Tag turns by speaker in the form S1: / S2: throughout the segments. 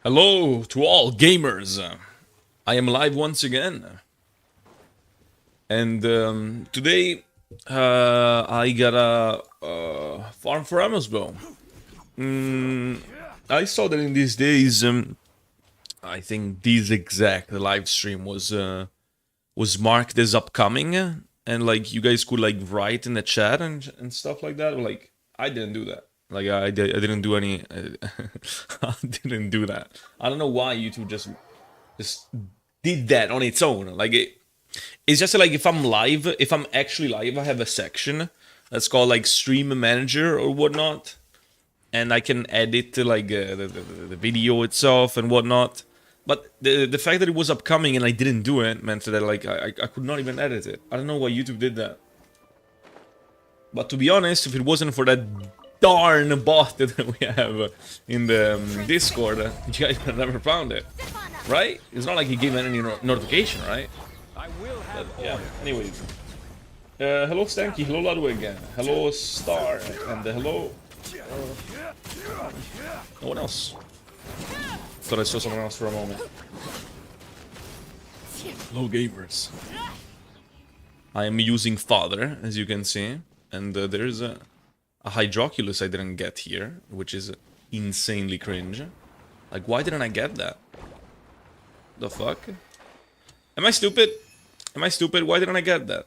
S1: Hello to all gamers. I am live once again, and today I got a farm for Amosbo. I saw that in these days. I think this exact live stream was marked as upcoming, and like you guys could like write in the chat and stuff like that. Like I didn't do that. Like I didn't do any. I didn't do that. I don't know why YouTube just did that on its own. It's just like if I'm live, if I'm actually live, I have a section that's called like Stream Manager or whatnot, and I can edit like the video itself and whatnot. But the fact that it was upcoming and I didn't do it meant that like I could not even edit it. I don't know why YouTube did that. But to be honest, if it wasn't for that darn bot that we have in the Discord, you guys would have never found it. Right? It's not like he gave any notification, right? But, yeah, anyways. Hello Stanky, hello Ludwig, hello Star, and hello... no one else. Thought I saw someone else for a moment. Hello gamers. I am using Father, as you can see, and there's a Hydroculus I didn't get here, which is insanely cringe. Like, why didn't I get that? The fuck? Am I stupid? Am I stupid? Why didn't I get that?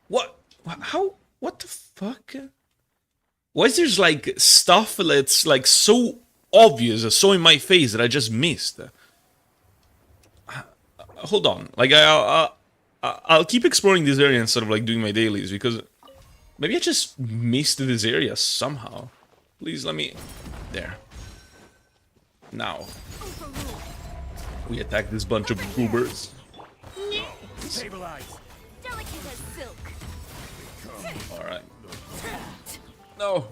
S1: What? How? What the fuck? Why is there like stuff that's like so obvious, so in my face that I just missed? Hold on. Like I'll keep exploring this area instead of like doing my dailies because maybe I just missed this area somehow. Please let me... There. Now. We attack this bunch of goobers. Alright. No.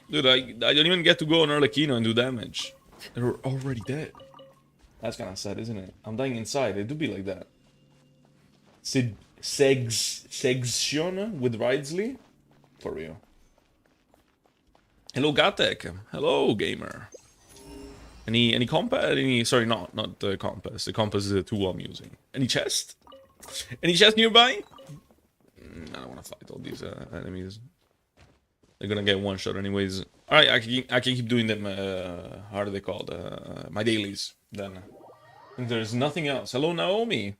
S1: Dude, I don't even get to go on Arlecchino and do damage. They're already dead. That's kinda sad, isn't it? I'm dying inside. It do be like that. Segsion with Ridesley? For real. Hello Gatek. Hello gamer. Any compass? Sorry, not the compass. The compass is the tool I'm using. Any chest? Any chest nearby? I don't want to fight all these enemies. They're gonna get one shot anyways. All right, I can keep doing them. How are they called? My dailies. Then if there's nothing else. Hello Naomi.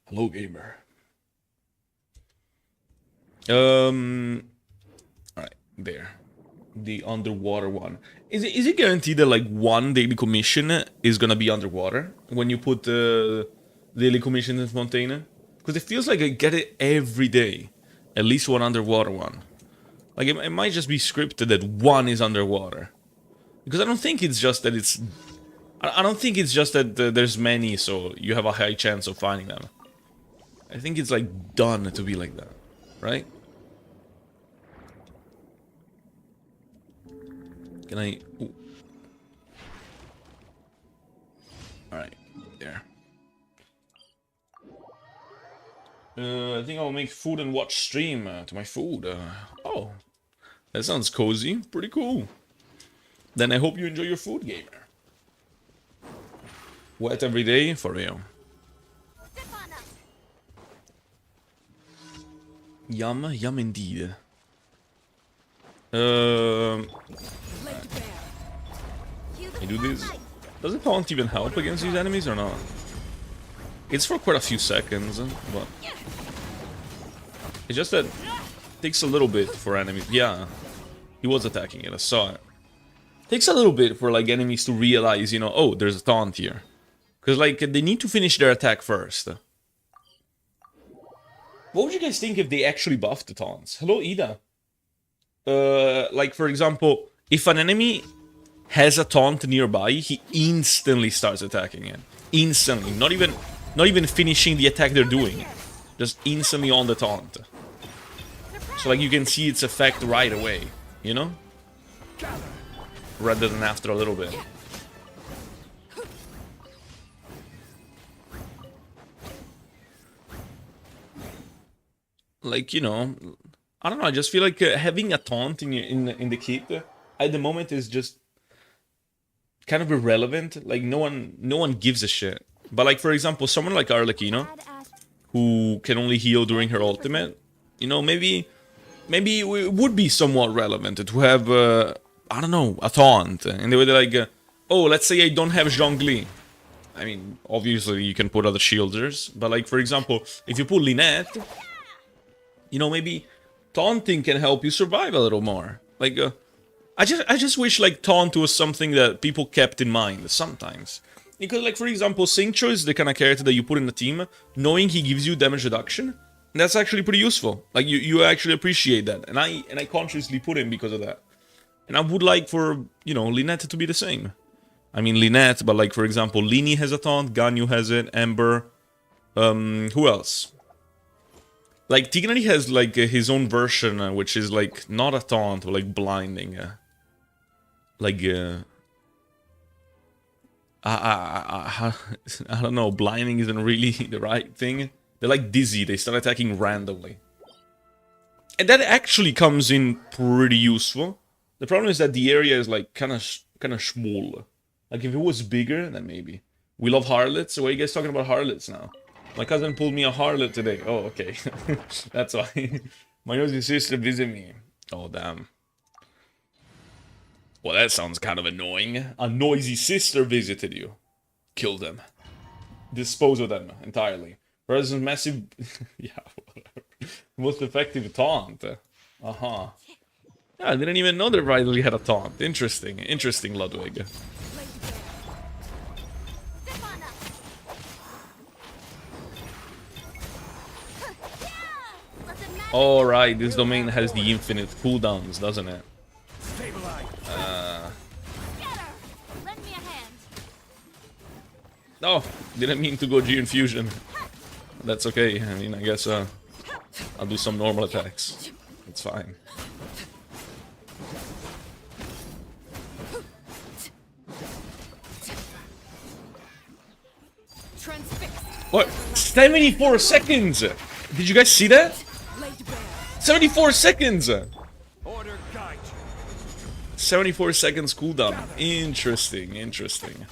S1: Hello gamer. All right, there. The underwater one. Is it guaranteed that like one daily commission is gonna be underwater when you put the daily commission in Fontaine? Because it feels like I get it every day, at least one underwater one. Like it might just be scripted that one is underwater, because I don't think it's just that it's. I don't think it's just that there's many, so you have a high chance of finding them. I think it's like done to be like that, right? Can I... Alright, there. I think I'll make food and watch stream to my food. Oh, that sounds cozy. Pretty cool. Then I hope you enjoy your food, gamer. Wet every day? For real. Yum, yum indeed. I do this. Does the taunt even help against these enemies or not? It's for quite a few seconds, but it's just that it takes a little bit for enemies. Yeah, he was attacking it. I saw it. Takes a little bit for like enemies to realize, you know, oh, there's a taunt here, because like they need to finish their attack first. What would you guys think if they actually buffed the taunts? Hello, Ida. Like for example, if an enemy has a taunt nearby, he instantly starts attacking it. Instantly, not even finishing the attack they're doing, just instantly on the taunt. So like you can see its effect right away, you know, rather than after a little bit. Like, you know, I don't know. I just feel like having a taunt in the kit at the moment is just kind of irrelevant. Like no one gives a shit. But like for example, someone like Arlecchino, who can only heal during her ultimate, you know, maybe it would be somewhat relevant to have I don't know, a taunt, and they would like, oh, let's say I don't have Zhongli. I mean, obviously you can put other shielders, but like for example, if you put Lynette, you know, maybe taunting can help you survive a little more. Like, I just wish like taunt was something that people kept in mind sometimes. Because like for example, Xingqiu is the kind of character that you put in the team, knowing he gives you damage reduction. That's actually pretty useful. Like you actually appreciate that, and I consciously put him because of that. And I would like for, you know, Lynette to be the same. I mean Lynette, but like for example, Lini has a taunt, Ganyu has it, Ember. Who else? Like Tighnari has like his own version, which is like not a taunt, but like blinding. I don't know. Blinding isn't really the right thing. They're like dizzy. They start attacking randomly, and that actually comes in pretty useful. The problem is that the area is like kind of small. Like if it was bigger, then maybe. We love harlots. So why are you guys talking about harlots now? My cousin pulled me a harlot today. Oh, okay. That's why. My nosy sister visited me. Oh, damn. Well, that sounds kind of annoying. A noisy sister visited you. Kill them. Dispose of them entirely. Whereas a massive... yeah, whatever. Most effective taunt. Uh-huh. Yeah, I didn't even know that Riley had a taunt. Interesting. Interesting, Ludwig. Alright, this domain has the infinite cooldowns, doesn't it? Oh, didn't mean to go G Infusion. That's okay, I mean, I guess I'll do some normal attacks. It's fine. What? 74 seconds! Did you guys see that? 74 seconds! 74 seconds cooldown. Interesting, interesting.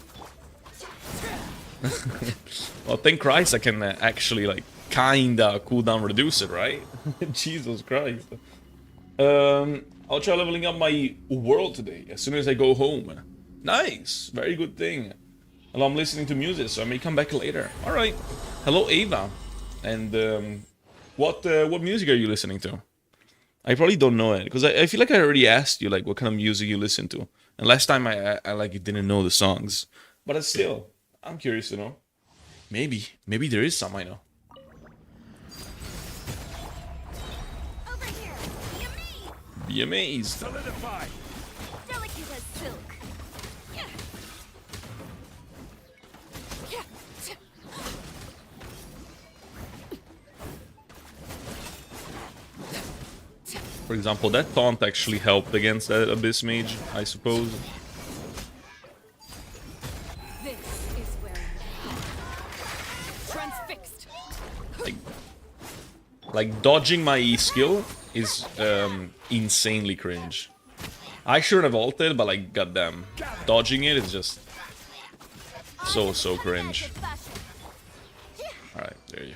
S1: Well, thank Christ I can actually, like, kinda cooldown reduce it, right? Jesus Christ. I'll try leveling up my world today, as soon as I go home. Nice! Very good thing. Well, I'm listening to music, so I may come back later. Alright. Hello, Ava. And, what music are you listening to? I probably don't know it, because I feel like I already asked you, like, what kind of music you listen to. And last time I like, didn't know the songs. But still, I'm curious to know. Maybe there is some I know.
S2: Over here,
S1: Be amazed.
S2: solidify. Delicate as silk.
S1: For example, that taunt actually helped against that Abyss Mage, I suppose.
S2: This is where transfixed.
S1: Like dodging my E skill is insanely cringe. I should have ulted, but like goddamn, dodging it is just so cringe. Alright, there you.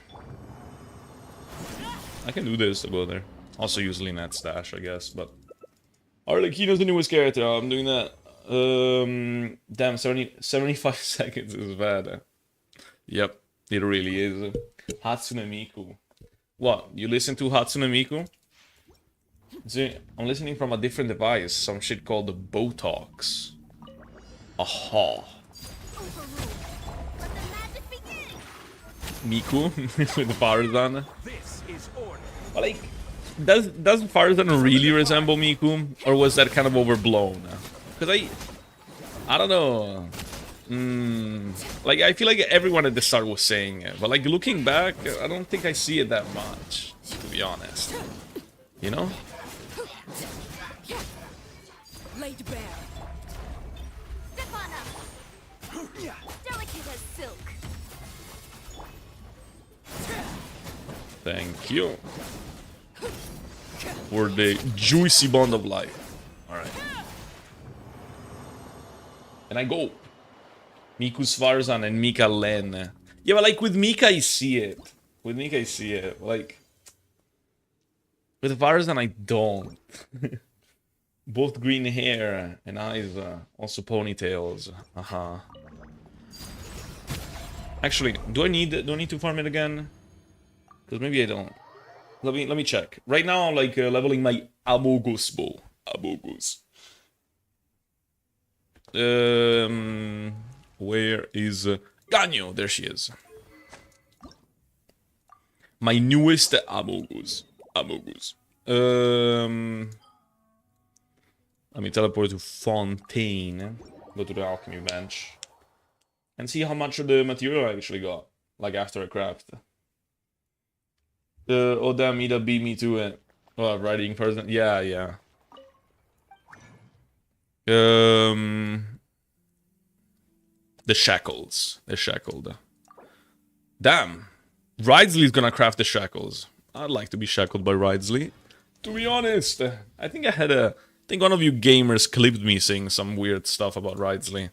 S1: I can do this to go there. Also use Lynette's dash, I guess, but... Arlecchino's the newest character, I'm doing that. Damn, 75 seconds is bad. Yep, it really is. Hatsune Miku. What, you listen to Hatsune Miku? See, I'm listening from a different device, some shit called the Botox. Aha. Miku with the Farzan. But like, does Farzan really resemble Miku, or was that kind of overblown? Because I don't know. Like I feel like everyone at the start was saying it, but like looking back, I don't think I see it that much, to be honest. You know?
S2: Laid bare. Delicate as silk.
S1: Thank you for the juicy bond of life. All right. And I go. Miku Svarzan and Mika Len. Yeah, but like with Mika, I see it. With Mika, I see it. Like, with Varzan, I don't. Both green hair and eyes, also ponytails. Haha. Actually, do I need to farm it again? Because maybe I don't. Let me check. Right now, I'm like leveling my Amogus bow. Amogus. Where is Ganyo? There she is. My newest Amogus. Amogus. Let me teleport to Fontaine. Go to the alchemy bench. And see how much of the material I actually got. Like after a craft. Oh damn, Ida beat me to it. Oh, writing person. Yeah, yeah. The shackles. They're shackled. Damn. Ridesley's gonna craft the shackles. I'd like to be shackled by Ridesley. To be honest, I think I think one of you gamers clipped me saying some weird stuff about Ridesley.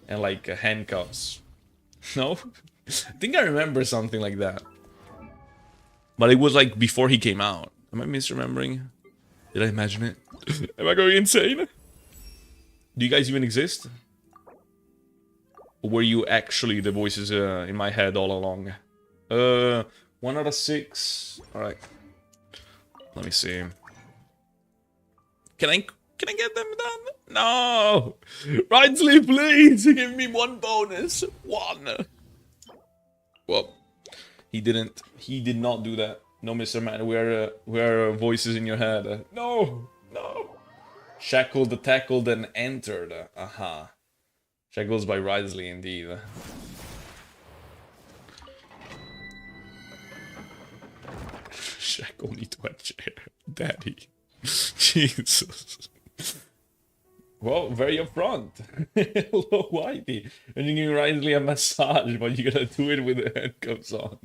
S1: And like handcuffs. No? I think I remember something like that. But it was like before he came out. Am I misremembering? Did I imagine it? Am I going insane? Do you guys even exist? Or were you actually the voices in my head all along? 1 out of 6. Alright. Let me see. Can I get them done? No! Ridesley, please! Give me 1 bonus! 1! Well, he didn't. He did not do that. No, Mr. Man, we are voices in your head. No! No! Shackled, tackled, and entered. Aha. Shackles by Ridesley, indeed. Shackle me to a chair. Daddy. Jesus. Well, very upfront. Hello, Whitey. And you give Ridesley a massage, but you gotta do it with the handcuffs on.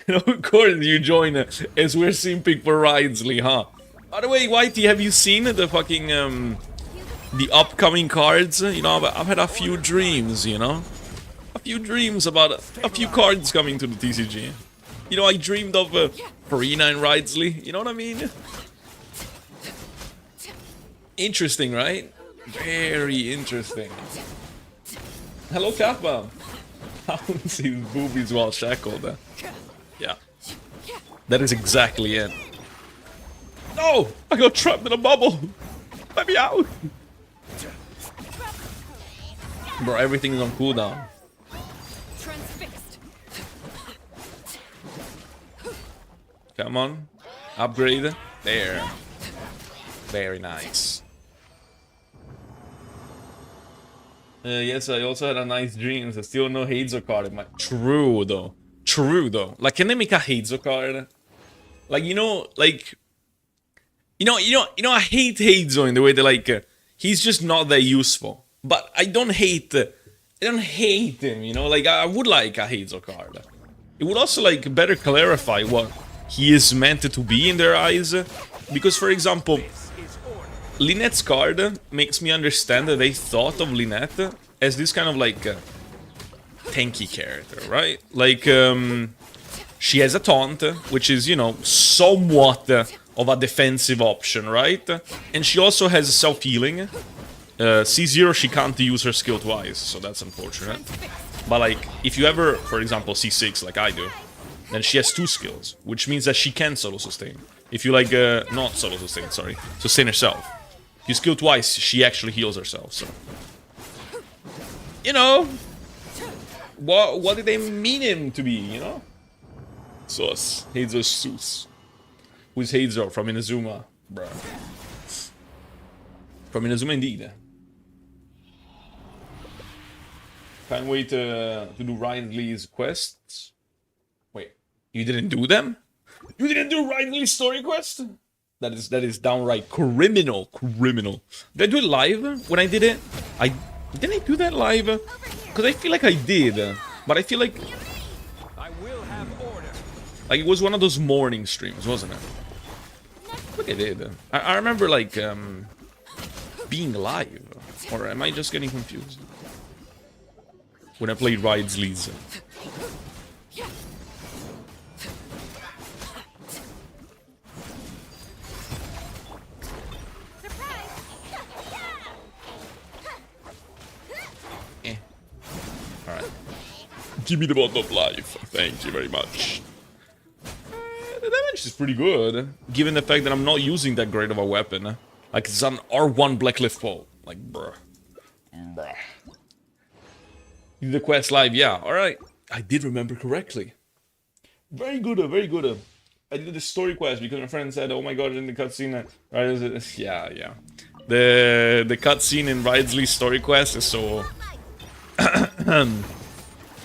S1: And of course you join as we're simping for Ridesley, huh? By the way, Whitey, have you seen the fucking, the upcoming cards? You know, I've had a few dreams, you know? A few dreams about a few cards coming to the TCG. You know, I dreamed of Farina and Ridesley, you know what I mean? Interesting, right? Very interesting. Hello, Kappa. Pounds his boobies while shackled. Yeah. That is exactly it. No! I got trapped in a bubble! Let me out! Bro, everything is on cooldown. Come on. Upgrade. There. Very nice. Yes, I also had a nice dream. I still no Heizo card in my... True, though. True, though. Like, can they make a Heizo card? Like, you know, like... You know, I hate Heizo in the way that, like, he's just not that useful. But I don't hate him, you know? Like, I would like a Heizo card. It would also, like, better clarify what he is meant to be in their eyes. Because, for example... Lynette's card makes me understand that they thought of Lynette as this kind of like tanky character, right? Like she has a taunt, which is, you know, somewhat of a defensive option, right? And she also has self-healing. C0 she can't use her skill twice, so that's unfortunate. But like, if you ever, for example, C6 like I do, then she has 2 skills, which means that she can solo sustain. If you like, not solo sustain, sorry, sustain herself. You skill twice, she actually heals herself, so... You know... What did they mean him to be, you know? Sus. Heizo Sus. Who's Heizo? From Inazuma, bruh. From Inazuma, indeed. Can't wait to do Ryan Lee's quests. Wait, you didn't do them? You didn't do Ryan Lee's story quest? That is downright criminal. Criminal. Did I do it live when I did it? Didn't I do that live? Because I feel like I did. But I feel like...
S3: I will have order.
S1: Like it was one of those morning streams, wasn't it? Look, I did. I remember like being live. Or am I just getting confused? When I played Ridsley's. Alright. Give me the bottle of life. Thank you very much. The damage is pretty good, given the fact that I'm not using that great of a weapon. Like, it's an R1 Blacklift pole. Like, bruh. Did the quest live? Yeah, alright. I did remember correctly. Very good, very good. I did the story quest because my friend said, oh my god, in the cutscene... Right, yeah. The cutscene in Ridsley's story quest is so...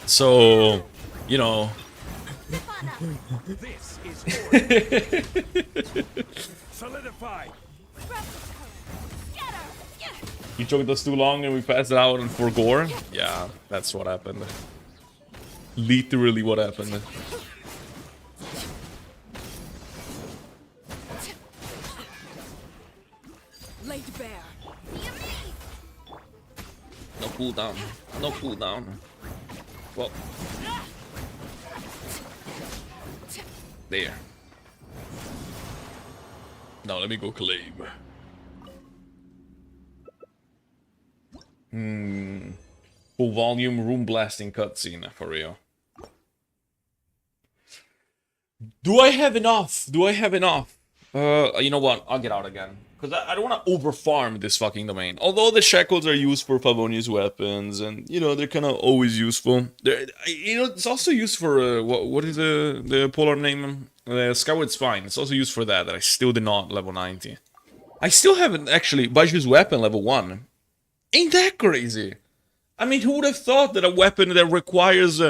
S1: so... You know...
S3: This is order. Solidify.
S1: You choked us too long and we passed it out for gore? Yeah, that's what happened. Literally what happened.
S2: Laid bare.
S1: No cooldown. No cooldown. Well. There. Now let me go claim. Full volume room blasting cutscene for real. Do I have enough? Do I have enough? You know what? I'll get out again. Because I don't want to overfarm this fucking domain. Although the shackles are used for Favonius weapons, and, you know, they're kind of always useful. You know, it's also used for, what is the polar name? Skyward Spine. It's also used for that I still did not level 90. I still haven't, actually, Baiju's weapon level 1. Ain't that crazy? I mean, who would have thought that a weapon that requires...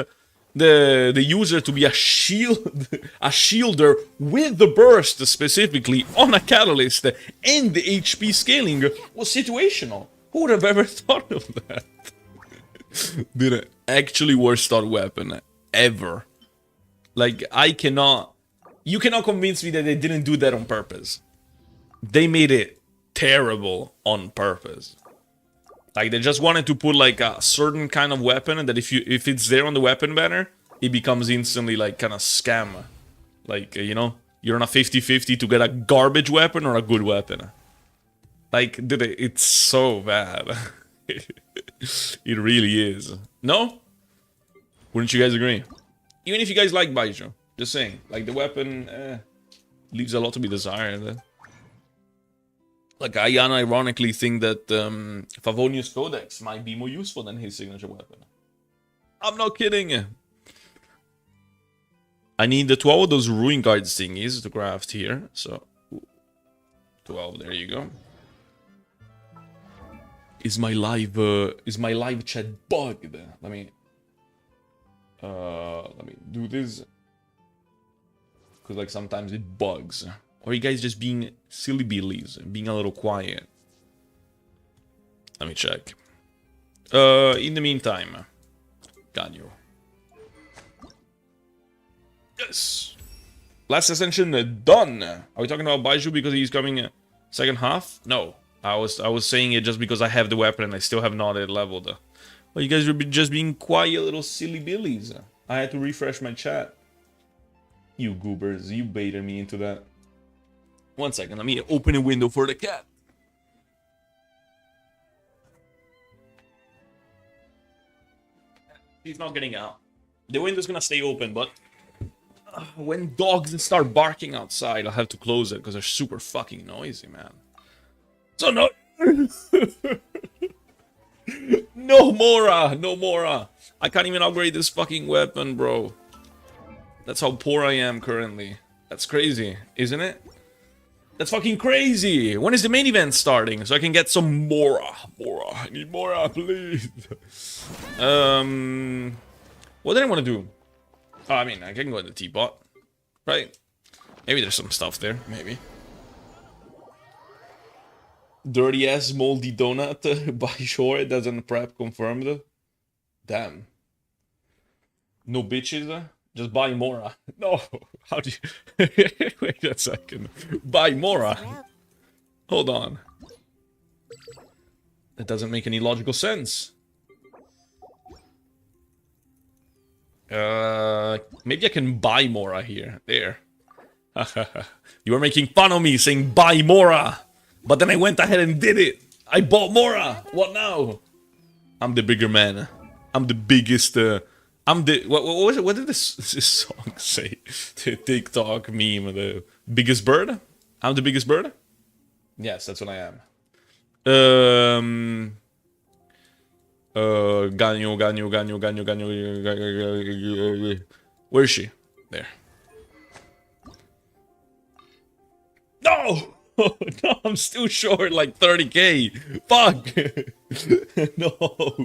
S1: the user to be a shielder with the burst specifically on a catalyst and the HP scaling was situational. Who would have ever thought of that? The actually worst thought weapon ever. Like, you cannot convince me that they didn't do that on purpose. They made it terrible on purpose. Like, they just wanted to put, like, a certain kind of weapon that if it's there on the weapon banner, it becomes instantly, like, kind of scam. Like, you know, you're on a 50-50 to get a garbage weapon or a good weapon. Like, dude, it's so bad. It really is. No? Wouldn't you guys agree? Even if you guys like Baiju. Just saying. Like, the weapon, leaves a lot to be desired. Like, I unironically think that Favonius Codex might be more useful than his signature weapon. I'm not kidding. I need the 12 of those Ruin Guards thingies to craft here. So, 12, there you go. Is my live chat bugged? Let me do this. Because, like, sometimes it bugs. Or are you guys just being silly billies, being a little quiet? Let me check. In the meantime, got you. Yes. Last ascension done. Are we talking about Baiju because he's coming second half? No, I was saying it just because I have the weapon and I still have not yet leveled. Well, you guys are just being quiet little silly billies. I had to refresh my chat. You goobers, you baited me into that. One second, let me open a window for the cat. He's not getting out. The window's gonna stay open, but when dogs start barking outside, I'll have to close it because they're super fucking noisy, man. So no, no Mora, no Mora. I can't even upgrade this fucking weapon, bro. That's how poor I am currently. That's crazy, isn't it? That's fucking crazy! When is the main event starting? So I can get some Mora. Mora. I need Mora, please. What did I want to do? Oh, I mean, I can go in the teapot. Right? Maybe there's some stuff there. Maybe. Dirty ass moldy donut by shore. Doesn't prep confirmed. Damn. No bitches. Just buy Mora. No, how do you... Wait a second. Buy Mora. Hold on. It doesn't make any logical sense. Maybe I can buy Mora here. There. You were making fun of me saying buy Mora. But then I went ahead and did it. I bought Mora. What now? I'm the bigger man. I'm the biggest. I'm the. What was it? What did this song say? The TikTok meme. The biggest bird? I'm the biggest bird? Yes, that's what I am. Ganyu. Where is she? There. No! No, I'm still short like 30k. Fuck! No.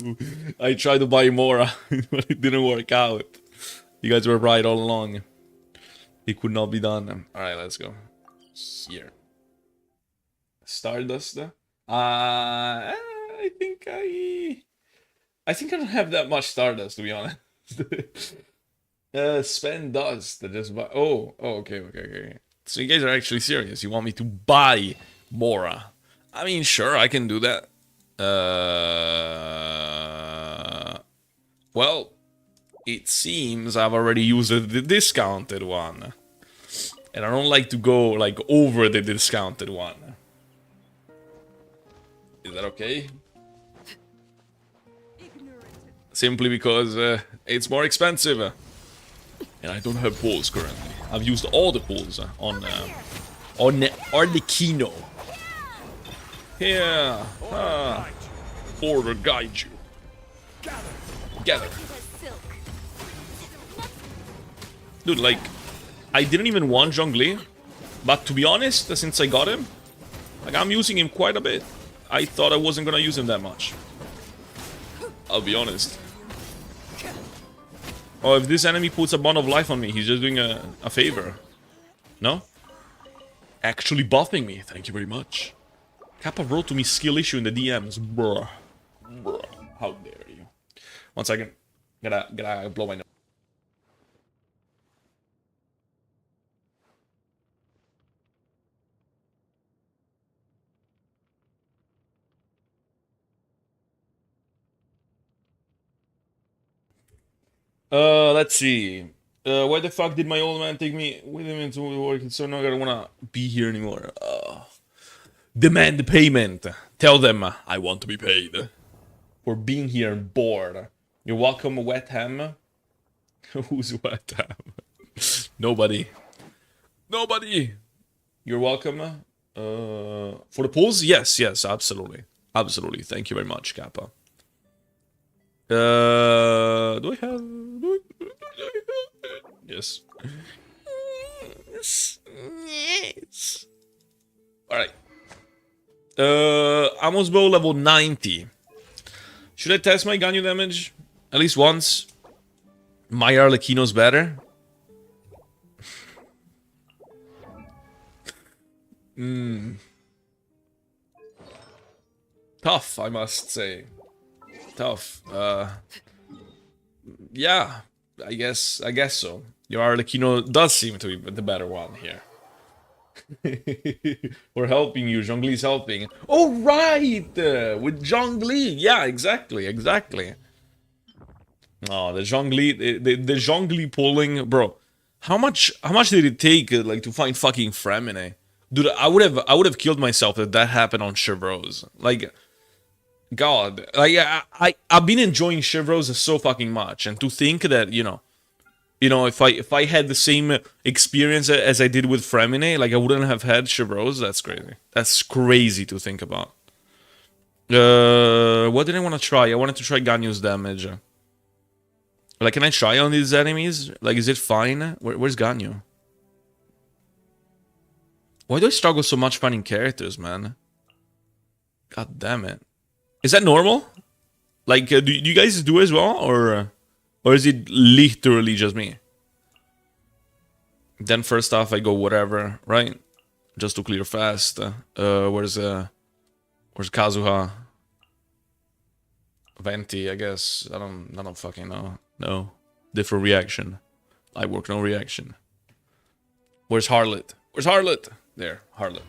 S1: I tried to buy Mora, but it didn't work out. You guys were right all along. It could not be done. Alright, let's go. Here. Stardust. I think I don't have that much Stardust, to be honest. Spend dust. Just buy. Oh, okay. So you guys are actually serious. You want me to buy Mora? I mean, sure, I can do that. Well, it seems I've already used the discounted one. And I don't like to go, like, over the discounted one. Is that okay? Simply because it's more expensive. And I don't have pulls currently. I've used all the pulls on Arlecchino. Here. Order guide you. Gather. Dude, like, I didn't even want Zhongli. But to be honest, since I got him, like, I'm using him quite a bit. I thought I wasn't gonna use him that much. I'll be honest. Oh, if this enemy puts a bond of life on me, he's just doing a favor. No? Actually buffing me, thank you very much. Kappa wrote to me skill issue in the DMs. Bruh. How dare you. 1 second. Gotta blow my nose. Let's see. Why the fuck did my old man take me with him into work? So now I don't wanna be here anymore. Demand payment. Tell them I want to be paid for being here and bored. You're welcome, Wet Ham. Who's Wet Ham? Nobody. You're welcome. For the pulls? Yes, absolutely. Thank you very much, Kappa. Do I have? Yes. Yes. All right. Amos Bow level 90. Should I test my Ganyu damage at least once? My Arlecchino's better. Tough, I must say. Tough. Yeah, I guess so. Your Arlecchino does seem to be the better one here. We're helping you. Zhongli's helping. Oh, right! With Zhongli. Yeah, exactly. Oh, the Zhongli, the Zhongli pulling, bro. How much did it take, like, to find fucking Fremine? Dude, I would have killed myself if that happened on Chevreuse. Like, God, like, I've been enjoying Chevreuse so fucking much, and to think that, you know, if I had the same experience as I did with Fremine, like, I wouldn't have had Chevreuse. That's crazy. That's crazy to think about. What did I want to try? I wanted to try Ganyu's damage. Like, can I try on these enemies? Like, is it fine? Where's Ganyu? Why do I struggle so much finding characters, man? God damn it. Is that normal? Like, do you guys do as well? Or is it literally just me? Then first off, I go whatever, right? Just to clear fast. Where's Kazuha? Venti, I guess. I don't fucking know. No. Different reaction. I work no reaction. Where's Harlot? There, Harlot.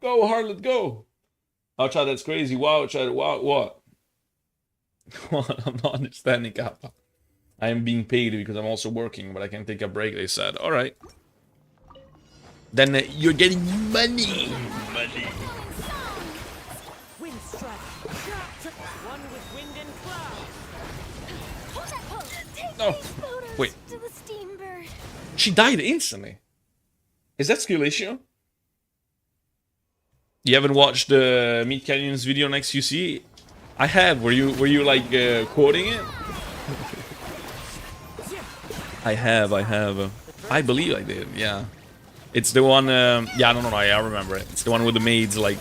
S1: Go, Harlot, go! Oh, chat, that's crazy. Wow, chat, wow, what? What? I'm not understanding, Kappa. I am being paid because I'm also working, but I can take a break, they said. Alright. Then you're getting money. Money.
S3: Wind strike. One with wind and cloud.
S2: Hold that pose. Take
S1: No.
S2: these photos
S1: Wait.
S2: to the steam bird.
S1: She died instantly. Is that skill issue? You haven't watched the Meat Canyon's video on XQC? I have. Were you like quoting it? I have. I believe I did. Yeah. It's the one. Yeah, no, I remember it. It's the one with the maids like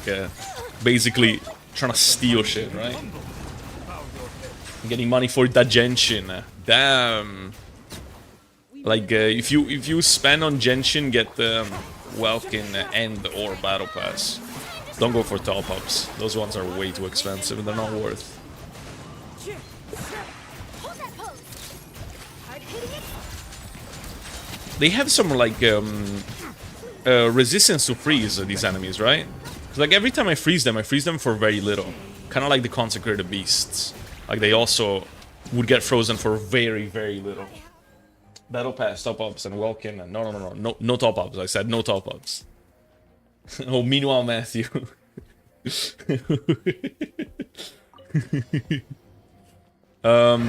S1: basically trying to steal shit, right? Getting money for that Genshin. Damn. Like if you spend on Genshin, get Welkin and or Battle Pass. Don't go for top ups. Those ones are way too expensive and they're not worth.
S2: Hold that pose. Hard hitting it.
S1: They have some like resistance to freeze these enemies, right? So, like every time I freeze them for very little. Kind of like the consecrated beasts. Like they also would get frozen for very, very little. Battle Pass, top ups, and Welkin. No top ups. I said no top ups. Oh, meanwhile, Matthew. Well,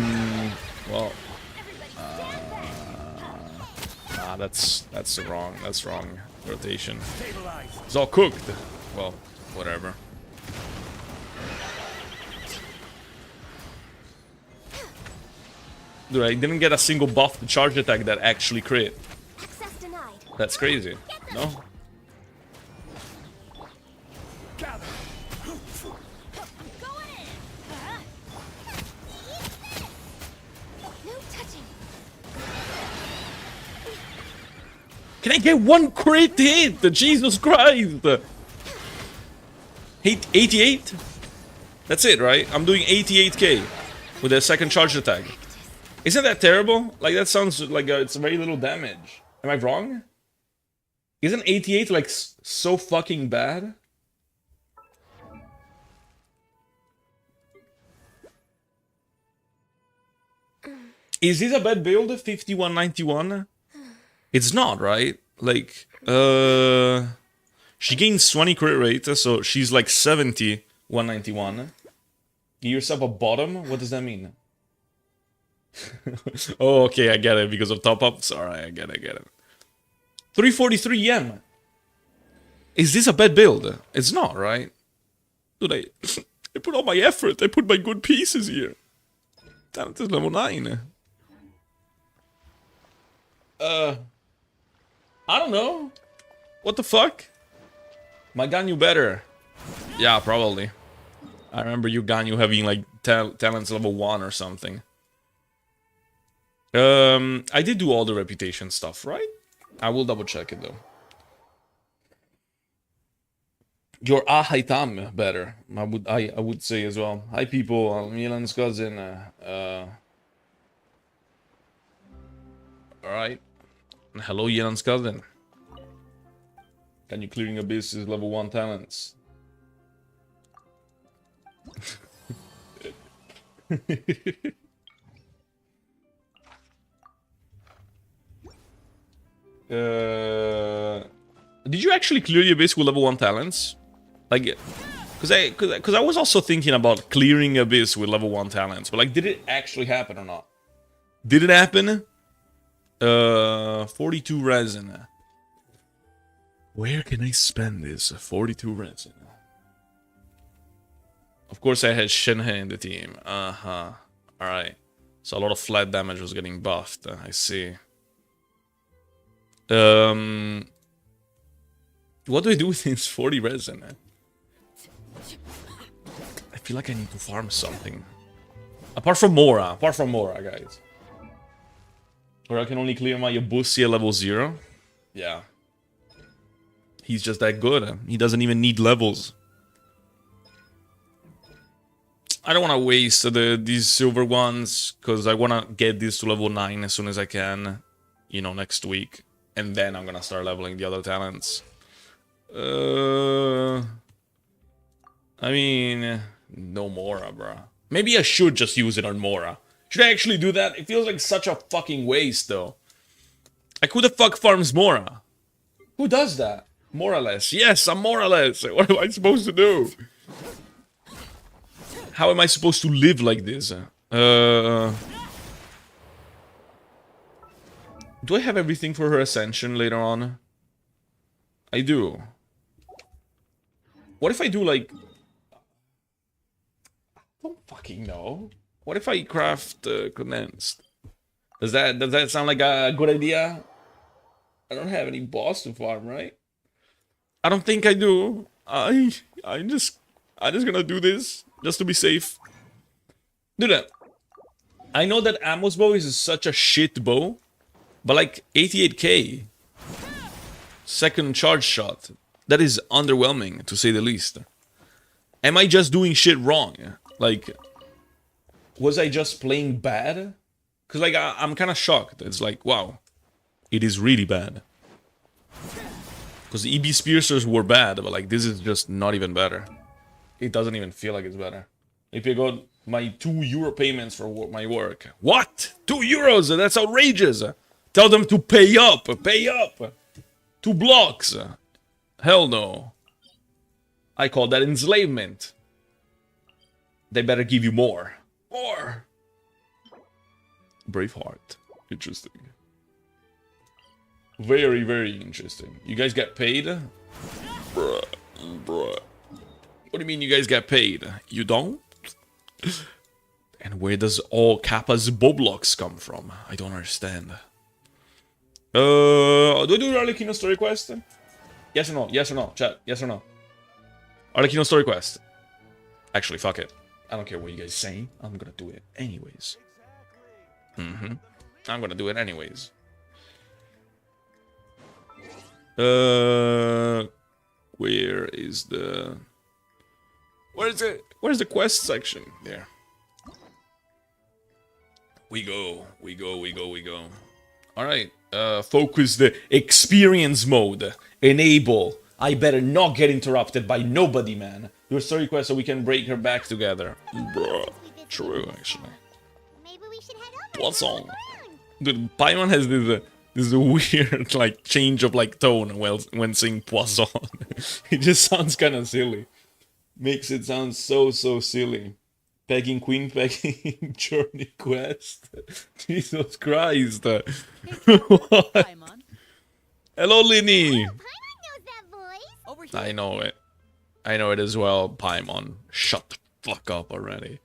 S1: that's wrong. That's wrong rotation. It's all cooked. Well, whatever. Dude, I didn't get a single buff to charge attack that actually crit.
S2: Access denied.
S1: That's crazy. No?
S2: Going in. No touching.
S1: Can I get one crit hit? Jesus Christ! 88? That's it, right? I'm doing 88k with a second charge attack. Isn't that terrible? Like, that sounds like it's very little damage. Am I wrong? Isn't 88 like so fucking bad? Is this a bad build? 5191? It's not, right? Like, she gains 20 crit rate, so she's like 70, 191. Give yourself a bottom? What does that mean? Oh, okay, I get it, because of top-ups. Alright, I get it. 343 yen. Is this a bad build? It's not, right? Dude, I put all my effort. I put my good pieces here. Talent is level 9. I don't know. What the fuck? My Ganyu better. Yeah, probably. I remember you Ganyu having like talents level 1 or something. I did do all the reputation stuff, right? I will double check it though. Your Ahaitam better. I would say as well. Hi people, I'm Milan's cousin. Alright. Hello Yelan's cousin. Can you clearing abyss is level 1 talents? Did you actually clear the abyss with level 1 talents? Like, cause I was also thinking about clearing abyss with level 1 talents, but like, did it actually happen or not? Did it happen? 42 resin. Where can I spend this 42 resin? Of course, I had Shenhe in the team. All right. So a lot of flat damage was getting buffed. I see. What do I do with this 40 resin? I feel like I need to farm something. Apart from Mora, guys. Or I can only clear my Yabusi at level 0. Yeah. He's just that good. He doesn't even need levels. I don't want to waste these silver ones, because I want to get this to level 9 as soon as I can. You know, next week. And then I'm going to start leveling the other talents. I mean, no Mora, bruh. Maybe I should just use it on Mora. Should I actually do that? It feels like such a fucking waste, though. Like, who the fuck farms Mora? Who does that? Morales. Yes, I'm Morales. What am I supposed to do? How am I supposed to live like this? Do I have everything for her ascension later on? I do. What if I do, like... I don't fucking know. What if I craft condensed? Does that sound like a good idea? I don't have any boss to farm, right? I don't think I do. I'm just gonna do this just to be safe. Do that. I know that Ammo's bow is such a shit bow, but like 88k second charge shot, that is underwhelming to say the least. Am I just doing shit wrong? Like, was I just playing bad? Cause like I'm kind of shocked. It's like, wow, it is really bad. Because the EB Spearsters were bad, but like this is just not even better. It doesn't even feel like it's better. If you got my €2 payments for my work. What? €2? That's outrageous. Tell them to pay up. Pay up. 2 blocks. Hell no. I call that enslavement. They better give you more. More. Braveheart. Interesting. Very, very interesting. You guys get paid? Bruh. What do you mean you guys get paid? You don't? And where does all Kappa's Boblocks come from? I don't understand. Do I do the Arlecchino story quest? Yes or no? Yes or no? Chat, yes or no? Arlecchino story quest. Actually, fuck it. I don't care what you guys say. I'm gonna do it anyways. I'm gonna do it anyways. Where is the... Where is it? Where's the quest section? There. We go. Alright. Focus the experience mode. Enable. I better not get interrupted by nobody, man. Your story quest so we can break her back together. Bruh. True, actually.
S2: Maybe we should head over.
S1: Poisson. Dude, Paimon has this weird, like, change of, like, tone when saying Poisson. It just sounds kind of silly. Makes it sound so silly. Pegging Queen, pegging Journey Quest. Jesus Christ. What? Hello, Linny.
S2: Paimon knows that voice.
S3: Over here.
S1: I know it. I know it as well, Paimon. Shut the fuck up already.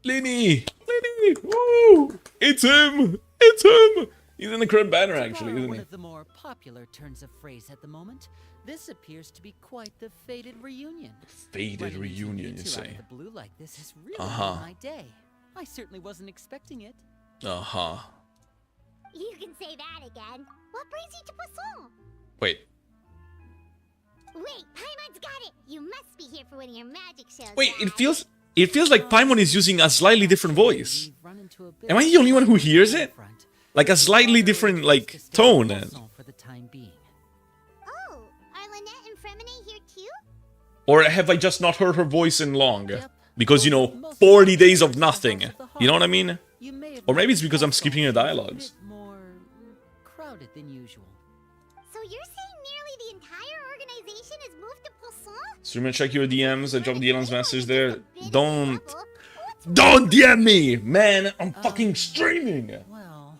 S1: Linny! Linny! Woo! It's him! It's him! He's in the crib banner, actually, isn't
S3: One
S1: he?
S3: of the more popular turns of phrase at the moment. This appears to be quite the fated reunion.
S1: Faded
S3: Running into
S1: reunion, you
S3: two out
S1: say?
S3: of the blue like this has really
S1: Uh-huh.
S3: made my day. I certainly wasn't expecting it.
S1: Uh-huh.
S2: You can say that again. What brings you to Poisson?
S1: Wait.
S2: Wait, Paimon's got it. You must be here for one of your magic shows.
S1: Wait,
S2: right?
S1: it feels like Paimon is using a slightly different voice.
S3: We've run into a bit
S1: Am I
S3: of
S1: the only one who hears
S3: trouble
S1: it?
S3: up front.
S1: Like a slightly different, like,
S3: To stay
S1: tone.
S3: in Poisson for the time being.
S2: Oh, are Lynette and Fremine here too?
S1: Or have I just not heard her voice in long?
S3: Yep.
S1: Because, you know,
S3: Most
S1: 40 days of
S3: are
S1: nothing.
S3: House of the
S1: You know what I
S3: Heart.
S1: mean?
S3: You may have
S1: Or maybe it's
S3: noticed
S1: because I'm
S3: Poisson
S1: skipping her
S3: is a
S1: dialogues.
S3: bit more crowded than usual.
S2: So you're saying nearly the entire organization has moved to Poisson?
S1: Streamer, check your DMs. I dropped Dylan's message there.
S2: Bit of
S1: Don't
S2: trouble.
S1: DM me! Man, I'm fucking streaming!
S3: Well,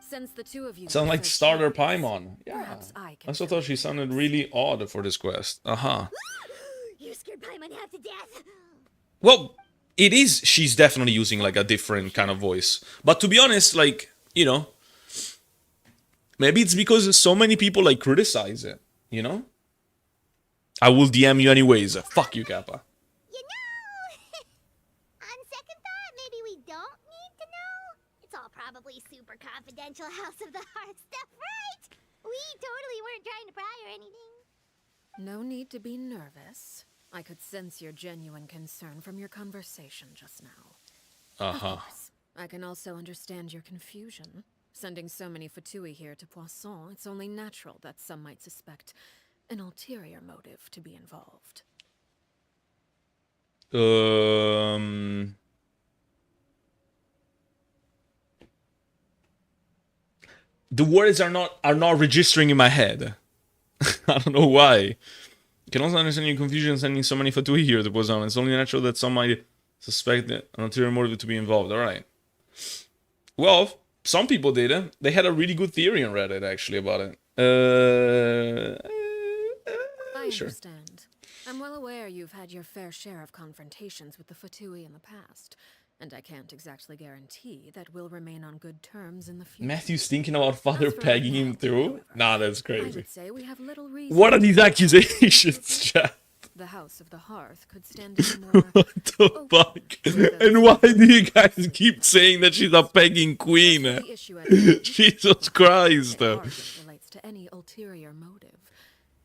S4: Since the two of you
S1: Sound like
S4: prefer
S1: starter
S4: shades,
S1: Paimon. Yeah.
S4: perhaps I
S1: I
S4: can
S1: also
S4: fill
S1: thought she sounded really odd for this quest. Uh-huh.
S2: You scared Paimon half to death.
S1: Well, it is. She's definitely using like a different kind of voice. But to be honest, like, you know, maybe it's because so many people like criticize it, you know? I will DM you anyways. Fuck you, Kappa.
S2: You know, on second thought, maybe we don't need to know. It's all probably super confidential House of the Heart stuff, right? We totally weren't trying to pry or anything.
S4: No need to be nervous. I could sense your genuine concern from your conversation just now.
S1: Uh-huh.
S4: Of course, I can also understand your confusion. Sending so many Fatui here to Poisson, it's only natural that some might suspect an ulterior motive to be involved.
S1: Um, the words are not registering in my head. I don't know why. I can also understand your confusion sending so many fatui here to pose on. It's only natural that some might suspect an ulterior motive to be involved. Alright. Well, some people did. They had a really good theory on Reddit, actually, about it.
S4: I
S1: Sure.
S4: understand. I'm well aware you've had your fair share of confrontations with the Fatui in the past, and I can't exactly guarantee that we'll remain on good terms in the future.
S1: Matthew's thinking about father
S4: As for
S1: pegging
S4: right
S1: him
S4: now,
S1: through?
S4: however,
S1: Nah, that's
S4: I
S1: crazy.
S4: would say we have little reason.
S1: What are these
S4: to
S1: accusations, chat?
S4: The House of the Hearth could stand in more.
S1: What the fuck? And why do you guys keep saying that she's a pegging queen?
S4: The issue at hand,
S1: Jesus Christ.
S4: it hardly relates to any ulterior motive.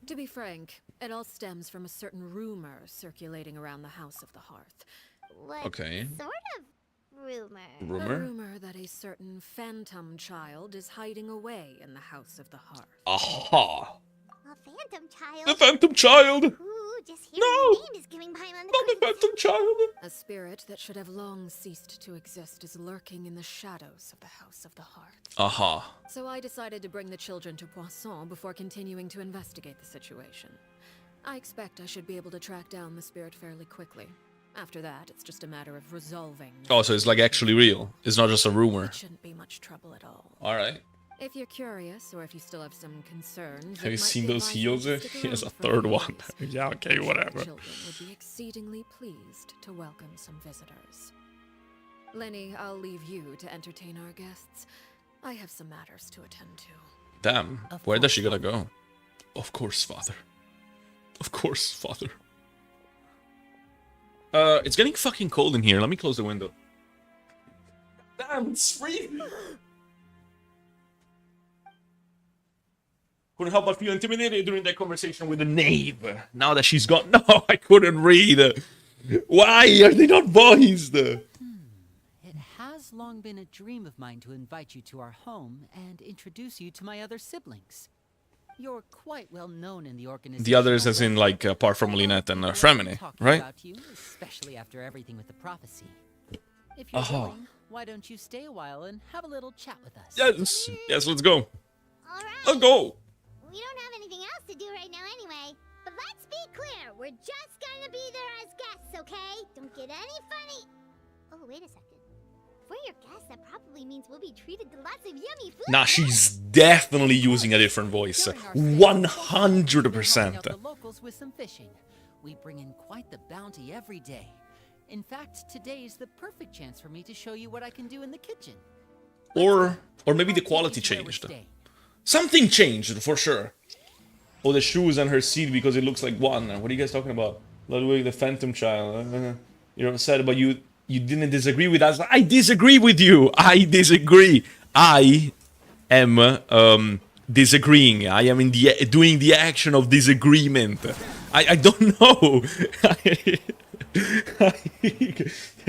S4: To be frank, it all stems from a certain rumor circulating around the House of the Hearth.
S2: What
S1: Okay.
S2: sort of rumor?
S4: A
S1: Rumor?
S4: rumor that a certain phantom child is hiding away in the House of the Hearth.
S1: Aha.
S2: A phantom child?
S1: The Phantom Child.
S2: Ooh, just hearing
S1: No!
S2: the name is giving Paimon the
S1: Not the
S2: creeps.
S1: Phantom Child.
S4: A spirit that should have long ceased to exist is lurking in the shadows of the House of the Hearth.
S1: Aha.
S4: So I decided to bring the children to Poisson before continuing to investigate the situation. I expect I should be able to track down the spirit fairly quickly. After that, it's just a matter of resolving.
S1: Oh, so it's like actually real. It's not just a rumor.
S4: It shouldn't be much trouble at all.
S1: Alright.
S4: If you're curious, or if you still have some concerns,
S1: Have you
S4: it might
S1: seen
S4: be
S1: those
S4: advisable
S1: heels?
S4: to stick
S1: He has a
S4: around for
S1: third
S4: few
S1: one.
S4: days.
S1: Yeah, okay,
S4: The
S1: whatever.
S4: children would be exceedingly pleased to welcome some visitors. Lenny, I'll leave you to entertain our guests. I have some matters to attend to.
S1: Damn.
S3: Of
S1: Where does
S3: course,
S1: she gotta go? Of course, father. Of course, father. It's getting fucking cold in here. Let me close the window. Damn, it's freezing. Couldn't help but feel intimidated during that conversation with the knave. Now that she's gone, no, I couldn't read. Why are they not voiced?
S3: It has long been a dream of mine to invite you to our home and introduce you to my other siblings. You're quite well known in the organization.
S1: The others, as in,
S3: already.
S1: like, apart from
S3: I
S1: Lynette and
S3: love
S1: Fremini,
S3: talking
S1: right?
S3: about you, especially after everything with the prophecy. If you're willing, why don't you stay a while and have a little chat with us?
S1: Yes, yes, let's go.
S2: Alright.
S1: Let's go.
S2: We don't have anything else to do right now anyway. But let's be clear, we're just gonna be there as guests, okay? Don't get any funny. Oh, wait a second. For your guests, that probably means we'll be treated to lots of yummy food.
S1: Nah, she's definitely using a different voice.
S3: During our stay, we'll be helping out
S1: 100%.
S3: the locals with some fishing. We bring in quite the bounty every day. In fact, today's the perfect chance for me to show you what I can do in the kitchen.
S1: Or maybe the
S3: I'll take
S1: quality
S3: you to where we're
S1: changed.
S3: staying.
S1: Something changed, for sure. Oh, the shoes and her seat because it looks like one. What are you guys talking about? Ludwig the Phantom Child. You're upset, but you didn't disagree with us. I disagree with you. I disagree. I am disagreeing. I am doing the action of disagreement. I don't know.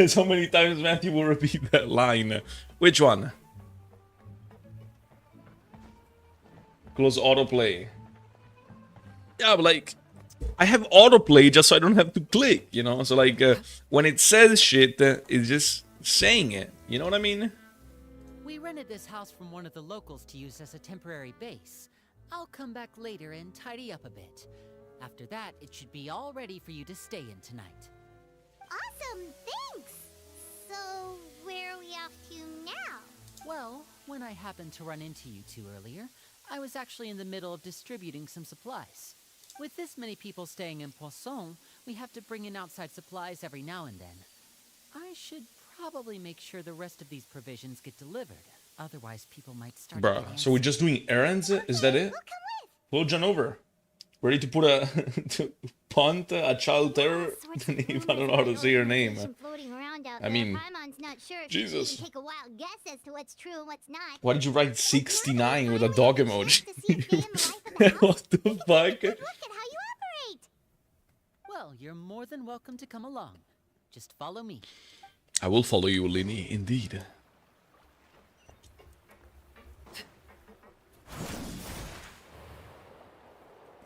S1: So many times Matthew will repeat that line. Which one? Close autoplay. Yeah, but like, I have autoplay just so I don't have to click, you know? So like, when it says shit, it's just saying it. You know what I mean?
S3: We rented this house from one of the locals to use as a temporary base. I'll come back later and tidy up a bit. After that, it should be all ready for you to stay in tonight.
S2: Awesome, thanks. So, where are we off to now?
S3: Well, when I happened to run into you two earlier, I was actually in the middle of distributing some supplies. With this many people staying in Poisson, we have to bring in outside supplies every now and then. I should probably make sure the rest of these provisions get delivered. Otherwise, people might start to
S1: Bruh,
S3: get
S1: so we're
S3: antsy.
S1: just doing errands? Is that it?
S2: We'll come with.
S1: Hello, John Over. Ready to put a to punt a child terror?
S2: Sorts of
S1: I don't
S2: rumors
S1: know how to
S2: and
S1: say your name.
S2: information floating around out
S1: I
S2: there.
S1: mean,
S2: Paimon's not sure if
S1: Jesus.
S2: he can even take a wild guess as to what's true and what's not.
S1: Why did you write 69 with a
S2: Finally
S1: dog
S2: had the chance
S1: emoji?
S2: to see a day in the life of the house.
S1: What the
S2: Take a
S1: fuck?
S2: good look at how you operate.
S3: Well, you're more than welcome to come along. Just follow me.
S1: I will follow you, Linny, indeed.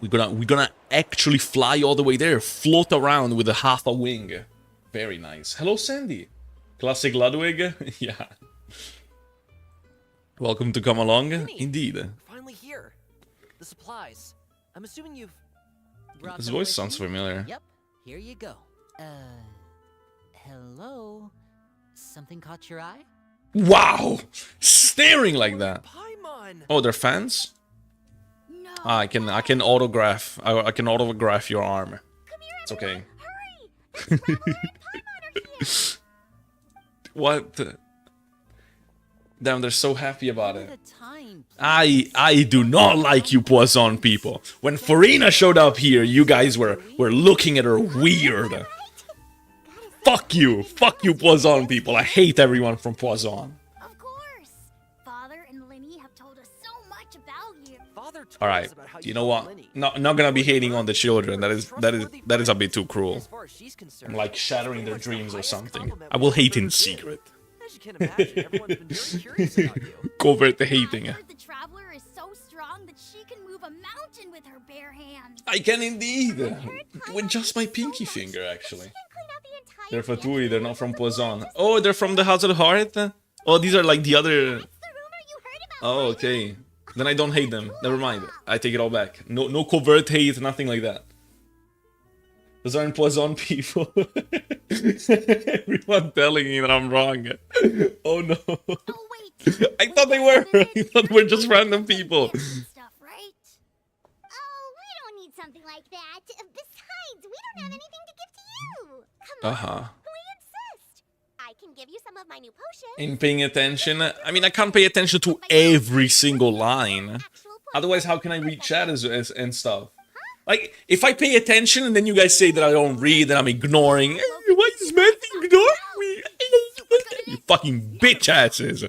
S1: We're gonna actually fly all the way there, float around with a half a wing. Very nice. Hello, Sandy. Classic Ludwig. Yeah. Welcome to come along.
S5: Vinny,
S1: Indeed.
S5: we're finally here. The supplies. I'm assuming you've
S3: Brought
S1: His
S3: them
S1: voice
S3: with
S1: sounds
S3: you?
S1: familiar.
S3: Yep, here you go. Hello? Something caught your eye?
S1: Wow! Staring like that.
S5: Paimon.
S1: Oh, they're fans?
S2: No.
S1: Ah, I can autograph. I can autograph your arm.
S2: Come here,
S1: It's okay.
S2: hurry! The Traveler and Paimon are here.
S1: What? Damn, they're so happy about
S3: One
S1: it.
S3: at a time, please.
S1: I do not like you Poisson people. When Farina showed up here, you guys were looking at her weird. Fuck you Poisson people. I hate everyone from Poisson.
S2: Of course. Father and Linny have told us so much about you.
S5: Father told
S1: All
S5: us
S1: right,
S5: about how
S1: you know
S5: taught
S1: what?
S5: Linny.
S1: Not gonna be hating on the children. That is a bit too cruel.
S5: As far as she's concerned,
S1: I'm like shattering their
S5: it's the
S1: dreams or
S5: highest
S1: something.
S5: compliment
S1: I will
S5: we've
S1: hate
S5: ever
S1: in
S5: been.
S1: secret.
S5: As you can imagine, everyone's been very curious about you.
S1: Covert
S2: I
S1: hating.
S2: heard the Traveler is so strong that she can move a mountain with her bare hands.
S1: I can indeed. With just my pinky finger, actually. They're Fatui, they're not from Poisson. Oh, they're from the House of the Heart? Oh, these are like the other... Oh, okay. Then I don't hate them. Never mind. I take it all back. No covert hate, nothing like that. Those aren't Poisson people. Everyone telling me that I'm wrong. Oh no.
S2: Oh wait.
S1: I thought they were. I thought we're just random people.
S2: Stuff, right? Oh, we don't need something like that. Besides, we don't have anything to give to you. Come on. We insist. I can give you some of my new potions.
S1: In paying attention, I mean, I can't pay attention to every single line. Otherwise, how can I read chat and stuff? Like, if I pay attention and then you guys say that I don't read and I'm ignoring, why is Matthew ignoring me? You fucking bitch asses.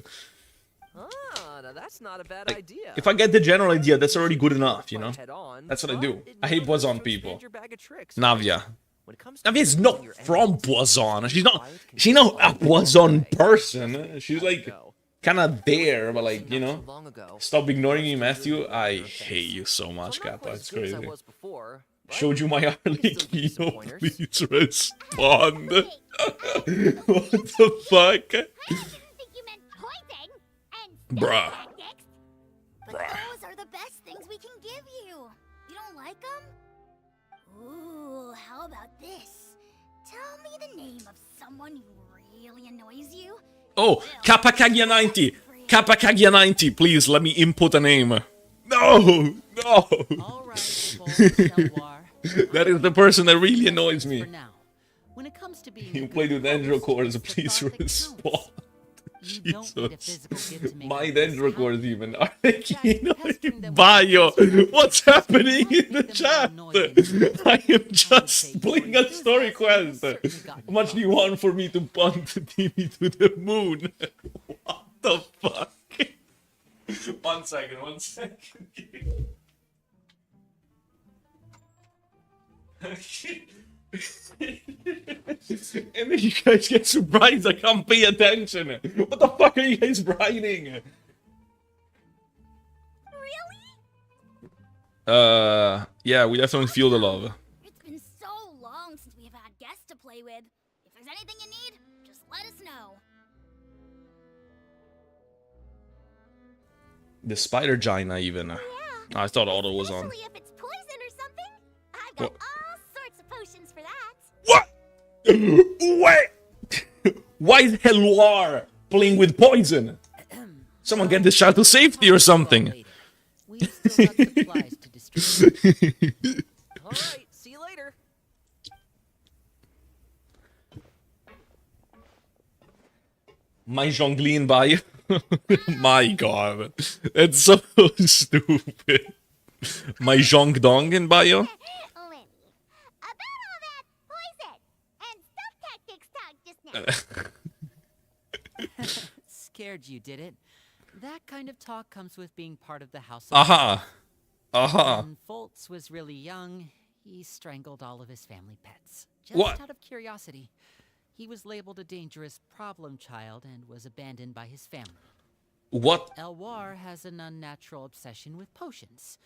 S5: Ah, now that's not a bad idea.
S1: If I get the general idea, that's already good enough, you know?
S5: Head on,
S1: That's what I
S5: but
S1: do.
S5: it
S1: I hate
S5: never
S1: Poisson
S5: hurts to expand
S1: people.
S5: your bag of tricks.
S1: Navia.
S5: When it comes to
S1: Navia is
S5: controlling
S1: not
S5: your
S1: from
S5: enemies,
S1: Poisson. She's
S5: quiet,
S1: not a Poisson
S5: controlled
S1: person. She's like
S5: go.
S1: kind of there, but like, you
S5: Not
S1: know.
S5: too long ago,
S1: Stop ignoring me,
S5: I was
S1: Matthew.
S5: really
S1: I
S5: good at
S1: hate you so
S5: So
S1: much,
S5: I'm not
S1: Kappa.
S5: quite
S1: It's
S5: as good as I
S1: crazy.
S5: was before, but
S1: Showed you my
S5: I can still give you some
S1: Arlecchino.
S5: pointers.
S1: Please respond. What the fuck?
S2: I didn't think you meant poison and
S1: Bruh.
S2: tactics. But
S1: Bruh.
S2: those are the best things we can give you. You don't like them? Ooh, how about this? Tell me the name of someone who really annoys you.
S1: Oh, Kappa Kagia 90. Kappa Kagia 90. Please let me input a name. No, no.
S3: All right, Selwar.
S1: That is the person that really annoys
S3: For
S1: me.
S3: now, when it comes to being
S1: You
S3: a good
S1: played with
S3: host,
S1: Dendrocores,
S3: it's the
S1: please
S3: thought that
S1: respond.
S3: counts. You don't need a
S1: Jesus.
S3: physical gift to make
S1: My
S3: all this
S1: Dendrocores
S3: happen.
S1: even. Arlecchino
S3: pestering them with
S1: Bio.
S3: questions
S1: What's
S3: might
S1: happening
S3: make
S1: in the
S3: them
S1: chat?
S3: more annoying.
S1: I am
S3: I would
S1: just
S3: say
S1: playing
S3: your
S1: a story quest.
S3: enthusiasm has certainly gotten
S1: How much do you want for me to punt the TV to the moon? What the fuck? One second, one second. And then you guys get surprised I can't pay attention. What the fuck are you guys writing?
S2: Really?
S1: Yeah, we definitely feel the love.
S2: It's been so long since we've had guests to play with. If there's anything you need, just let us know.
S1: The spider Gina even. I thought Otto was on.
S2: Especially if it's poison or something. I've got
S1: What?
S2: all sorts of potions for that.
S1: What? Wait! Why is Heloir playing with poison? Someone get this child to safety or something.
S3: We still got supplies to distribute.
S5: All right, see you later.
S1: My jongling by. My god. That's so stupid. My Zhong Dong in bio?
S2: Lenny, about all that poison and stuff tactics talk just now.
S3: Scared you, did it? That kind of talk comes with being part of the House of
S1: Aha. Aha.
S3: When Foltz was really young, he strangled all of his family pets. Just
S1: What?
S3: out of curiosity. He was labeled a dangerous problem child and was abandoned by his family.
S1: What?
S3: Elwar has an unnatural obsession with potions.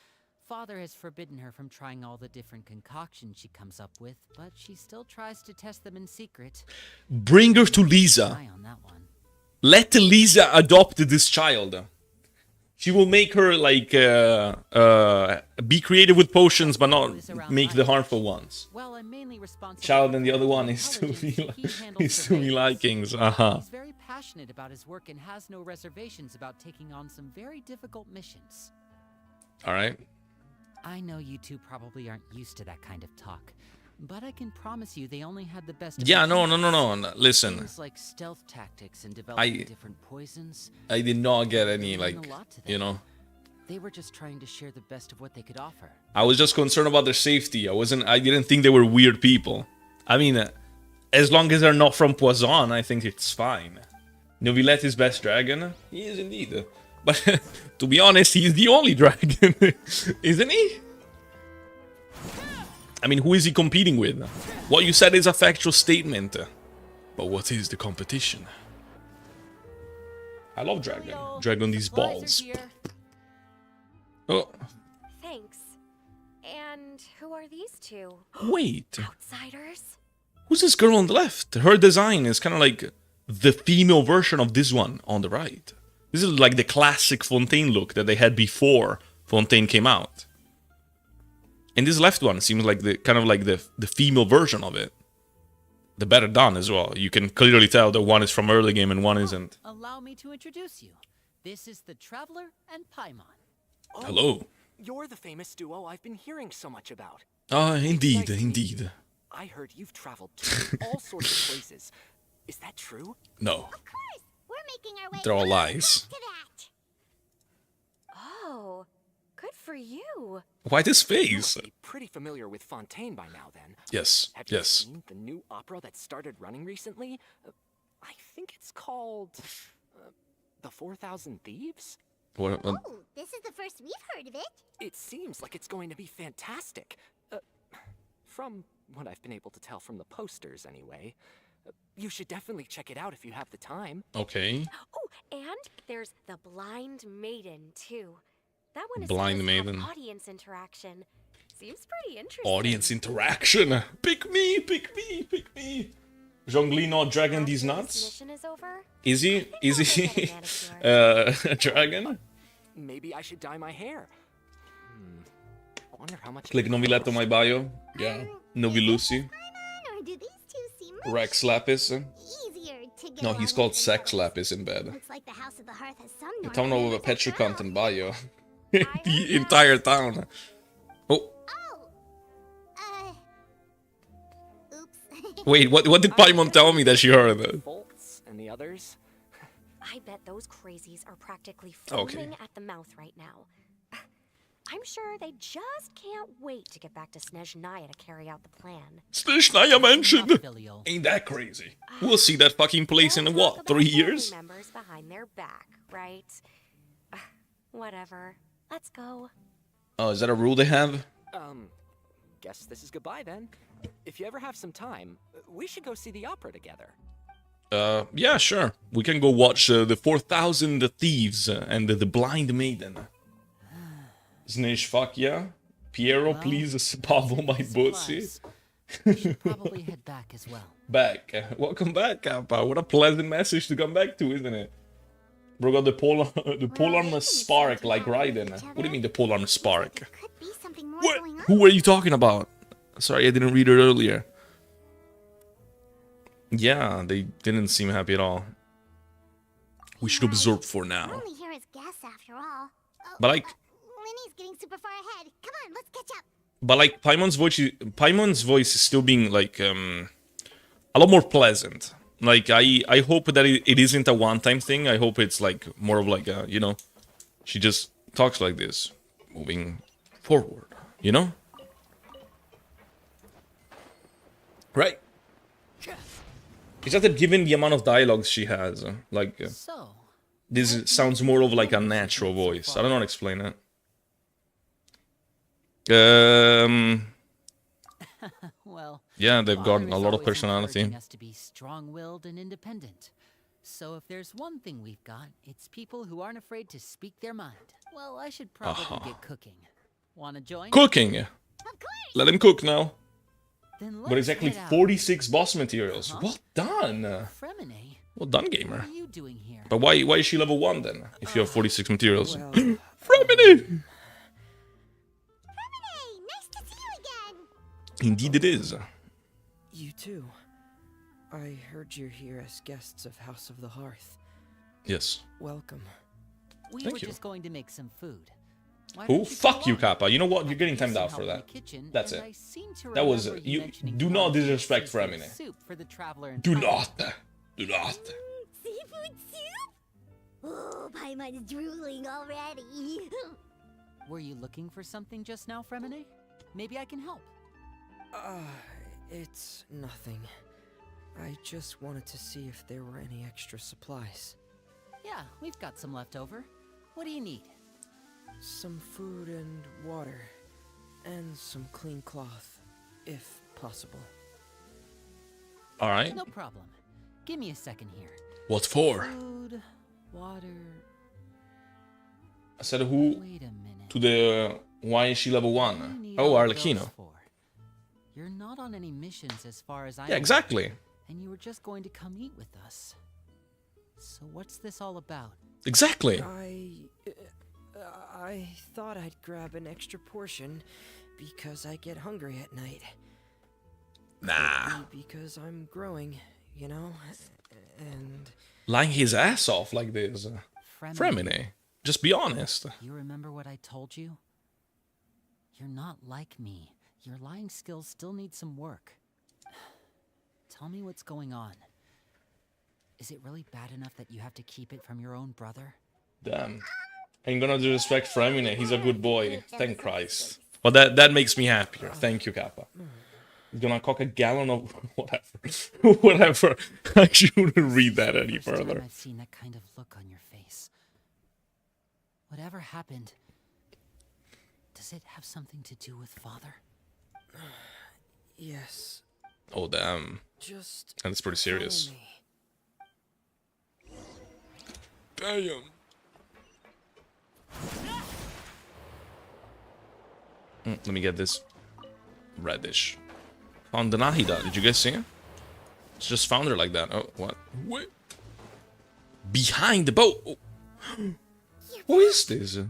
S3: Father has forbidden her from trying all the different concoctions she comes up with, but she still tries to test them in secret.
S1: Bring her to Lisa.
S3: Eye on that one.
S1: Let Lisa adopt this child. She will make her like be creative with potions, but not make the harmful ones.
S3: Well, I'm mainly responsible.
S1: Child and the
S3: for
S1: other one
S3: the
S1: is to me,
S3: intelligence he handles
S1: is to me
S3: surveillance.
S1: likings.
S3: He's very passionate about his work and has no reservations about taking on some very difficult missions.
S1: All right.
S3: I know you two probably aren't used to that kind of talk, but I can promise you they only had the best of
S1: Yeah, no.
S3: intentions.
S1: Listen,
S3: Things like stealth tactics and developing
S1: I-
S3: different poisons.
S1: I did not get any
S3: mean
S1: like,
S3: a lot to
S1: you
S3: them.
S1: know.
S3: They were just trying to share the best of what they could offer.
S1: I was just concerned about their safety. I didn't think they were weird people. I mean, as long as they're not from Poison, I think it's fine. Novilette is best dragon? He is indeed. But to be honest, he's the only dragon, isn't he? I mean, who is he competing with? What you said is a factual statement. But what is the competition? I love dragon. Drag on these balls. Oh,
S6: Thanks. And who are these two?
S1: wait.
S6: Outsiders?
S1: Who's this girl on the left? Her design is kind of like the female version of this one on the right. This is like the classic Fontaine look that they had before Fontaine came out. And this left one seems like the kind of like the female version of it. The better done as well. You can clearly tell that one is from early game and one isn't.
S3: Allow me to introduce you. This is the Traveler and Paimon.
S5: Oh,
S1: Hello.
S5: You're the famous duo I've been hearing so much about.
S1: Ah, indeed,
S5: Nice to meet
S1: indeed.
S5: you. I heard you've traveled to all sorts of places. Is that true?
S1: No,
S2: Of course, we're making our way.
S1: they're all
S2: right
S1: lies.
S2: to that.
S6: Oh, good for you.
S1: Why this
S5: You
S1: face?
S5: must be pretty familiar with Fontaine by now, then.
S1: Yes,
S5: Have you
S1: yes.
S5: seen the new opera that started running recently? I think it's called The 4,000 Thieves.
S1: What,
S2: Oh, this is the first we've heard of it.
S5: It seems like it's going to be fantastic. From what I've been able to tell from the posters, anyway. You should definitely check it out if you have the time.
S1: okay.
S6: Oh, and there's the Blind Maiden, too. That one is
S1: Blind
S6: supposed to have
S1: Maiden.
S6: audience interaction. Seems pretty interesting.
S1: Audience interaction. Pick me, pick me, pick me. Zhongli not dragging these
S6: After
S1: nuts?
S6: this mission is over,
S1: Is he? Is
S6: I'll
S1: he
S6: go get a manicure.
S1: a dragon?
S5: Maybe I should dye my hair. I wonder how much.
S1: Click Novilette on my bio. Yeah. Novilucy.
S2: Paimon, or do these two seem much
S1: Rex Lapis.
S2: easier to get
S1: No,
S2: along
S1: he's
S2: with
S1: called
S2: than
S1: Sex
S2: others?
S1: Lapis in bed.
S2: Looks like the House of the Hearth has some
S1: The
S2: North
S1: town of
S2: neighbors after
S1: Petricant
S2: all.
S1: in bio.
S6: heard
S1: The
S6: that.
S1: entire town. Oh,
S2: Oh, oops.
S1: wait, what did Paimon tell me that she heard?
S5: Bolts and the others.
S6: I bet those crazies are practically
S1: Okay.
S6: foaming at the mouth right now. I'm sure they just can't wait to get back to Snezhnaya to carry out the plan.
S1: Snezhnaya mentioned.
S3: Enough, filial.
S1: Ain't that crazy? We'll see that fucking place in
S6: Don't
S1: what,
S6: talk
S1: 3
S6: about family
S1: years?
S6: members behind their back, right? Whatever. Let's go.
S1: Oh, is that a rule they have?
S5: Guess this is goodbye then. If you ever have some time, we should go see the opera together.
S1: Yeah, sure. We can go watch the 4,000 Thieves and the Blind Maiden. Snezh, fuck yeah. Piero,
S3: Well,
S1: please, Pavo, my pussy.
S3: Supplies. We should probably head back as well.
S1: Back. Welcome back, Kappa. What a pleasant message to come back to, isn't it? Bro got the polearm spark like Raiden. What do you mean the polearm spark?
S2: There could be something more
S1: What?
S2: going on.
S1: Who are you talking about? Sorry, I didn't read it earlier. Yeah, they didn't seem happy at all. We should observe for
S2: We're
S1: now.
S2: only here as guests after all. Oh,
S1: But like,
S2: Winnie's getting super far ahead. Come on, let's catch up.
S1: but like Paimon's voice is still being like a lot more pleasant. Like I hope that it isn't a one-time thing. I hope it's like more of like a, you know, she just talks like this, moving forward, you know? Right. It's just that given the amount of dialogues she has,
S3: So,
S1: this sounds more of like a natural voice. I don't know how to explain it.
S3: well,
S1: Yeah, they've got
S3: Father
S1: a
S3: is
S1: lot of
S3: always
S1: personality.
S3: encouraging us to be strong-willed and independent. So if there's one thing we've got, it's people who aren't afraid to speak their mind. Well, I should probably get cooking. Wanna join?
S1: Cooking.
S2: Of course!
S1: Let him cook now.
S3: Then
S1: But
S3: let's
S1: exactly
S3: head out.
S1: 46 boss materials.
S3: Huh?
S1: Well done.
S3: Fremine,
S1: Well done,
S3: what
S1: gamer.
S3: are you doing here?
S1: But why is she level 1 then? If you have 46 materials.
S7: Well,
S1: Fremini!
S2: Hey, nice to see you again!
S1: Indeed it is.
S7: you too. I heard you're here as guests of House of the Hearth.
S1: Yes.
S7: Welcome.
S3: We
S1: Thank
S3: were
S1: you.
S3: just going to make some food. Why
S1: Who?
S3: don't you
S1: Fuck
S3: go
S1: you,
S3: on?
S1: Kappa. You know what? You're
S3: I
S1: getting
S3: need
S1: timed
S3: some
S1: out for
S3: help in
S1: that.
S3: the kitchen,
S1: That's
S3: and
S1: it.
S3: I seem to
S1: That was
S3: remember
S1: you.
S3: mentioning
S1: Do not
S3: quality
S1: disrespect
S3: seafood
S1: Fremine.
S3: soup for the traveler in
S1: Do
S3: Thailand.
S1: not. Do not.
S2: Seafood soup? Oh, Paimon's drooling already.
S3: Were you looking for something just now, Fremine? Maybe I can help.
S7: It's nothing. I just wanted to see if there were any extra supplies.
S3: Yeah, we've got some left over. What do you need?
S7: Some food and water. And some clean cloth, if possible.
S1: Alright.
S3: No problem. Give me a second here.
S1: What for?
S3: Food, water.
S1: I said who
S3: Wait a minute.
S1: to the why is she level
S3: What do you
S1: 1?
S3: need
S1: Oh,
S3: all those
S1: Arlecchino.
S3: for? You're not on any missions as far as I
S1: Yeah,
S3: know.
S1: exactly.
S3: And you were just going to come eat with us. So what's this all about?
S1: Exactly.
S7: I thought I'd grab an extra portion because I get hungry at night.
S1: Nah.
S7: Maybe because I'm growing, you know? And
S1: Lying his ass off like this. Fremine. Just be honest.
S3: You remember what I told you? You're not like me. Your lying skills still need some work. Tell me what's going on. Is it really bad enough that you have to keep it from your own brother?
S1: Damn. Ain't gonna disrespect Fremine. He's a good boy. Thank Christ. Well, that makes me happier. Thank you, Kappa. He's gonna cock a gallon of whatever. Whatever. I shouldn't read that any
S3: First time
S1: further.
S3: I've seen that kind of look on your face. Whatever happened? Does it have something to do with father?
S7: yes,
S1: Oh, damn.
S7: just
S1: That's pretty
S7: follow
S1: serious.
S7: me.
S1: Damn. Let me get this reddish. Found the Nahida. Did you guys see it? It's just found her like that. Oh, what? Wait. Behind the boat. Oh. Who is this?
S2: Oh,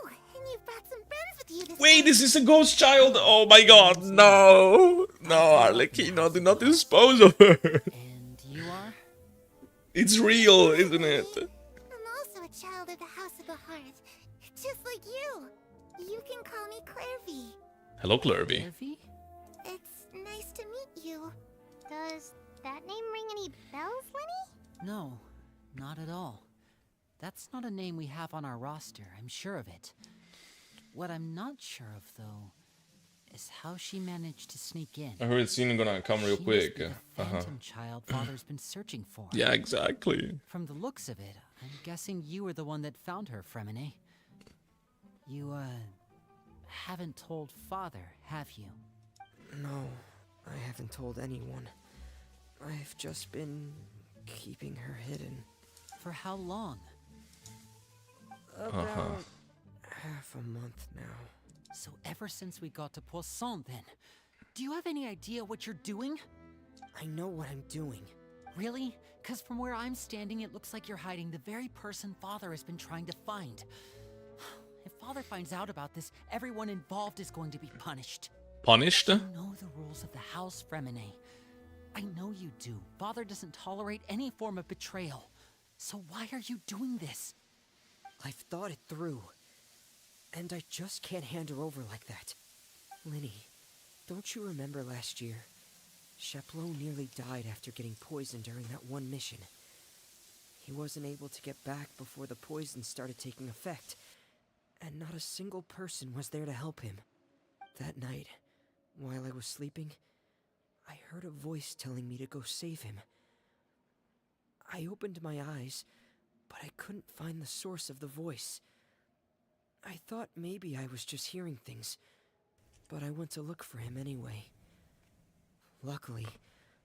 S2: and you've brought some friends with you this
S1: Wait,
S2: time.
S1: this is a ghost child. Oh my god, no. No, Arlecchino, do not dispose of her.
S3: And you are?
S1: It's real, isn't it?
S2: I'm also a child of the House of the Hearth, just like you. You can call me Clairvy.
S1: Hello, Clervy.
S3: Nervy?
S2: It's nice to meet you. Does that name ring any bells, Lenny?
S3: No, not at all. That's not a name we have on our roster, I'm sure of it. What I'm not sure of, though, is how she managed to sneak in.
S1: I heard it's gonna come real
S3: She must
S1: quick.
S3: be the phantom child Father's been searching for.
S1: Yeah, exactly.
S3: From the looks of it, I'm guessing you were the one that found her, Fremine. You, haven't told Father, have you?
S7: No, I haven't told anyone. I've just been keeping her hidden.
S3: For how long?
S7: About half a month now.
S3: So ever since we got to Poisson, then. Do you have any idea what you're doing?
S7: I know what I'm doing.
S3: Really? Because from where I'm standing, it looks like you're hiding the very person Father has been trying to find. If Father finds out about this, everyone involved is going to be punished.
S1: Punished?
S3: You know the rules of the house, Fremine. I know you do. Father doesn't tolerate any form of betrayal. So why are you doing this?
S7: I've thought it through. And I just can't hand her over like that. Linny, don't you remember last year? Chaplot nearly died after getting poisoned during that one mission. He wasn't able to get back before the poison started taking effect, and not a single person was there to help him. That night, while I was sleeping, I heard a voice telling me to go save him. I opened my eyes, but I couldn't find the source of the voice. I thought maybe I was just hearing things, but I went to look for him anyway. Luckily,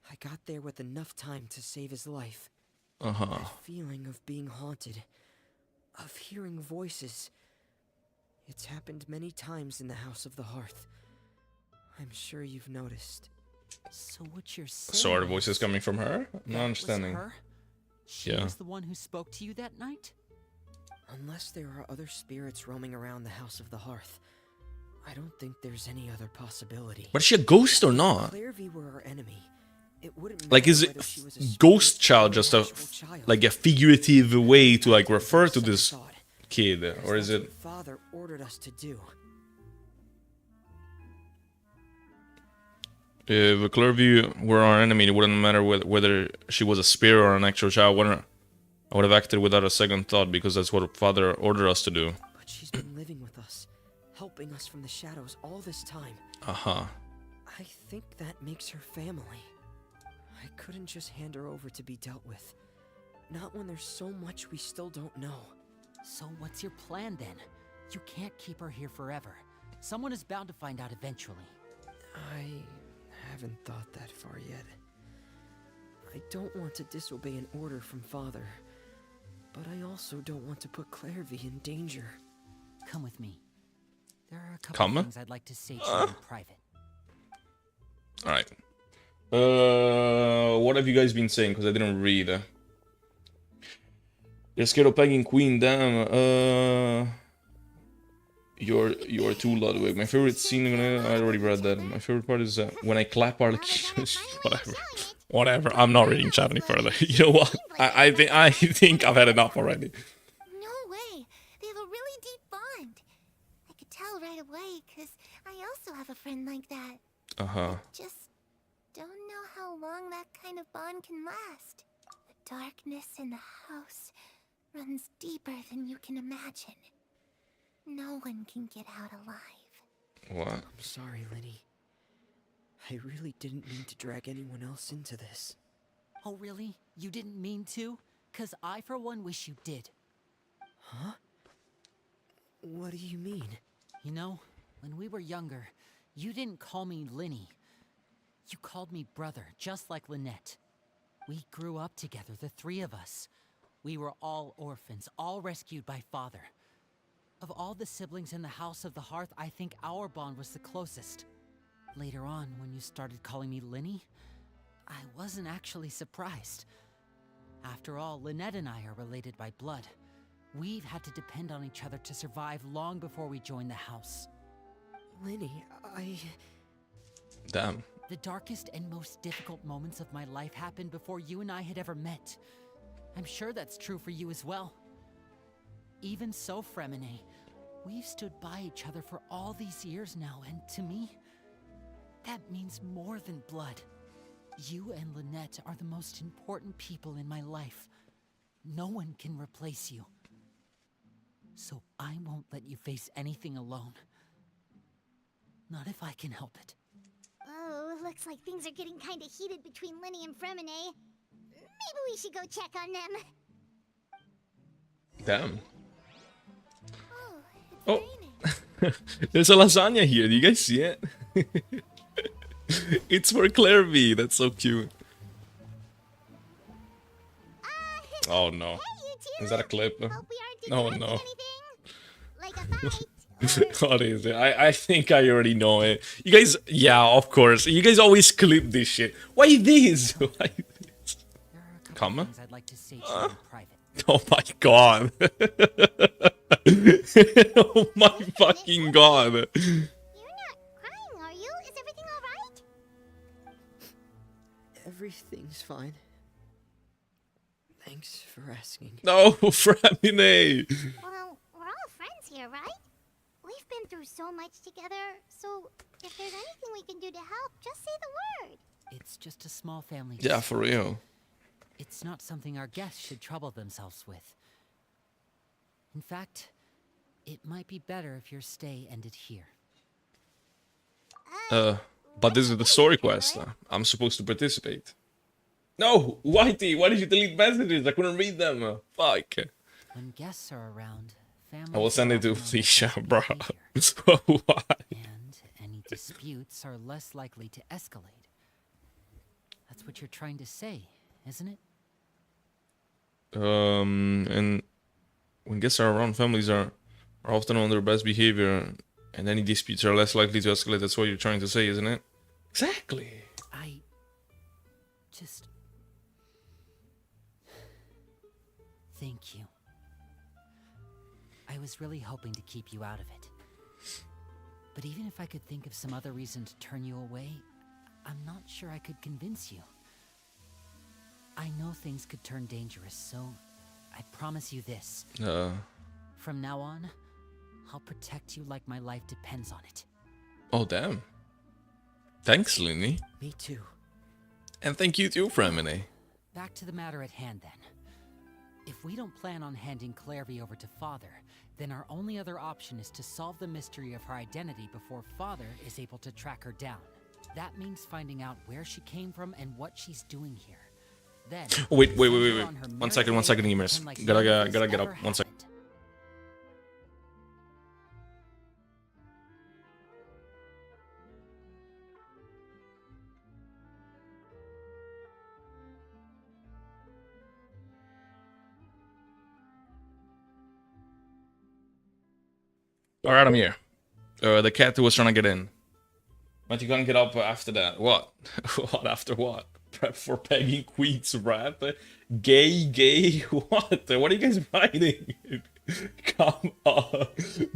S7: I got there with enough time to save his life.
S1: Uh-huh.
S7: That feeling of being haunted, of hearing voices, It's happened many times in the House of the Hearth. I'm sure you've noticed.
S3: So what you're saying
S1: So are the voices
S3: is
S1: coming from her? I'm not
S3: that was
S1: understanding.
S3: her? She
S1: Yeah.
S3: was the one who spoke to you that night?
S7: Unless there are other spirits roaming around the House of the Hearth, I don't think there's any other possibility.
S1: But is she a ghost or not?
S7: Clairvy were our enemy. It wouldn't
S1: Like, is
S7: matter
S1: it
S7: whether she was a
S1: ghost
S7: spirit
S1: child
S7: or
S1: just
S7: an
S1: a
S7: actual child.
S1: like a figurative way to like
S7: After
S1: refer to
S7: second
S1: this
S7: thought,
S1: kid,
S7: because
S1: or is
S7: that's
S1: it?
S7: what Father ordered us to do.
S1: If Clearview were our enemy, it wouldn't matter whether she was a spirit or an actual child. I would have acted without a second thought because that's what Father ordered us to do.
S7: But she's been living with us, helping us from the shadows all this time.
S1: Uh-huh.
S7: I think that makes her family. I couldn't just hand her over to be dealt with. Not when there's so much we still don't know.
S3: So what's your plan then? You can't keep her here forever. Someone is bound to find out eventually.
S7: I haven't thought that far yet. I don't want to disobey an order from Father, but I also don't want to put Clairvy in danger.
S3: Come with me. There are a couple
S1: Come?
S3: things I'd like to say to you in private.
S1: Alright. What have you guys been saying? Because I didn't read. You're scared of Pagan Queen, damn. You're too Ludwig. My favorite scene, I already read that. My favorite part is when I clap Arlecchino. Whatever. I'm not reading chat any further. You know what? I think I've had enough already.
S2: No way. They have a really deep bond. I could tell right away, because I also have a friend like that.
S1: Uh-huh.
S2: Just don't know how long that kind of bond can last. The darkness in the house runs deeper than you can imagine. No one can get out alive.
S1: What?
S7: I'm sorry, Lenny. I really didn't mean to drag anyone else into this.
S3: Oh really? You didn't mean to? 'Cause I for one wish you did.
S7: Huh? What do you mean?
S3: You know, when we were younger, you didn't call me Linny. You called me brother, just like Lynette. We grew up together, the three of us. We were all orphans, all rescued by Father. Of all the siblings in the House of the Hearth, I think our bond was the closest. Later on, when you started calling me Linny, I wasn't actually surprised. After all, Lynette and I are related by blood. We've had to depend on each other to survive long before we joined the house.
S7: Lenny,
S1: Damn.
S3: The darkest and most difficult moments of my life happened before you and I had ever met. I'm sure that's true for you as well. Even so, Fremine, we've stood by each other for all these years now, and to me, that means more than blood. You and Lynette are the most important people in my life. No one can replace you. So I won't let you face anything alone. Not if I can help it.
S2: Oh, looks like things are getting kind of heated between Linny and Fremine. Maybe we should go check on them.
S1: Damn.
S2: Oh, it's raining.
S1: There's a lasagna here. Do you guys see it? It's for Clairvy. That's so cute. Oh no.
S2: Hey, you two.
S1: Is that a clip?
S2: Hope we aren't
S1: No,
S2: interrupting
S1: no.
S2: anything. Like a fight.
S1: What is it? I think I already know it. You guys, yeah, of course. You guys always clip this shit. Why this? Why this?
S3: There are a couple
S1: Come?
S3: things I'd like to say to you in private.
S1: Oh my god. Oh my fucking god.
S2: You're not crying, are you? Is everything alright?
S7: everything's fine. Thanks for asking.
S1: No, Fremine.
S2: Well, we're all friends here, right? We've been through so much together, so if there's anything we can do to help, just say the word.
S3: It's just a small family.
S1: Yeah, for real.
S3: It's not something our guests should trouble themselves with. In fact, it might be better if your stay ended here.
S1: But this is the story quest. I'm supposed to participate. No, Whitey, why did you delete messages? I couldn't read them. Fuck.
S3: When guests are around, families
S1: I will send
S3: are
S1: it to
S3: often on
S1: Felicia,
S3: the
S1: bro.
S3: behavior,
S1: Why?
S3: and any disputes are less likely to escalate. That's what you're trying to say, isn't it?
S1: And when guests are around, families are are often on their best behavior, and any disputes are less likely to escalate. That's what you're trying to say, isn't it? Exactly.
S3: I just... Thank you. I was really hoping to keep you out of it. But even if I could think of some other reason to turn you away, I'm not sure I could convince you. I know things could turn dangerous, so I promise you this. From now on, I'll protect you like my life depends on it.
S1: Oh, damn. Thanks, Linny.
S7: Me too.
S1: And thank you too, Fremini.
S3: Back to the matter at hand, then. If we don't plan on handing Clairvy over to Father, then our only other option is to solve the mystery of her identity before Father is able to track her down. That means finding out where she came from and what she's doing here. Then,
S1: Oh, wait.
S3: send her on her
S1: 1 second,
S3: merry
S1: 1 second,
S3: way and
S1: Emus.
S3: pretend like
S1: Gotta
S3: none of
S1: get
S3: this
S1: up.
S3: ever
S1: 1 second.
S3: happened.
S1: Alright, I'm here. The cat who was trying to get in. But you can't get up after that. What? What after what? Prep for Peggy Queen's rap? Gay? What? What are you guys writing? Come on.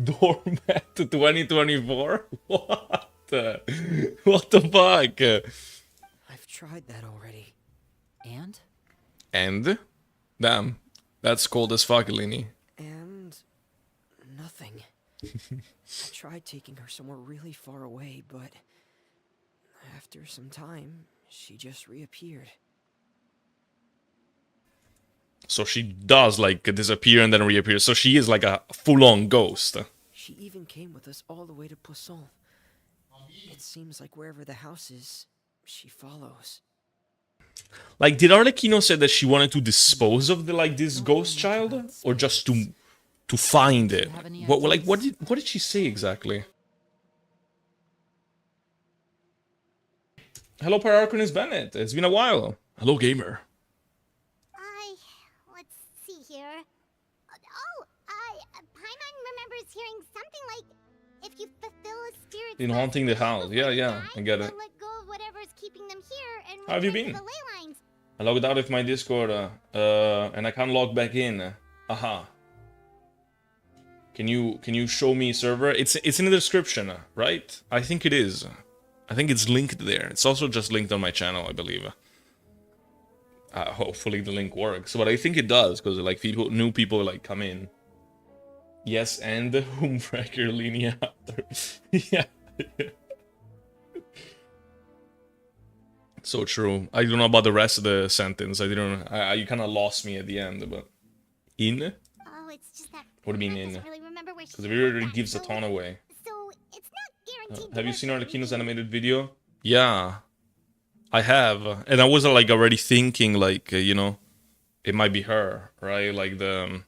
S1: Doormat 2024? What? What the fuck?
S7: I've tried that already.
S3: And?
S1: And? Damn. That's cold as fuck, Lini.
S7: And nothing. I tried taking her somewhere really far away, but after some time, she just reappeared.
S1: So she does, like, disappear and then reappear. So she is like a full-on ghost.
S7: She even came with us all the way to Poisson. It seems like wherever the house is, she follows.
S1: Like, did Arlecchino say that she wanted to dispose of this ghost child, or just to find it? What did she say exactly? Hello, Pararconis Bennett. It's been a while. Hello, gamer.
S2: Let's see here. Paimon remembers hearing something like, if you fulfill a spirit's
S1: In haunting the
S2: destiny
S1: house.
S2: before
S1: Yeah,
S2: they die,
S1: I get it.
S2: they'll let go of whatever's keeping them here and
S1: How have you
S2: return to
S1: been?
S2: the ley lines.
S1: I logged out of my Discord, and I can't log back in. Aha. Can you show me server? It's in the description, right? I think it is. I think it's linked there. It's also just linked on my channel, I believe. Hopefully the link works, but I think it does because like new people like come in. Yes, and the Homebreaker linear after. Yeah. So true. I don't know about the rest of the sentence. I didn't. You kind of lost me at the end, but in.
S2: Oh, it's just that.
S1: What do you mean
S2: Paimon
S1: in?
S2: doesn't really remember where
S1: Because
S2: she
S1: it really
S2: heard that,
S1: gives a
S2: so-
S1: ton away.
S2: So it's not guaranteed.
S1: Have you seen
S2: Arlecchino's
S1: Arlecchino's animated video? Yeah, I have, and I was like already thinking like you know, it might be her, right? Like the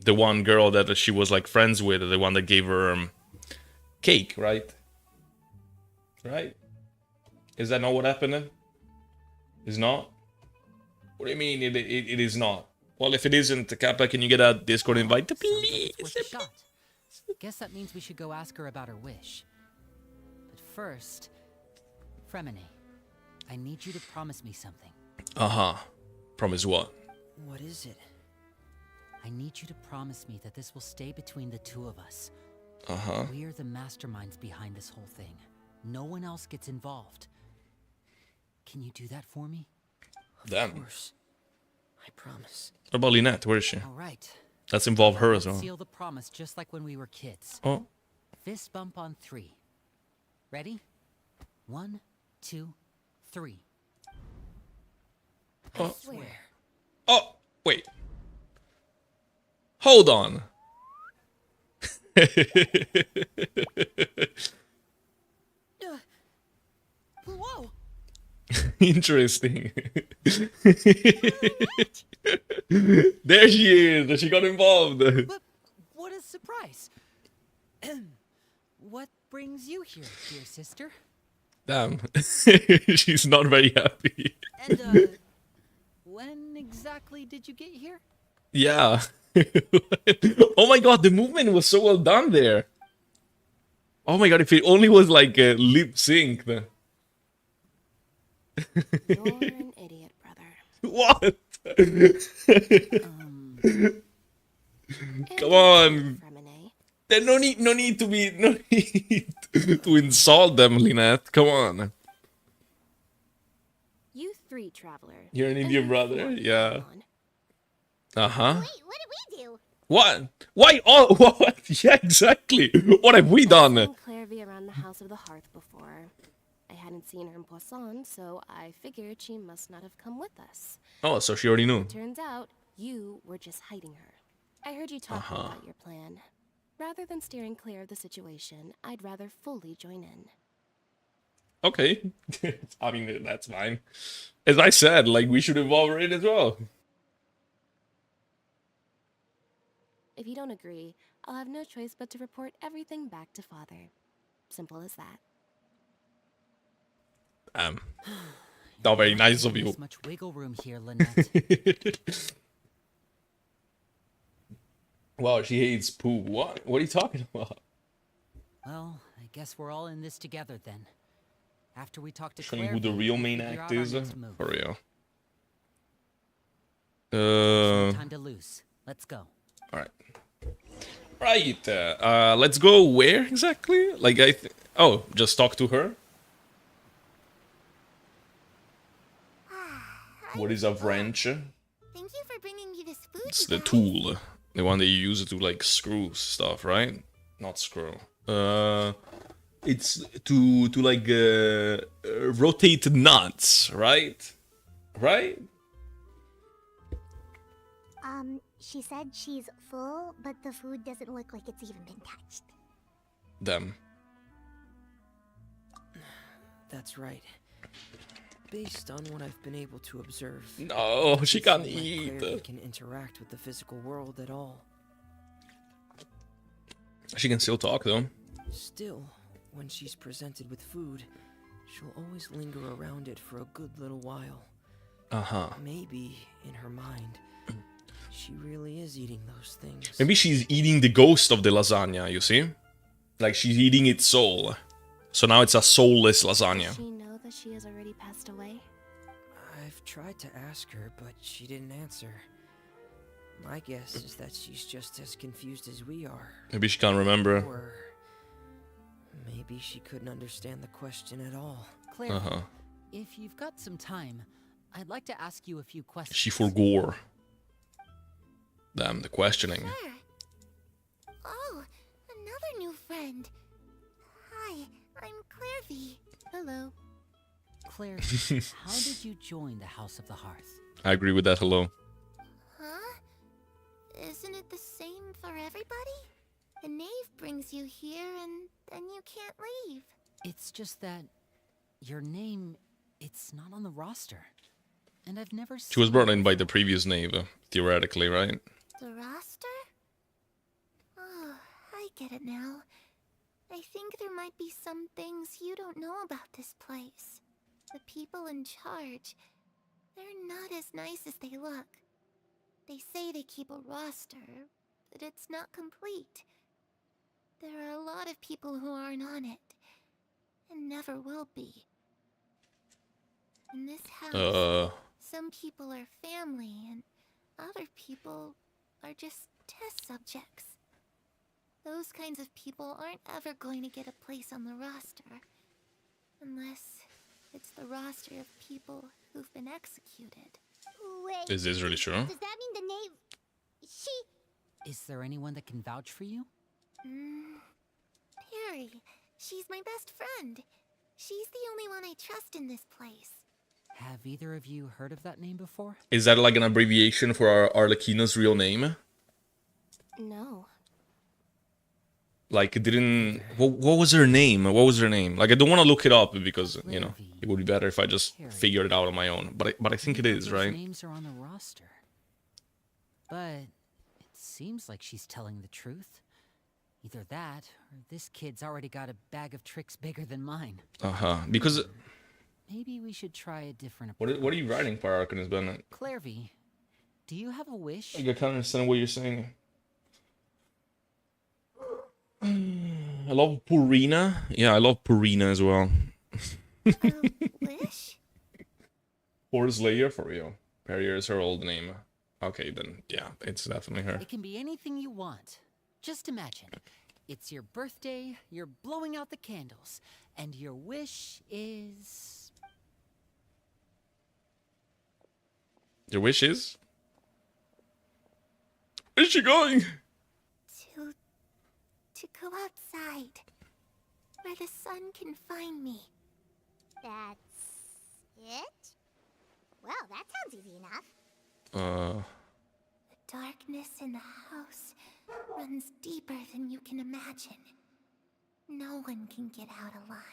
S1: one girl that she was like friends with, the one that gave her cake, right? Right? Is that not what happened? Is not? What do you mean it is not? Well, if it isn't, Kappa, can you get a Discord invite,
S3: Sounds like
S1: please?
S3: it's worth a shot. Guess that means we should go ask her about her wish. But first, Fremini, I need you to promise me something.
S1: Promise what?
S7: What is it?
S3: I need you to promise me that this will stay between the two of us. We're the masterminds behind this whole thing. No one else gets involved. Can you do that for me?
S1: Damn.
S7: Of course. I promise.
S1: What about Lynette? Where is she?
S3: All right.
S1: Let's involve her as
S3: Let's
S1: well.
S3: seal the promise just like when we were kids.
S1: Oh,
S3: Fist bump on 3. Ready? 1, 2, 3. I
S1: Oh.
S3: swear.
S1: oh, wait. Hold on.
S3: Whoa!
S1: Interesting. There she is. She got involved.
S3: But what a surprise! What brings you here, dear sister?
S1: Damn. She's not very happy.
S3: And when exactly did you get here?
S1: Yeah. Oh my god, the movement was so well done there. Oh my god, if it only was like lip synced.
S6: You're an idiot, brother.
S1: What?
S6: And
S1: Come
S6: you're
S1: on.
S6: Fremine.
S1: There's no need to insult them, Lynette. Come on.
S6: You three, traveler.
S1: You're an
S6: And
S1: Indian
S6: you
S1: brother,
S6: four,
S1: yeah.
S6: Pokemon.
S1: Uh-huh.
S2: Wait, what did we do?
S1: What? Why? Oh, what? Yeah, exactly. What have we
S6: I've
S1: done?
S6: seen Clairvy around the House of the Hearth before. I hadn't seen her in Poisson, so I figured she must not have come with us.
S1: Oh, so she already knew.
S6: Turns out, you were just hiding her. I heard you talking about your plan. Rather than steering clear of the situation, I'd rather fully join in.
S1: Okay. I mean, that's fine. As I said, like, we should involve her in as well.
S6: If you don't agree, I'll have no choice but to report everything back to Father. Simple as that.
S1: Not very nice of you.
S3: There's much wiggle room here, Lynette.
S1: Wow, she hates poo. What? What are you talking about?
S3: Well, I guess we're all in this together then. After we talk to
S1: Showing
S3: Claire,
S1: who the real
S3: we'll
S1: main
S3: figure
S1: act
S3: out our
S1: is.
S3: next move.
S1: For real.
S3: No time to lose. Let's go.
S1: Alright. Right. Let's go where exactly? Like, oh, just talk to her? What is a wrench?
S2: Thank you for bringing me this food.
S1: It's
S2: you
S1: the
S2: guys.
S1: tool. The one that you use to, like, screw stuff, right? Not screw. It's to like, rotate nuts, right? Right?
S2: She said she's full, but the food doesn't look like it's even been touched.
S1: Them.
S7: That's right. Based on what I've been able to observe,
S1: No, she
S7: it
S1: can't
S7: doesn't seem like
S1: eat.
S7: Claire can interact with the physical world at all.
S1: She can still talk, though.
S7: Still, when she's presented with food, she'll always linger around it for a good little while.
S1: Uh-huh.
S7: Maybe, in her mind, she really is eating those things.
S1: Maybe she's eating the ghost of the lasagna, you see? Like, she's eating its soul. So now it's a soulless
S6: Does
S1: lasagna.
S6: she know that she has already passed away?
S7: I've tried to ask her, but she didn't answer. My guess is that she's just as confused as we are.
S1: Maybe she can't remember.
S7: Or maybe she couldn't understand the question at all.
S3: Claire,
S1: Uh-huh.
S3: if you've got some time, I'd like to ask you a few questions.
S1: She forgore. Damn, the questioning.
S2: Sure. Oh, another new friend. Hi, I'm Clairvy.
S6: Hello.
S3: Claire, how did you join the House of the Hearth?
S1: I agree with that, hello.
S2: Huh? Isn't it the same for everybody? The knave brings you here and then you can't leave.
S3: It's just that your name, it's not on the roster. And I've never seen
S1: She was brought in
S3: it
S1: by the
S3: before.
S1: previous knave, theoretically, right?
S2: The roster? Oh, I get it now. I think there might be some things you don't know about this place. The people in charge, they're not as nice as they look. They say they keep a roster, but it's not complete. There are a lot of people who aren't on it, and never will be. In this house, some people are family, and other people are just test subjects. Those kinds of people aren't ever going to get a place on the roster. Unless it's the roster of people who've been executed.
S8: Wait,
S1: Is this really true?
S8: does that mean the knave...
S3: Is there anyone that can vouch for you?
S2: Perry, she's my best friend. She's the only one I trust in this place.
S3: Have either of you heard of that name before?
S1: Is that like an abbreviation for our Arlecchina's real name?
S6: No.
S1: Like, it didn't... What was her name? What was her name? Like, I don't want to look it up because, you know, it would be better if I just figured it out on my own. But I think it
S3: Neither
S1: is,
S3: of those
S1: right?
S3: names are on the roster. But it seems like she's telling the truth. Either that, or this kid's already got a bag of tricks bigger than mine.
S1: Uh-huh. Because...
S3: Maybe we should try a different approach.
S1: What are you writing for, Arcanus Bennett?
S3: Clairvy, do you have a wish?
S1: I can't understand what you're saying. I love Purina. Yeah, I love Purina as well.
S2: Wish?
S1: Horse Layer for real. Perrier is her old name. Okay, then yeah, it's definitely her.
S3: It can be anything you want. Just imagine. It's your birthday, you're blowing out the candles, and your wish is...
S1: Your wish is? Where's she going?
S2: To go outside, where the sun can find me. That's it? Well, that sounds easy enough. The darkness in the house runs deeper than you can imagine. No one can get out alive.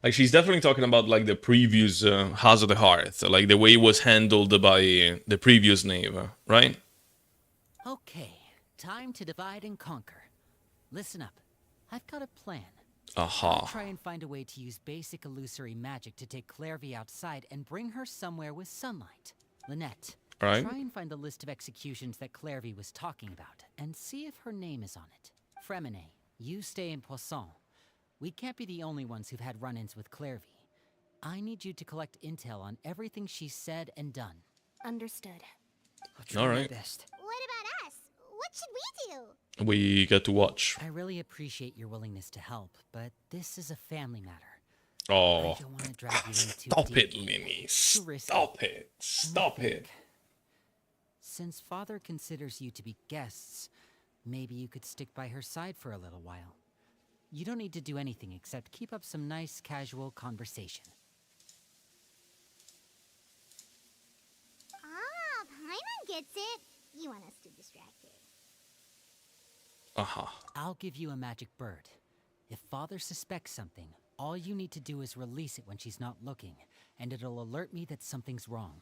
S1: Like, she's definitely talking about, like, the previous House of the Hearth. Like, the way it was handled by the previous knave, right?
S3: Okay, time to divide and conquer. Listen up. I've got a plan.
S1: Aha.
S3: I'll try and find a way to use basic illusory magic to take Clairvy outside and bring her somewhere with sunlight. Lynette,
S1: Right.
S3: try and find the list of executions that Clairvy was talking about, and see if her name is on it. Fremine, you stay in Poisson. We can't be the only ones who've had run-ins with Clairvy. I need you to collect intel on everything she's said and done.
S6: Understood.
S7: I'll try
S1: All
S7: my
S1: right.
S7: best.
S2: What about us? What should we do?
S1: We get to watch.
S3: I really appreciate your willingness to help, but this is a family matter.
S1: Oh.
S3: I don't want to drag you in too
S1: Stop
S3: deep.
S1: it, Linny.
S3: Too risky.
S1: Stop it. Stop it.
S3: Since Father considers you to be guests, maybe you could stick by her side for a little while. You don't need to do anything except keep up some nice, casual conversation.
S2: Ah, Paimon gets it. You want us to distract her.
S1: Aha.
S3: I'll give you a magic bird. If Father suspects something, all you need to do is release it when she's not looking, and it'll alert me that something's wrong.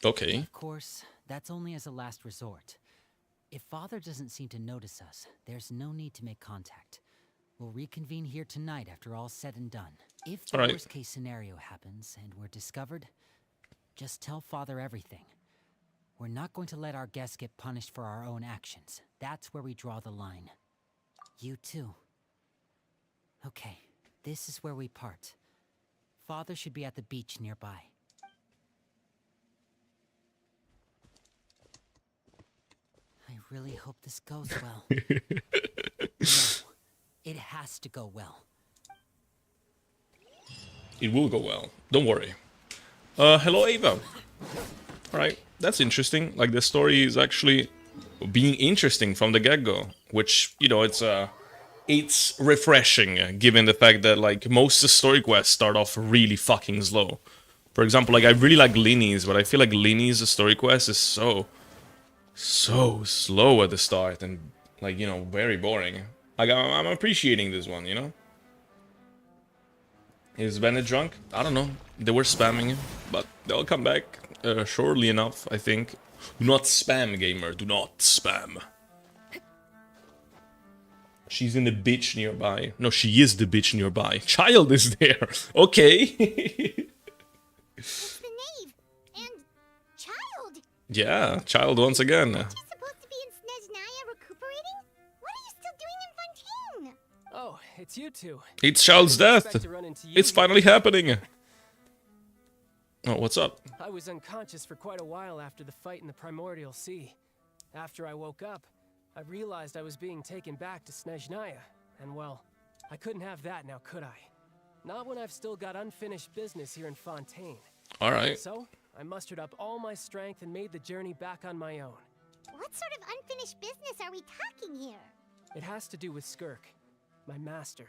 S1: Okay.
S3: Of course, that's only as a last resort. If Father doesn't seem to notice us, there's no need to make contact. We'll reconvene here tonight after all's said and done. If the
S1: All right.
S3: worst case scenario happens and we're discovered, just tell Father everything. We're not going to let our guests get punished for our own actions. That's where we draw the line. You too. Okay, this is where we part. Father should be at the beach nearby. I really hope this goes well. No, it has to go well.
S1: It will go well. Don't worry. Hello, Ava. Alright, that's interesting. Like, the story is actually being interesting from the get-go. Which, you know, it's refreshing, given the fact that, like, most story quests start off really fucking slow. For example, like, I really like Linny's, but I feel like Linny's story quest is so slow at the start and, like, you know, very boring. Like, I'm appreciating this one, you know? Is Bennett drunk? I don't know. They were spamming him, but they'll come back shortly enough, I think. Do not spam, gamer. Do not spam. She's in the bitch nearby. No, she is the bitch nearby. Child is there. Okay.
S2: It's the knave and Child.
S1: Yeah, Child once again.
S2: Aren't you supposed to be in Snezhnaya recuperating? What are you still doing in Fontaine?
S8: Oh, it's you two.
S1: It's Child's
S8: Didn't
S1: death.
S8: expect to run into you
S1: It's
S8: here.
S1: finally happening. Oh, what's up?
S8: I was unconscious for quite a while after the fight in the Primordial Sea. After I woke up, I realized I was being taken back to Snezhnaya, and well, I couldn't have that now, could I? Not when I've still got unfinished business here in Fontaine.
S1: Alright.
S8: So, I mustered up all my strength and made the journey back on my own.
S2: What sort of unfinished business are we talking here?
S8: It has to do with Skirk, my master.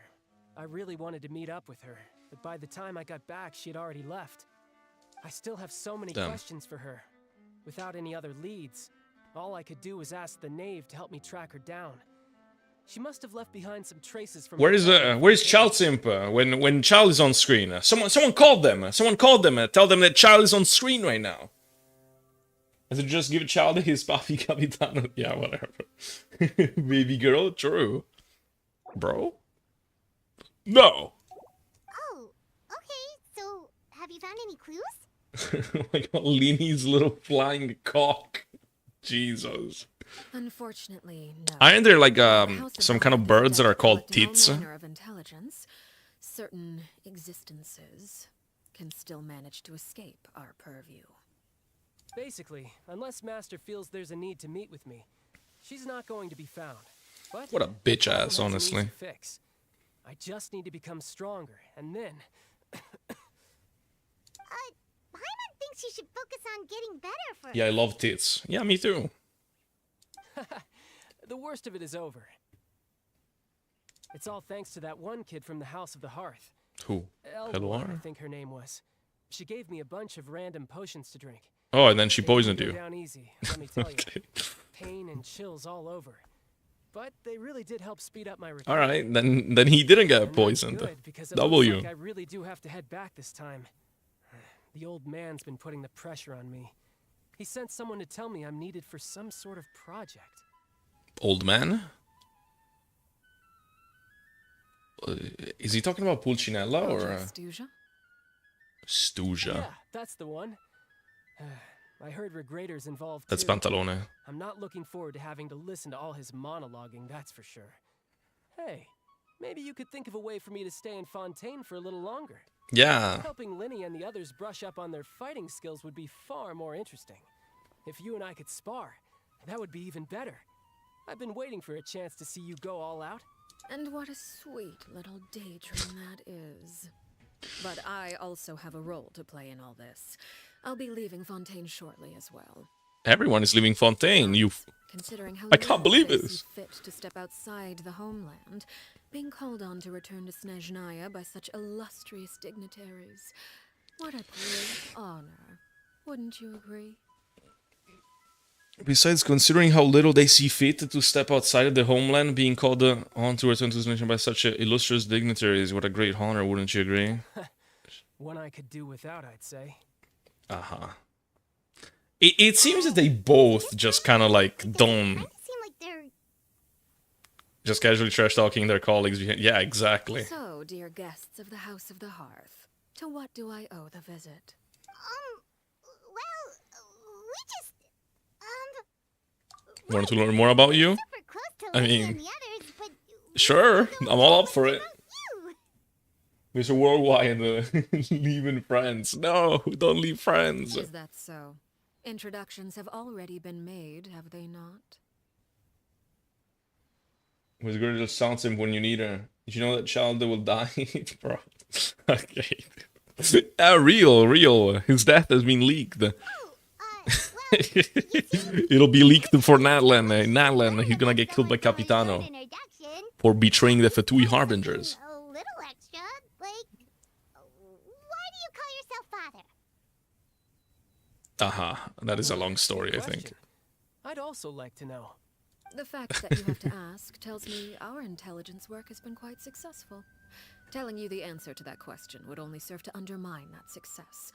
S8: I really wanted to meet up with her, but by the time I got back, she had already left. I still have so many
S1: Damn.
S8: questions for her. Without any other leads, all I could do was ask the knave to help me track her down. She must have left behind some traces from.
S1: Where's Child Simp when Child is on screen? Someone called them. Someone called them. Tell them that Child is on screen right now. As it just give Child his Papi Capitano. Yeah, whatever. Baby girl, true. Bro? No.
S2: Oh, okay. So found any clues?
S1: Oh my god, Lini's little flying cock. Jesus.
S4: Unfortunately, no.
S1: Aren't there like
S4: The House
S1: some
S4: the
S1: kind of
S4: Hearth is
S1: birds that
S4: adept
S1: are
S4: at
S1: called
S4: collecting all
S1: tits?
S4: manner of intelligence. Certain existences can still manage to escape our purview.
S8: Basically, unless Master feels there's a need to meet with me, she's not going to be found. But
S1: What a bitch
S8: the problem
S1: ass,
S8: has an
S1: honestly.
S8: easy fix. I just need to become stronger, and then
S2: Paimon thinks you should focus on getting better first.
S1: Yeah, I love tits. Yeah, me too.
S8: the worst of it is over. It's all thanks to that one kid from the House of the Hearth.
S1: Who?
S8: Elmore, I
S1: Hello?
S8: think her name was. She gave me a bunch of random potions to drink.
S1: Oh, and then she
S8: They didn't
S1: poisoned
S8: go
S1: you.
S8: down easy, let me tell
S1: Okay.
S8: you. Pain and chills all over. But they really did help speed up my recovery.
S1: All right, then he didn't get
S8: And that's
S1: poisoned.
S8: good, because it
S1: W.
S8: looks like I really do have to head back this time. The old man's been putting the pressure on me. He sent someone to tell me I'm needed for some sort of project.
S1: Old man? Is he talking about Pulcinella or
S4: Project Stuja?
S1: Stuja?
S8: Yeah, that's the one. I heard Regrator's involved
S1: That's
S8: too.
S1: Pantalone.
S8: I'm not looking forward to having to listen to all his monologuing, that's for sure. Hey, maybe you could think of a way for me to stay in Fontaine for a little longer.
S1: Yeah.
S8: Helping Linny and the others brush up on their fighting skills would be far more interesting. If you and I could spar, that would be even better. I've been waiting for a chance to see you go all out.
S4: And what a sweet little daydream that is. But I also have a role to play in all this. I'll be leaving Fontaine shortly as well.
S1: Everyone is leaving Fontaine.
S4: Considering how
S1: I can't
S4: little
S1: believe
S4: space
S1: this.
S4: you fit to step outside the homeland, being called on to return to Snezhnaya by such illustrious dignitaries. What a great honor. Wouldn't you agree?
S1: Besides, considering how little they see fit to step outside of the homeland, being called on to return to this nation by such illustrious dignitaries, what a great honor, wouldn't you agree?
S8: One I could do without, I'd say.
S1: Uh-huh. It seems that they both just kind of like don't
S2: Seem like they're
S1: just casually trash talking their colleagues. Yeah, exactly.
S4: So, dear guests of the House of the Hearth, to what do I owe the visit?
S2: well, we just
S1: Want to learn more about you?
S2: super close to
S1: I
S2: Lily
S1: mean,
S2: and the others, but we
S1: Sure,
S2: don't
S1: I'm all
S2: know
S1: up for
S2: much
S1: it.
S2: about you.
S1: Mr. Worldwide, leaving friends. No, don't leave friends.
S4: Is that so? Introductions have already been made, have they not?
S1: Who's going to sound him when you need her? Did you know that child that will die? Bro. Okay. Real. His death has been leaked.
S2: Well, you see,
S1: It'll be leaked for Natlan. Natlan, he's gonna get killed by
S2: someone from a
S1: Capitano
S2: short introduction,
S1: for betraying the Fatui
S2: something
S1: Harbingers.
S2: A little extra, like, why do you call yourself father?
S1: Aha, that is a long story, I think.
S8: Question. I'd also like to know.
S4: The fact that you have to ask tells me our intelligence work has been quite successful. Telling you the answer to that question would only serve to undermine that success.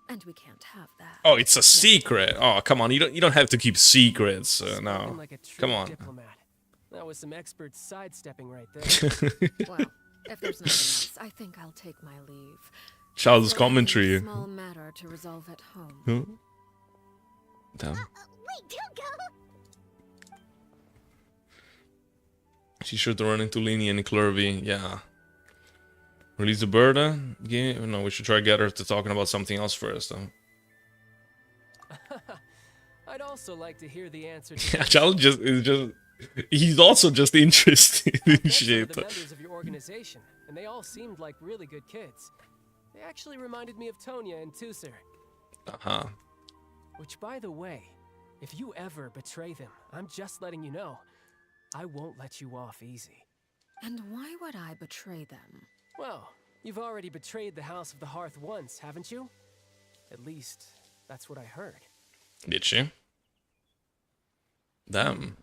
S4: And we can't have that.
S1: Oh, it's a secret. Oh, come on, you don't have to keep secrets.
S8: Spoken
S1: No,
S8: like a true
S1: come on.
S8: diplomat. That was some expert sidestepping right there.
S4: Well, if there's nothing else, I think I'll take my leave.
S1: Child's
S4: Still have a
S1: commentary.
S4: small matter to resolve at home.
S1: Huh? Damn.
S2: Wait, don't go!
S1: She's sure to run into Lini and Clervy. Yeah. Release the bird? No, we should try to get her to talking about something else first. Though.
S8: I'd also like to hear the answer to
S1: Yeah, Child is just. He's also just interested in
S8: met some of
S1: shit.
S8: the members of your organization, and they all seemed like really good kids. They actually reminded me of Tonya and Tusser.
S1: Uh-huh.
S8: Which, by the way, if you ever betray them, I'm just letting you know, I won't let you off easy.
S4: And why would I betray them?
S8: Well, you've already betrayed the House of the Hearth once, haven't you? At least, that's what I heard.
S1: Did she? Damn.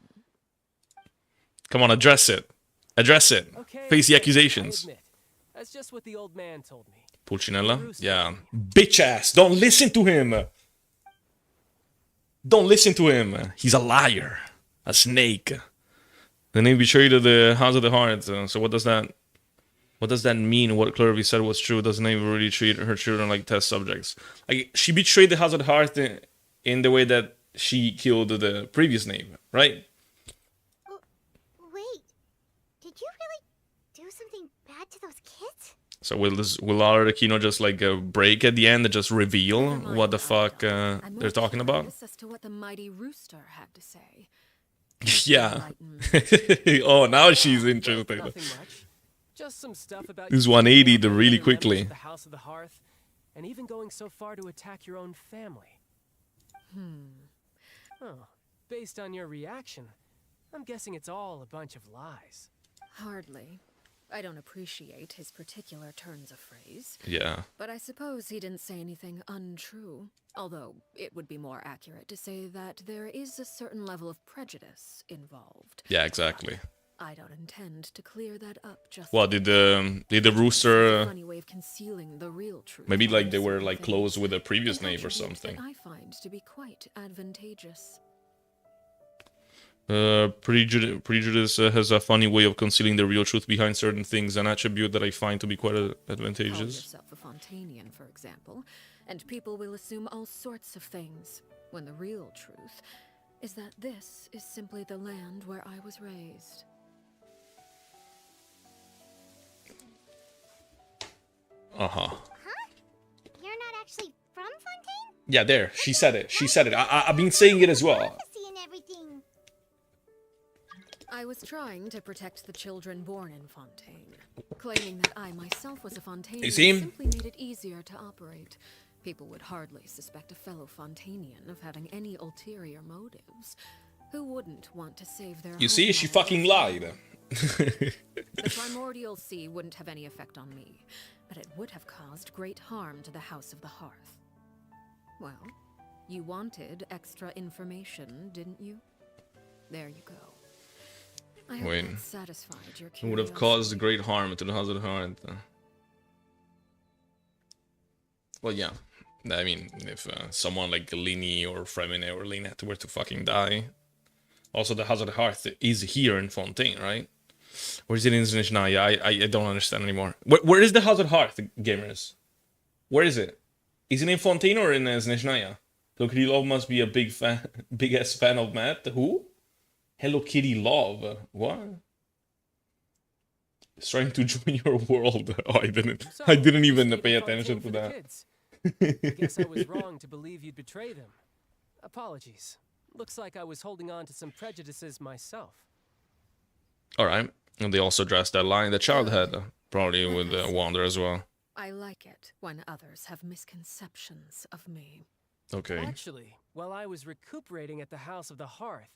S1: Come on, address it. Address it.
S8: Okay,
S1: Face the
S8: okay,
S1: accusations.
S8: I admit. That's just what the old man told me.
S1: Pulcinella? Yeah. Bitch ass! Don't listen to him! Don't listen to him! He's a liar. A snake. Then he betrayed the House of the Heart. So what does that... What does that mean? What Clervy said was true. Doesn't even really treat her children like test subjects. Like, she betrayed the House of the Hearth in the way that she killed the previous name, right?
S2: Wait, did you really do something bad to those kids?
S1: So will Arlecchino just like break at the end and just reveal
S4: Never mind
S1: what the
S4: that,
S1: fuck
S4: I'm more
S1: they're talking about?
S4: curious as to what the mighty rooster had to say.
S1: Yeah.
S4: Enlighten
S1: Oh, now she's interested.
S8: Nothing much. Just some stuff about
S1: This
S8: you
S1: 180
S8: taking out
S1: really
S8: other members
S1: quickly.
S8: of the House of the Hearth, and even going so far to attack your own family. Oh, based on your reaction, I'm guessing it's all a bunch of lies.
S4: Hardly. I don't appreciate his particular turns of phrase,
S1: Yeah.
S4: but I suppose he didn't say anything untrue. Although, it would be more accurate to say that there is a certain level of prejudice involved.
S1: Yeah, exactly.
S4: I don't intend to clear that up just
S1: What did the
S4: It's a
S1: rooster
S4: funny way of concealing the real truth.
S1: maybe
S4: about
S1: like they were
S4: certain
S1: like
S4: things.
S1: close with a previous
S4: An
S1: name or
S4: attribute
S1: something?
S4: that I find to be quite advantageous.
S1: Prejudice has a funny way of concealing the real truth behind certain things, an attribute that I find to be quite
S4: Call
S1: advantageous.
S4: yourself a Fontanian, for example, and people will assume all sorts of things, when the real truth is that this is simply the land where I was raised.
S1: Uh-huh.
S2: You're not actually from Fontaine?
S1: Yeah, there. She said it. She said it. I've been saying it as well.
S2: Fantasy and everything.
S4: I was trying to protect the children born in Fontaine. Claiming that I myself was a Fontanian
S1: You see?
S4: simply made it easier to operate. People would hardly suspect a fellow Fontanian of having any ulterior motives. Who wouldn't want to save their
S1: You see, she
S4: homeland?
S1: fucking lied.
S4: The primordial sea wouldn't have any effect on me, but it would have caused great harm to the House of the Hearth. Well, you wanted extra information, didn't you? There you go. I hope
S1: Wait.
S4: that satisfied your
S1: It would have caused
S4: curiosity.
S1: great harm to the House of the Hearth. Well, yeah. I mean, if someone like Lini or Fremine or Lynette were to fucking die. Also, the House of the Hearth is here in Fontaine, right? Or is it in Snezhnaya? I don't understand anymore. Where is the House of the Hearth, gamers? Where is it? Is it in Fontaine or in Snezhnaya? Hello Kitty Love must be a big ass fan of Matt. Who? Hello Kitty Love. What? It's trying to join your world. Oh, I didn't even
S8: you
S1: pay
S8: stayed in
S1: attention
S8: Fontaine
S1: to
S8: for the
S1: that.
S8: kids. I guess I was wrong to believe you'd betray them. Apologies. Looks like I was holding on to some prejudices myself.
S1: Alright. And they also addressed that line the child had. Probably with Wander as well.
S4: I like it when others have misconceptions of me.
S1: Okay.
S8: Actually, while I was recuperating at the House of the Hearth,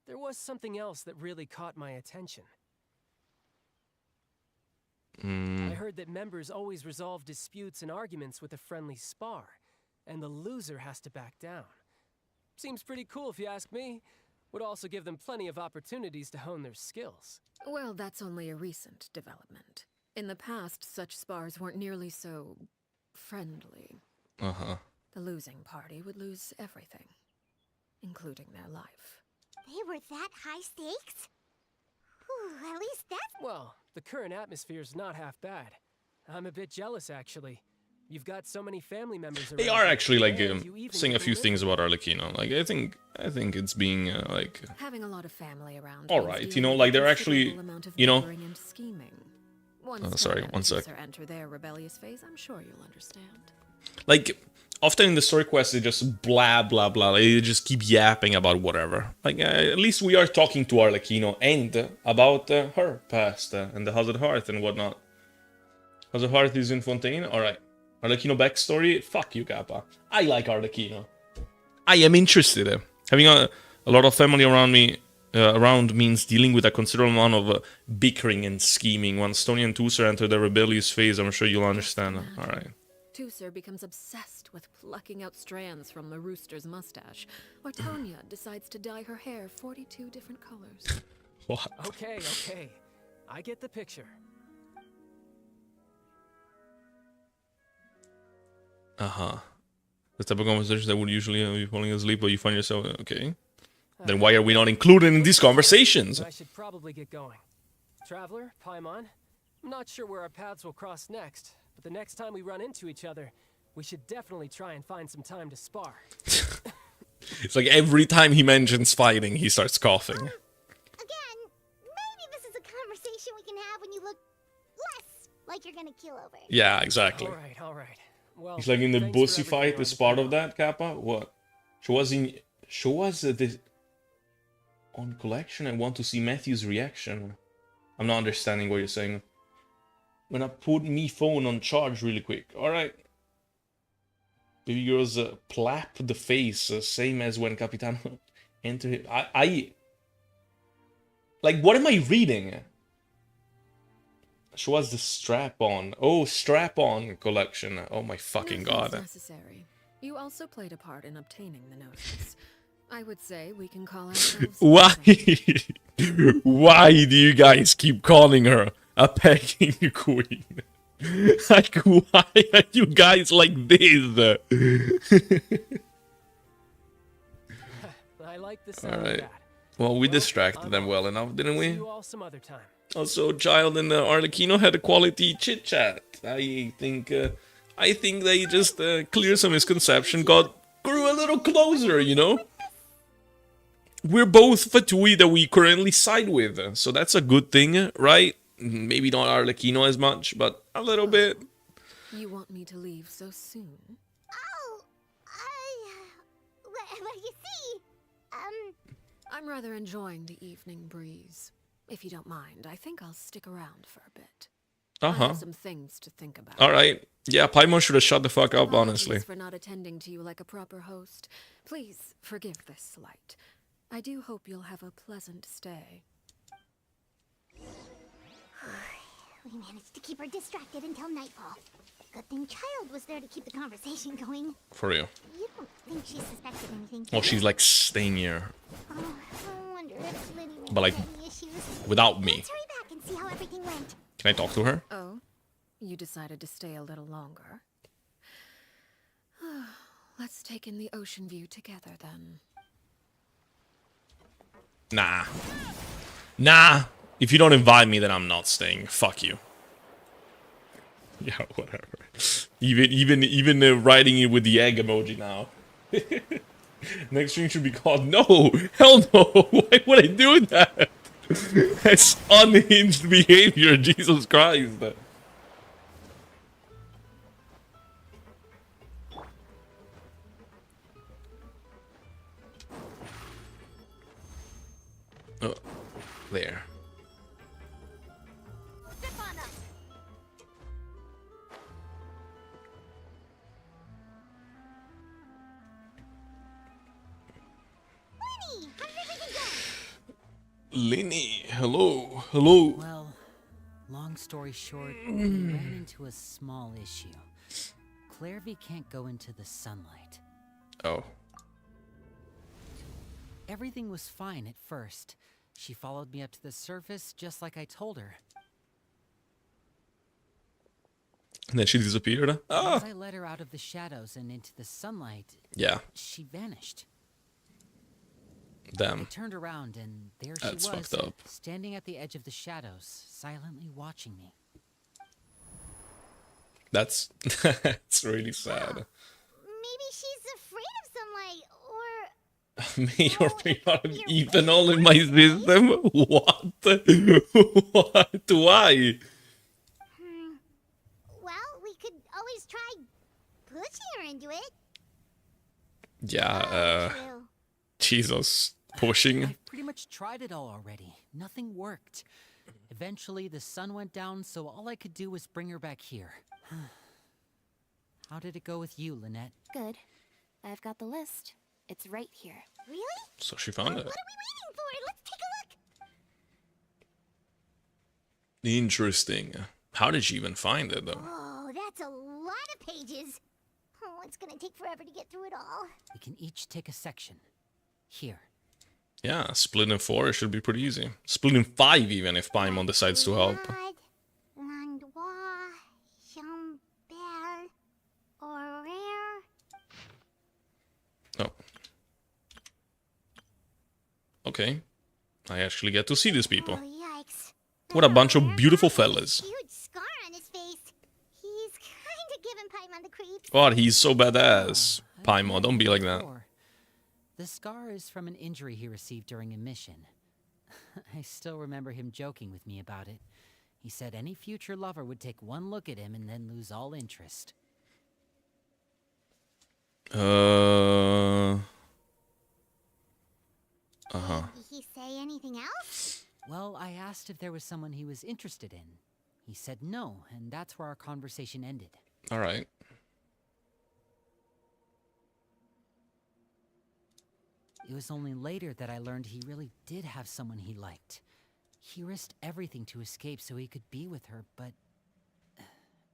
S8: there was something else that really caught my attention. I heard that members always resolve disputes and arguments with a friendly spar, and the loser has to back down. Seems pretty cool if you ask me. Would also give them plenty of opportunities to hone their skills.
S4: Well, that's only a recent development. In the past, such spars weren't nearly so friendly.
S1: Uh-huh.
S4: The losing party would lose everything, including their life.
S2: They were that high stakes? Whew, at least that's...
S8: Well, the current atmosphere's not half bad. I'm a bit jealous, actually. You've got so many family members around.
S1: They are actually like
S8: and you even
S1: saying a
S8: get
S1: few
S8: to
S1: things
S8: live
S1: about Arlecchino. Like I think it's being like
S4: Having a lot of family around.
S1: all
S4: means
S1: right, you
S4: dealing
S1: know,
S4: with
S1: like
S4: a
S1: they're actually,
S4: considerable amount of
S1: you know.
S4: bickering and scheming. Once
S1: Sorry,
S4: Tanya
S1: one
S4: and
S1: sec.
S4: Caesar enter their rebellious phase, I'm sure you'll understand.
S1: Like often in the story quests they just blah blah blah. They just keep yapping about whatever. Like at least we are talking to Arlecchino and about her past and the House of the Hearth and whatnot. House of the Hearth is in Fontaine. All right. Arlecchino backstory? Fuck you, Kappa. I like Arlecchino. I am interested. Having a lot of family around me, around means dealing with a considerable amount of bickering and scheming. Once Tony and Tusser enter the rebellious phase, I'm sure you'll understand. Alright.
S4: Tusser becomes obsessed with plucking out strands from the rooster's mustache, or Tanya decides to dye her hair 42 different colors.
S1: What?
S8: Okay. I get the picture.
S1: Uh-huh. The type of conversations that would usually be falling asleep, but you find yourself, okay. Then why are we not included in these conversations?
S8: I should probably get going. Traveler, Paimon, I'm not sure where our paths will cross next, but the next time we run into each other, we should definitely try and find some time to spar.
S1: It's like every time he mentions fighting, he starts coughing.
S2: Again, maybe this is a conversation we can have when you look less like you're gonna kill over.
S1: Yeah, exactly.
S8: All right. Well,
S1: He's like in the
S8: thanks for
S1: bussy
S8: everything
S1: fight
S8: on
S1: is
S8: the
S1: part
S8: panel.
S1: of that, Kappa? What? She was this on collection. I want to see Matthew's reaction. I'm not understanding what you're saying. When I put me phone on charge really quick. Alright. Baby girl's plap the face, same as when Capitano entered. I like, what am I reading? She was the strap-on. Oh, strap-on collection. Oh my fucking
S4: Nothing's
S1: god.
S4: necessary. You also played a part in obtaining the notice. I would say we can call ourselves...
S1: Why? Why do you guys keep calling her a pegging queen? Like, why are you guys like this?
S8: I like the sound
S1: Alright.
S8: of that.
S1: Well, we
S8: Well,
S1: distracted
S8: I'm
S1: them
S8: off.
S1: well enough, didn't
S8: See
S1: we?
S8: you all some other time.
S1: Also, Child and Arlecchino had a quality chit chat. I think they just cleared some misconception, grew a little closer, you know. We're both Fatui that we currently side with, so that's a good thing, right? Maybe not Arlecchino as much, but a little bit.
S4: You want me to leave so soon?
S2: Oh, well, you see,
S4: I'm rather enjoying the evening breeze. If you don't mind, I think I'll stick around for a bit. I
S1: Uh-huh.
S4: have some things to think about.
S1: Alright. Yeah, Paimon should have shut the fuck up,
S4: Apologies
S1: honestly.
S4: for not attending to you like a proper host. Please forgive this slight. I do hope you'll have a pleasant stay.
S2: we managed to keep her distracted until nightfall. Good thing Child was there to keep the conversation going.
S1: For real.
S2: You don't think she suspected anything?
S1: Well,
S2: do
S1: she's
S2: you?
S1: like staying here
S2: Oh, I wonder if Liddy ran
S1: But, like,
S2: into any issues.
S1: without me.
S2: Let's hurry back and see how everything went.
S1: Can I talk to her?
S4: Oh? You decided to stay a little longer? Let's take in the ocean view together, then.
S1: Nah. Nah. If you don't invite me, then I'm not staying. Fuck you. Yeah, whatever. Even writing it with the egg emoji now. Next stream should be called No! Hell no! Why would I do that? That's unhinged behavior, Jesus Christ. Oh, there.
S2: Step on up. Winnie, how did everything go?
S1: Lenny, hello, hello.
S3: Well, long story short, we ran into a small issue. Clairvy can't go into the sunlight.
S1: Oh.
S3: Everything was fine at first. She followed me up to the surface just like I told her.
S1: And then she disappeared.
S3: As
S1: Ah.
S3: I led her out of the shadows and into the sunlight,
S1: Yeah,
S3: she vanished. I
S1: damn.
S3: turned around and there
S1: That's
S3: she was,
S1: fucked up.
S3: standing at the edge of the shadows, silently watching me.
S1: That's that's really sad.
S2: Maybe she's afraid of sunlight, or
S1: May or may not have ethanol in my system. What? What? Why?
S2: well, we could always try pushing her into it.
S1: Yeah.
S2: True.
S1: Jesus, pushing.
S3: I've pretty much tried it all already. Nothing worked. Eventually, the sun went down, so all I could do was bring her back here. How did it go with you, Lynette?
S6: Good. I've got the list. It's right here.
S2: Really?
S1: So she found
S2: What
S1: it.
S2: are we waiting for? Let's take a look.
S1: Interesting. How did she even find it though?
S2: Oh, that's a lot of pages. Oh, it's gonna take forever to get through it all.
S3: We can each take a section. Here.
S1: Yeah, split in 4 it should be pretty easy. Split in 5 even if Paimon decides to help.
S2: Landois, Chambert, Horaire.
S1: Oh. Okay. I actually get to see these people.
S2: Oh, yikes.
S1: What a bunch of
S2: Horaire
S1: beautiful
S2: got a
S1: fellas.
S2: Huge giving Paimon the creeps.
S1: God, he's so badass.
S3: I've
S1: Paimon,
S3: met
S1: don't be
S3: him
S1: like that.
S3: before. The scar is from an injury he received during a mission. I still remember him joking with me about it. He said any future lover would take one look at him and then lose all interest.
S1: Uh-huh.
S2: Did he say anything else?
S3: Well, I asked if there was someone he was interested in. He said no, and that's where our conversation ended.
S1: All right.
S3: It was only later that I learned he really did have someone he liked. He risked everything to escape so he could be with her, but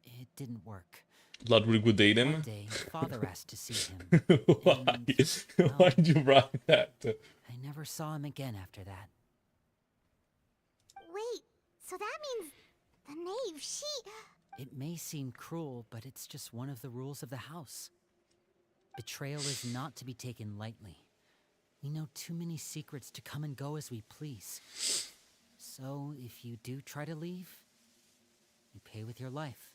S3: it didn't work.
S1: Ludwig would date him?
S3: One day, Father asked to see him.
S1: Why?
S3: And, well,
S1: Why'd you write that?
S3: I never saw him again after that.
S2: Wait, so that means the knave, she...
S3: It may seem cruel, but it's just one of the rules of the house. Betrayal is not to be taken lightly. We know too many secrets to come and go as we please. So, if you do try to leave, you pay with your life.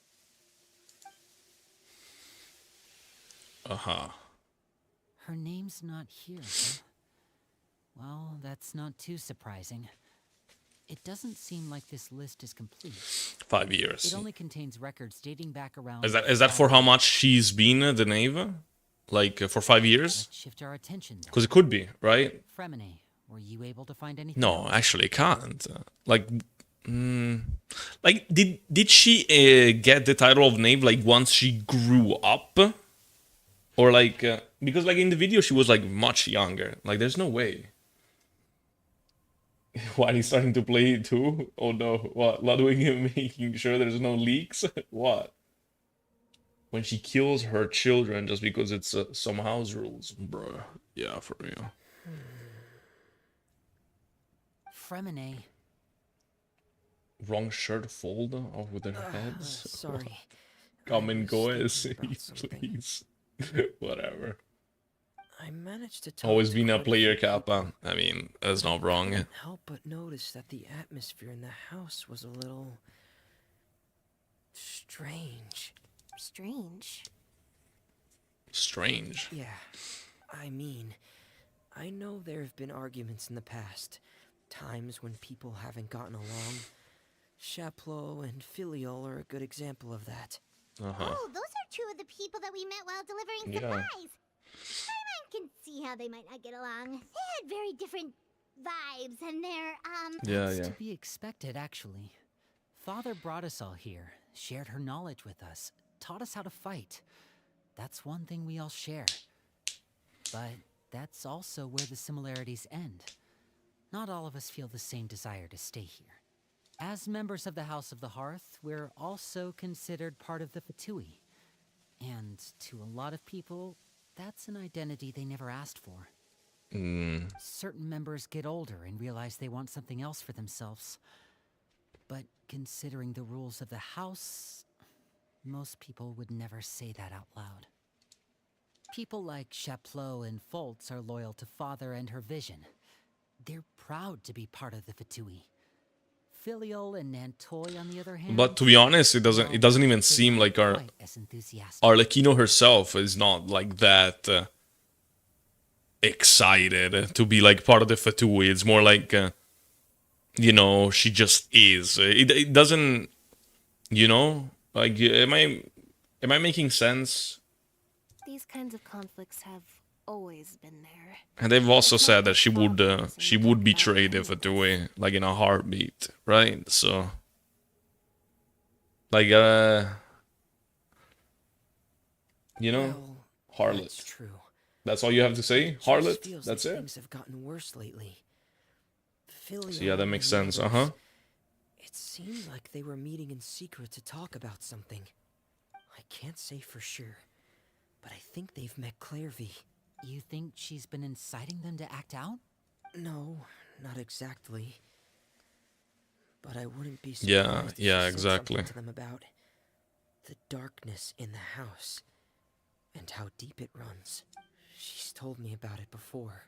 S1: Uh-huh.
S3: Her name's not here, huh? Well, that's not too surprising. It doesn't seem like this list is complete.
S1: 5 years.
S3: It only contains records dating back around...
S1: Is that for how much she's been the knave? Like, for 5 years?
S3: Let's shift our attention.
S1: Because it could be, right?
S3: Fremine, were you able to find anything
S1: No,
S3: else?
S1: actually, it can't. Like, did she get the title of knave, like, once she grew up? Or, like, because, like, in the video, she was, like, much younger. Like, there's no way. Why, he's starting to play it too? Oh, no. What? Ludwig making sure there's no leaks? What? When she kills her children just because it's some house rules. Bruh. Yeah, for real.
S3: Fremine.
S1: Wrong shirt fold off with their heads.
S7: Sorry.
S1: Come
S7: I
S1: and
S7: was
S1: go,
S7: thinking
S1: as
S7: about something.
S1: please. Whatever.
S7: I managed to talk
S1: Always
S7: to
S1: been a
S7: quite
S1: player,
S7: few people.
S1: Kappa. I mean, that's not wrong.
S7: Couldn't help but notice that the atmosphere in the house was a little strange.
S6: Strange.
S1: Strange.
S7: Yeah, I mean, I know there have been arguments in the past, times when people haven't gotten along. Chaplot and Filial are a good example of that.
S1: Uh-huh.
S2: Oh, those are two of the people that we met while delivering
S1: Yeah.
S2: supplies. Paimon can see how they might not get along. They had very different vibes, and they're,
S1: Yeah,
S3: It's
S1: yeah.
S3: to be expected, actually. Father brought us all here, shared her knowledge with us, taught us how to fight. That's one thing we all share. But that's also where the similarities end. Not all of us feel the same desire to stay here. As members of the House of the Hearth, we're also considered part of the Fatui. And to a lot of people, that's an identity they never asked for. Certain members get older and realize they want something else for themselves. But considering the rules of the house, most people would never say that out loud. People like Chaplot and Foltz are loyal to Father and her vision. They're proud to be part of the Fatui. Filial and Nantoy, on the other hand...
S1: But to be honest, it doesn't even
S3: they're
S1: seem
S3: not
S1: like
S3: quite as enthusiastic.
S1: Arlecchino herself is not like that excited to be like part of the Fatui. It's more like, you know, she just is. It doesn't, you know, like, am I making sense?
S6: These kinds of conflicts have always been there.
S1: And they've also said that she would betray the Fatui, like in a heartbeat, right? So, like, you know,
S7: Well,
S1: harlot.
S7: that's true.
S1: That's all you have to say?
S7: It just
S1: Harlot?
S7: feels
S1: That's
S7: like
S1: it?
S7: Things have gotten worse lately. Filial
S1: So yeah, that
S7: and
S1: makes
S7: the
S1: sense.
S7: others,
S1: Uh-huh.
S7: It seemed like they were meeting in secret to talk about something. I can't say for sure, but I think they've met Clairvy.
S3: You think she's been inciting them to act out?
S7: No, not exactly. But I wouldn't be surprised
S1: Yeah,
S7: if she
S1: yeah,
S7: said
S1: exactly.
S7: something to them about the darkness in the house and how deep it runs. She's told me about it before.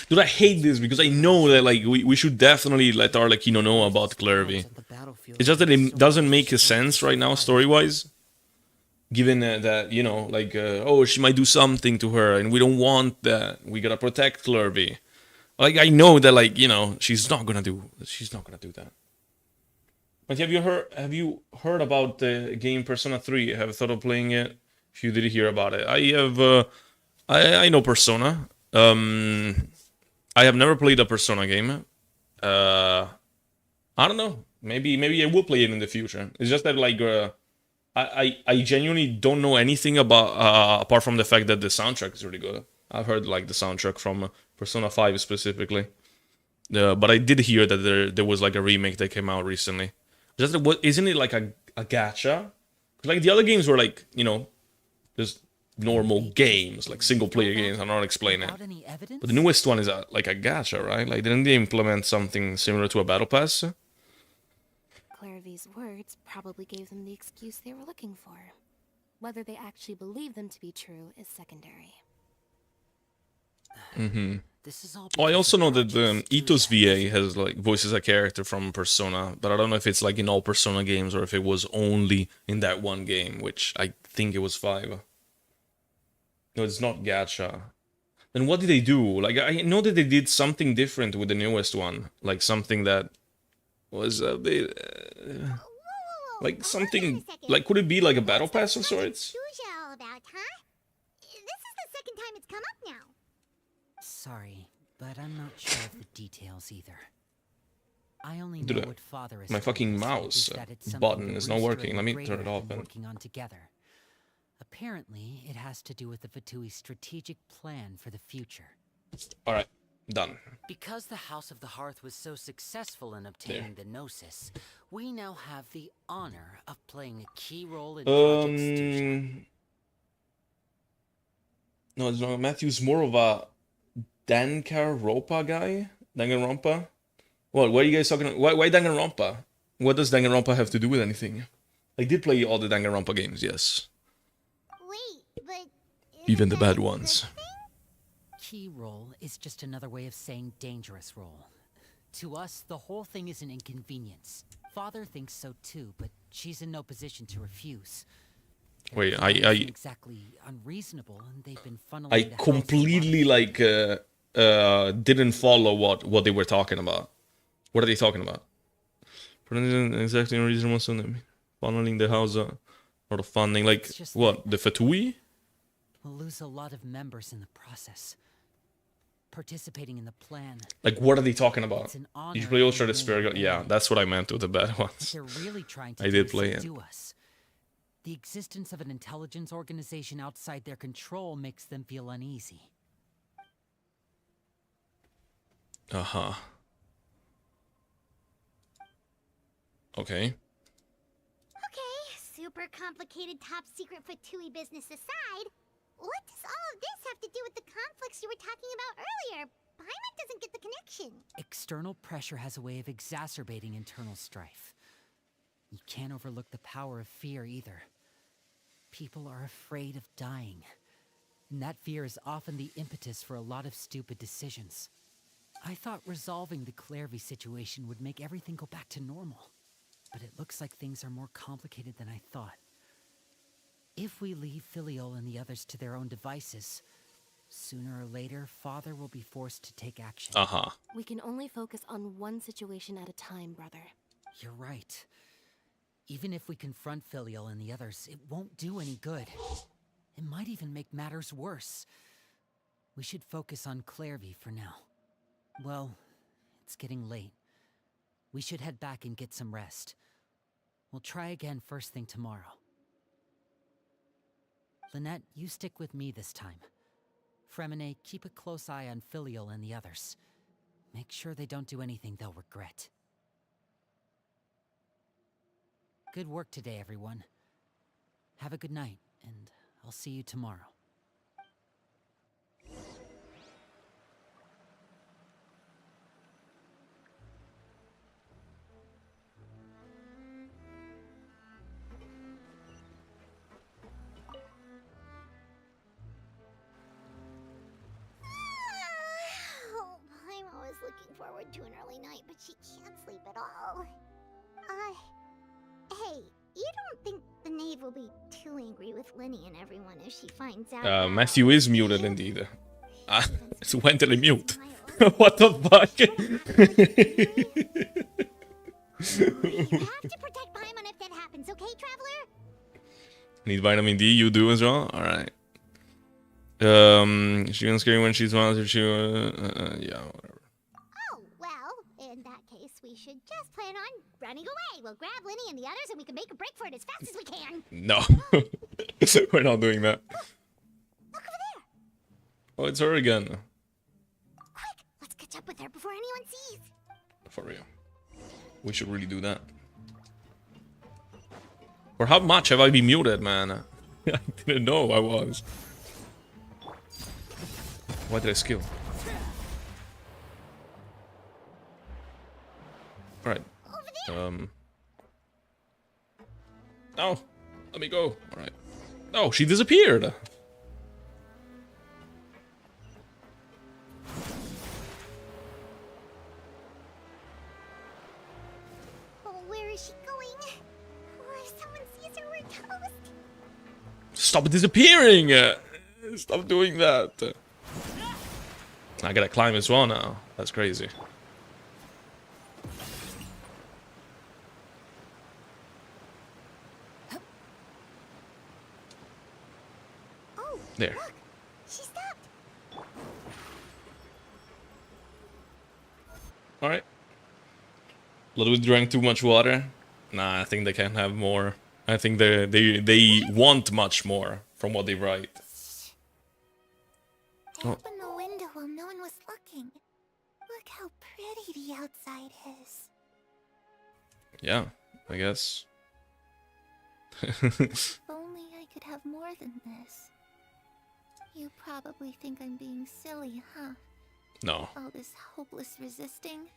S1: Dude, I hate this because I know that like we should definitely let Arlecchino know about Clairvy.
S7: On the battlefield
S1: It's just that
S7: is
S1: it
S7: so
S1: doesn't
S7: much
S1: make
S7: stronger
S1: sense
S7: to
S1: right now
S7: survive.
S1: story-wise. given that, you know, like, oh, she might do something to her, and we don't want that. We gotta protect Clerby. Like, I know that, like, you know, she's not gonna do that. But have you heard about the game Persona 3? Have you thought of playing it? If you did hear about it, I have. I know Persona. I have never played a Persona game. I don't know. Maybe I will play it in the future. It's just that, like, I genuinely don't know anything about apart from the fact that the soundtrack is really good. I've heard, like, the soundtrack from Persona 5 specifically. But I did hear that there was, like, a remake that came out recently. Just what isn't it like a gacha? Like, the other games were, like, you know, just normal games, like single player games. I'm not explaining it.
S3: Without any evidence?
S1: But the newest one is like a gacha, right? Like, didn't they implement something similar to a battle pass?
S6: Clairvy's words probably gave them the excuse they were looking for. Whether they actually believe them to be true is secondary.
S3: This is all
S1: Oh, I
S3: because
S1: also
S3: of
S1: know that
S3: Project
S1: Ito's
S3: Studio.
S1: VA has, like, voices a character from Persona, but I don't know if it's, like, in all Persona games or if it was only in that one game, which I think it was 5. No, it's not gacha. Then what did they do? Like, I know that they did something different with the newest one, like something that was a bit, like
S2: Hold on
S1: something,
S2: a second.
S1: like, could it be like a battle
S2: What's that
S1: pass of
S2: Project
S1: sorts?
S2: Studio all about, huh? This is the second time it's come up now.
S3: Sorry, but I'm not sure of the details either. I only
S1: Dude,
S3: know what Father is
S1: my fucking mouse button is not working. Let me turn it off then.
S3: Working on together. Apparently, it has to do with the Fatui's strategic plan for the future.
S1: All right, done.
S3: Because the House of the Hearth was so successful in obtaining the Gnosis, we now have the honor of playing a key role in Project Studio.
S1: No, it's not. Matthew's more of a Danganronpa guy. Danganronpa. What are you guys talking about? Why Danganronpa? What does Danganronpa have to do with anything? I did play all the Danganronpa games, yes.
S2: Wait, but
S1: Even the
S2: isn't that
S1: bad
S2: a
S1: ones.
S2: good thing?
S3: Key role is just another way of saying dangerous role. To us, the whole thing is an inconvenience. Father thinks so too, but she's in no position to refuse.
S1: Wait,
S3: Their plan isn't exactly unreasonable, and they've been funneling
S1: I
S3: the house
S1: completely, like, didn't follow what they were talking about. What are they talking about? Exactly unreasonable, so funneling the house out of funding, like,
S3: It's just
S1: what, the Fatui?
S3: We'll lose a lot of members in the process. Participating in the plan.
S1: Like, what are they talking about?
S3: It's an honor
S1: Did you play Ultra
S3: in
S1: Despair?
S3: name
S1: Yeah,
S3: only.
S1: that's what I meant with the bad
S3: What
S1: ones.
S3: they're really trying to
S1: I
S3: do
S1: did
S3: is
S1: play it.
S3: subdue us. The existence of an intelligence organization outside their control makes them feel uneasy.
S1: Uh-huh. Okay.
S2: Okay, super complicated top secret Fatui business aside, what does all of this have to do with the conflicts you were talking about earlier? Paimon doesn't get the connection.
S3: External pressure has a way of exacerbating internal strife. You can't overlook the power of fear either. People are afraid of dying. And that fear is often the impetus for a lot of stupid decisions. I thought resolving the Clervy situation would make everything go back to normal. But it looks like things are more complicated than I thought. If we leave Filiol and the others to their own devices, sooner or later, Father will be forced to take action.
S1: Uh-huh.
S6: We can only focus on one situation at a time, brother.
S3: You're right. Even if we confront Filial and the others, it won't do any good. It might even make matters worse. We should focus on Clervy for now. Well, it's getting late. We should head back and get some rest. We'll try again first thing tomorrow. Lynette, you stick with me this time. Fremine, keep a close eye on Filial and the others. Make sure they don't do anything they'll regret. Good work today, everyone. Have a good night, and I'll see you tomorrow.
S2: Oh, Paimon was looking forward to an early night, but she can't sleep at all. Hey, you don't think the knave will be too angry with Linny and everyone if she finds out.
S1: Matthew is muted indeed. So when did I mute? What the fuck?
S2: You have to protect Paimon if that happens, okay, Traveler?
S1: Need vitamin D, you do as well? Alright. She gonna scare you when she's one, she yeah, whatever.
S2: Oh, well, in that case, we should just plan on running away. We'll grab Linny and the others and we can make a break for it as fast as we can.
S1: No. We're not doing that.
S2: Look over there.
S1: Oh, it's her again.
S2: Quick, let's catch up with her before anyone sees.
S1: For real. We should really do that. For how much have I been muted, man? I didn't know I was. Why did I skill? Alright. No! Let me go. Alright. Oh, she disappeared!
S2: Oh, where is she going? Or if someone sees her, we're toast.
S1: Stop disappearing! Stop doing that. I gotta climb as well now. That's crazy.
S2: Oh,
S1: There.
S2: look, she stopped.
S1: Alright. Ludwig drank too much water. Nah, I think they can have more. I think they want much more from what they write.
S2: I
S1: Oh.
S2: opened the window while no one was looking. Look how pretty the outside is.
S1: Yeah, I guess.
S2: If only I could have more than this. You probably think I'm being silly, huh?
S1: No.
S2: All this hopeless resisting.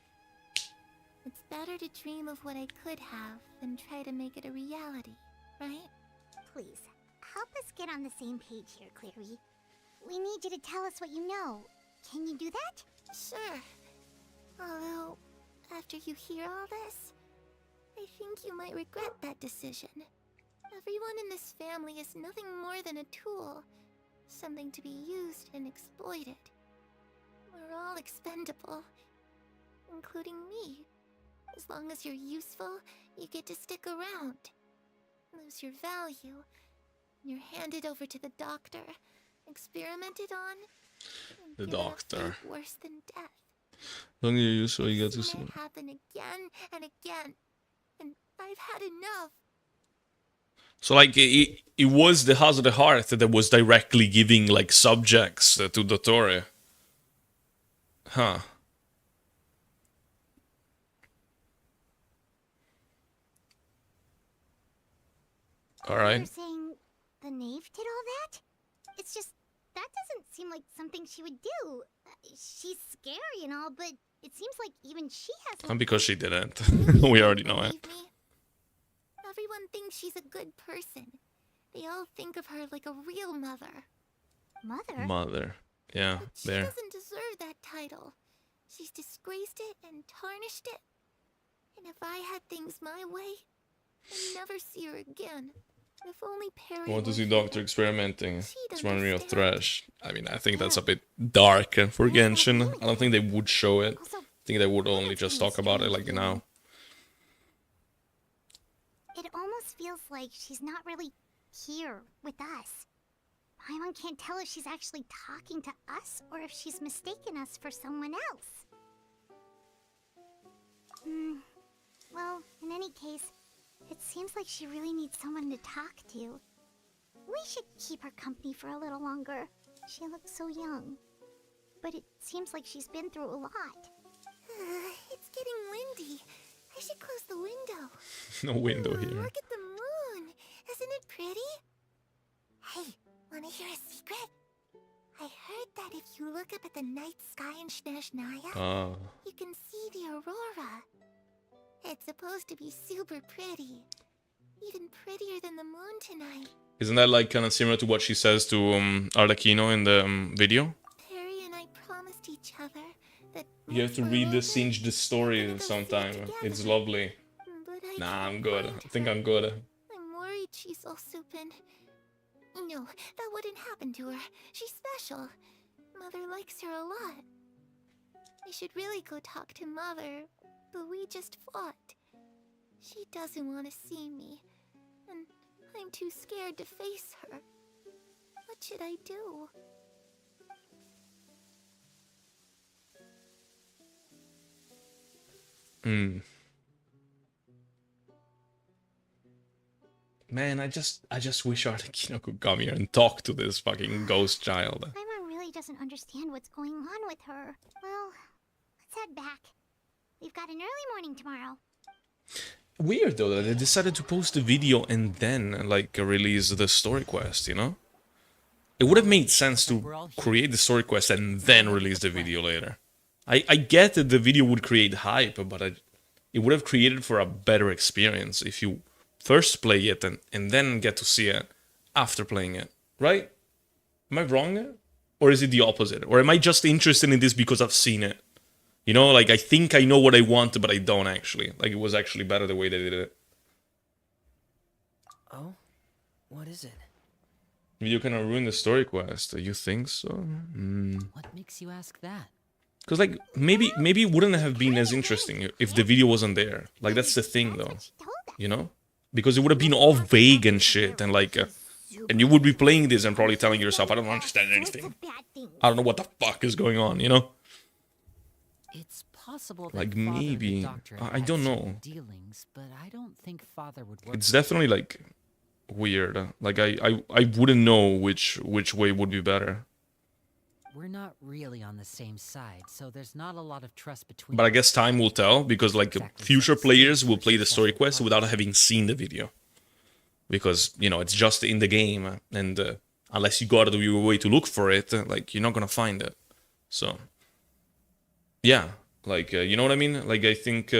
S2: It's better to dream of what I could have than try to make it a reality, right? Please, help us get on the same page here, Clary. We need you to tell us what you know. Can you do that? Sure. Although, after you hear all this, I think you might regret that decision. Everyone in this family is nothing more than a tool. Something to be used and exploited. We're all expendable. Including me. As long as you're useful, you get to stick around. Lose your value. You're handed over to the doctor. Experimented on. And
S1: The
S2: given a
S1: doctor.
S2: fate worse than death.
S1: Don't you use so you get to
S2: This
S1: see.
S2: might happen again and again. And I've had enough.
S1: So like it was the House of the Heart that was directly giving like subjects to Dottore. Huh. All
S2: You're
S1: right.
S2: saying the knave did all that? It's just that doesn't seem like something she would do. She's scary and all, but it seems like even she hasn't.
S1: And because she didn't.
S2: Really
S1: We already know
S2: believe
S1: it.
S2: me? Everyone thinks she's a good person. They all think of her like a real mother. Mother?
S1: Mother. Yeah,
S2: But she
S1: there.
S2: doesn't deserve that title. She's disgraced it and tarnished it. And if I had things my way, I'd never see her again. If only Perry
S1: I want to
S2: were
S1: see
S2: here,
S1: Doctor experimenting.
S2: she'd
S1: It's running me of
S2: understand.
S1: trash. I mean, I think that's a bit dark for Genshin. I don't think they would show it.
S2: Also,
S1: I think they would only just talk about it like now.
S2: it almost feels like she's not really here with us. Paimon can't tell if she's actually talking to us or if she's mistaken us for someone else. Well, in any case, it seems like she really needs someone to talk to. We should keep her company for a little longer. She looks so young. But it seems like she's been through a lot. It's getting windy. I should close the window.
S1: No window here.
S2: Look at the moon. Isn't it pretty? Hey, wanna hear a secret? I heard that if you look up at the night sky in Snezhnaya, you can see the aurora. It's supposed to be super pretty. Even prettier than the moon tonight.
S1: Isn't that like kind of similar to what she says to Arlecchino in the video?
S2: Perry and I promised each other that
S1: You have to read the Singed story sometime. It's lovely.
S2: But I
S1: Nah,
S2: can't
S1: I'm good.
S2: find
S1: I think
S2: her.
S1: I'm good.
S2: I'm worried she's all Supin. No, that wouldn't happen to her. She's special. Mother likes her a lot. I should really go talk to Mother, but we just fought. She doesn't want to see me, and I'm too scared to face her. What should I do?
S1: Man, I just wish Arlecchino could come here and talk to this fucking ghost child.
S2: Paimon really doesn't understand what's going on with her. Well, let's head back. We've got an early morning tomorrow.
S1: Weird though that they decided to post the video and then like release the story quest, you know? It would have made sense to create the story quest and then release the video later. I get that the video would create hype, but it would have created for a better experience if you first play it and then get to see it after playing it, right? Am I wrong? Or is it the opposite? Or am I just interested in this because I've seen it? You know, like I think I know what I want, but I don't actually. Like it was actually better the way they did it.
S7: Oh? What is it?
S1: Video kind of ruined the story quest. You think so?
S3: What makes you ask that?
S1: Because like maybe it wouldn't have been as interesting if the video wasn't there. Like that's the thing though, you know? Because it would have been all vague and shit, and like, and you would be playing this and probably telling yourself, I don't understand anything. I don't know what the fuck is going on, you know?
S3: It's possible that
S1: Like
S3: Father and the
S1: maybe
S3: doctor
S1: I
S3: had
S1: don't
S3: some
S1: know.
S3: dealings, but I don't think Father would work.
S1: It's definitely like weird. Like I wouldn't know which way would be better.
S3: We're not really on the same side, so there's not a lot of trust between
S1: But I
S3: us.
S1: guess time will tell, because like
S3: Exactly.
S1: future players will play the story quest without having seen the video. Because, you know, it's just in the game, and unless you go out of your way to look for it, like, you're not gonna find it. So, yeah, like, you know what I mean? Like, I think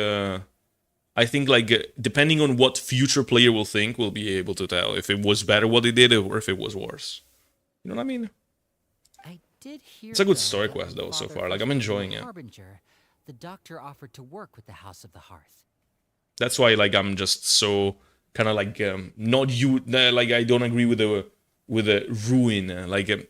S1: like, depending on what future player will think, we'll be able to tell if it was better what they did or if it was worse. You know what I mean?
S3: I did hear
S1: It's a good
S3: though,
S1: story
S3: that
S1: quest, though, so
S3: Father
S1: far. Like, I'm
S3: first
S1: enjoying
S3: became
S1: it.
S3: Harbinger, the doctor offered to work with the House of the Hearth.
S1: That's why, like, I'm just so kind of like not you. Like, I don't agree with the ruin. Like, it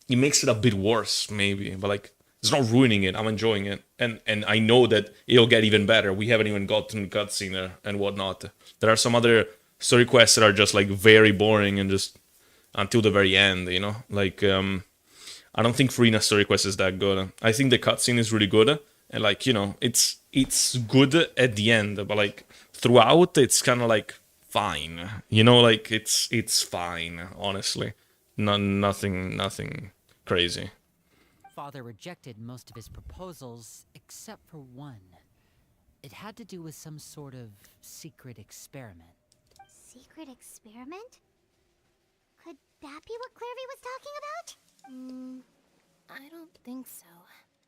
S1: makes it a bit worse, maybe. But like, it's not ruining it. I'm enjoying it, and I know that it'll get even better. We haven't even gotten cutscene and whatnot. There are some other story quests that are just like very boring and just until the very end. You know, like I don't think Farina's story quest is that good. I think the cutscene is really good, and like, you know, it's good at the end, but like throughout, it's kind of like fine. You know, like it's fine. Honestly, nothing crazy.
S3: Father rejected most of his proposals except for one. It had to do with some sort of secret experiment.
S2: Secret experiment? Could that be what Clairvy was talking about?
S6: I don't think so.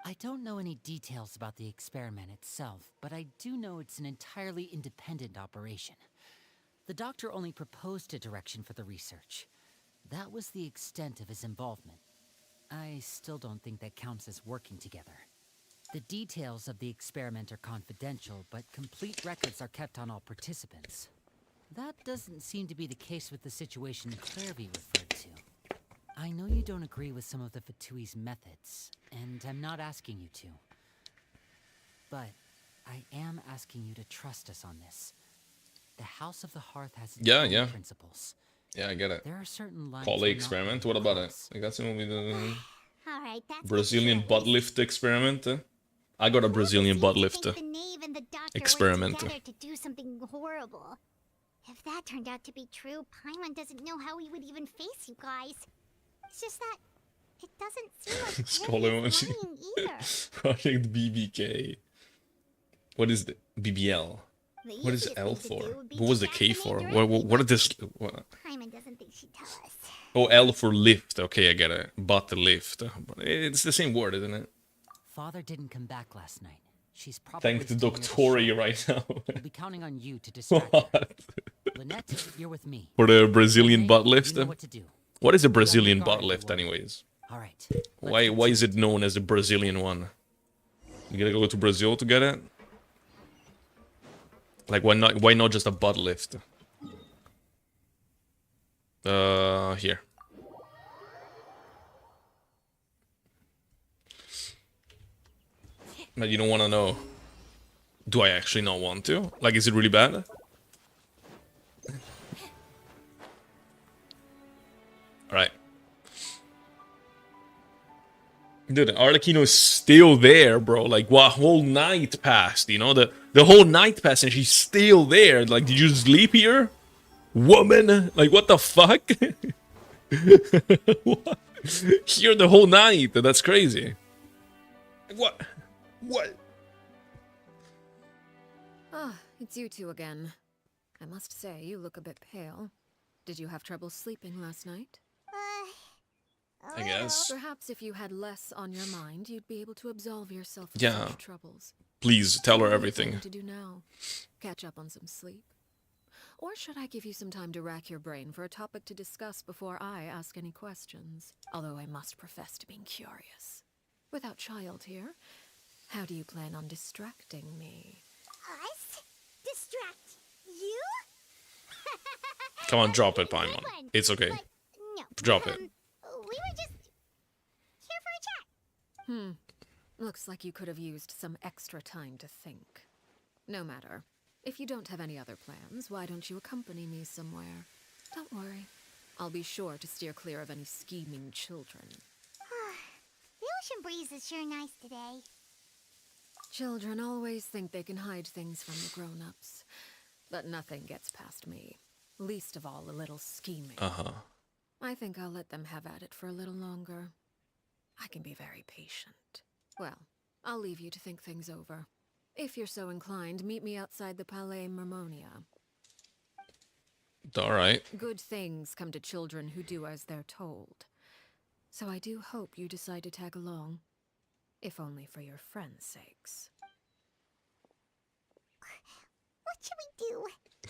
S3: I don't know any details about the experiment itself, but I do know it's an entirely independent operation. The doctor only proposed a direction for the research. That was the extent of his involvement. I still don't think that counts as working together. The details of the experiment are confidential, but complete records are kept on all participants. That doesn't seem to be the case with the situation Clairvy referred to. I know you don't agree with some of the Fatui's methods, and I'm not asking you to. But I am asking you to trust us on this. The House of the Hearth has its own principles.
S1: Yeah, I get it.
S3: There are certain lines
S1: Klee
S3: we're not
S1: experiment.
S3: going
S1: What
S3: to
S1: about it?
S3: cross.
S1: Like, that's gonna be the
S2: Alright, that's
S1: Brazilian
S2: good.
S1: butt lift experiment. I got a Brazilian butt lift
S2: The knave and the doctor
S1: experiment.
S2: worked together to do something horrible. If that turned out to be true, Paimon doesn't know how he would even face you guys. It's just that it doesn't seem like
S1: Scholar
S2: Clairvy is lying either.
S1: Project BBK. What is the BBL?
S2: The
S1: What is
S2: easiest
S1: L
S2: thing to
S1: for?
S2: do would be
S1: What
S2: to
S1: was the K
S2: assassinate
S1: for?
S2: directly,
S1: What
S2: but
S1: did this? What?
S2: Paimon doesn't think she'd tell us.
S1: Oh, L for lift. Okay, I get it. Butt lift. But it's the same word, isn't it?
S3: Father didn't come back last night. She's probably
S1: Thank the
S3: staying at the
S1: doctori
S3: shop.
S1: right now.
S3: We'll be counting on you to distract her.
S1: What?
S3: Lynette, you're with me.
S1: For the Brazilian
S3: Renee,
S1: butt
S3: you
S1: lift?
S3: know what to do.
S1: What is a
S3: Be on
S1: Brazilian
S3: your guard,
S1: butt lift,
S3: everyone.
S1: anyways?
S3: All right.
S1: Why is it known as the Brazilian one? You gotta go to Brazil to get it? Like, why not just a butt lift? Here. But you don't want to know. Do I actually not want to? Like, is it really bad? Alright. Dude, Arlecchino is still there, bro. Like, what whole night passed, you know? The whole night passed and she's still there. Like, did you sleep here? Woman? Like, what the fuck? What? Here the whole night. That's crazy. What? What?
S4: Ah, it's you two again. I must say, you look a bit pale. Did you have trouble sleeping last night?
S1: I guess.
S4: Perhaps if you had less on your mind, you'd be able to absolve yourself of
S1: Yeah.
S4: such troubles.
S1: Please tell her
S4: What are you
S1: everything.
S4: planning to do now? Catch up on some sleep? Or should I give you some time to rack your brain for a topic to discuss before I ask any questions? Although I must profess to being curious. Without child here, how do you plan on distracting me?
S2: Us? Distract you?
S1: Come on, drop it,
S2: Good
S1: Paimon.
S2: one.
S1: It's okay.
S2: But no.
S1: Drop it.
S2: We were just here for a chat.
S4: Looks like you could have used some extra time to think. No matter. If you don't have any other plans, why don't you accompany me somewhere? Don't worry. I'll be sure to steer clear of any scheming children.
S2: The ocean breeze is sure nice today.
S4: Children always think they can hide things from the grown-ups. But nothing gets past me. Least of all a little scheming. I think I'll let them have at it for a little longer. I can be very patient. Well, I'll leave you to think things over. If you're so inclined, meet me outside the Palais Mermonia.
S1: Alright.
S4: Good things come to children who do as they're told. So I do hope you decide to tag along. If only for your friends' sakes.
S2: What should we do?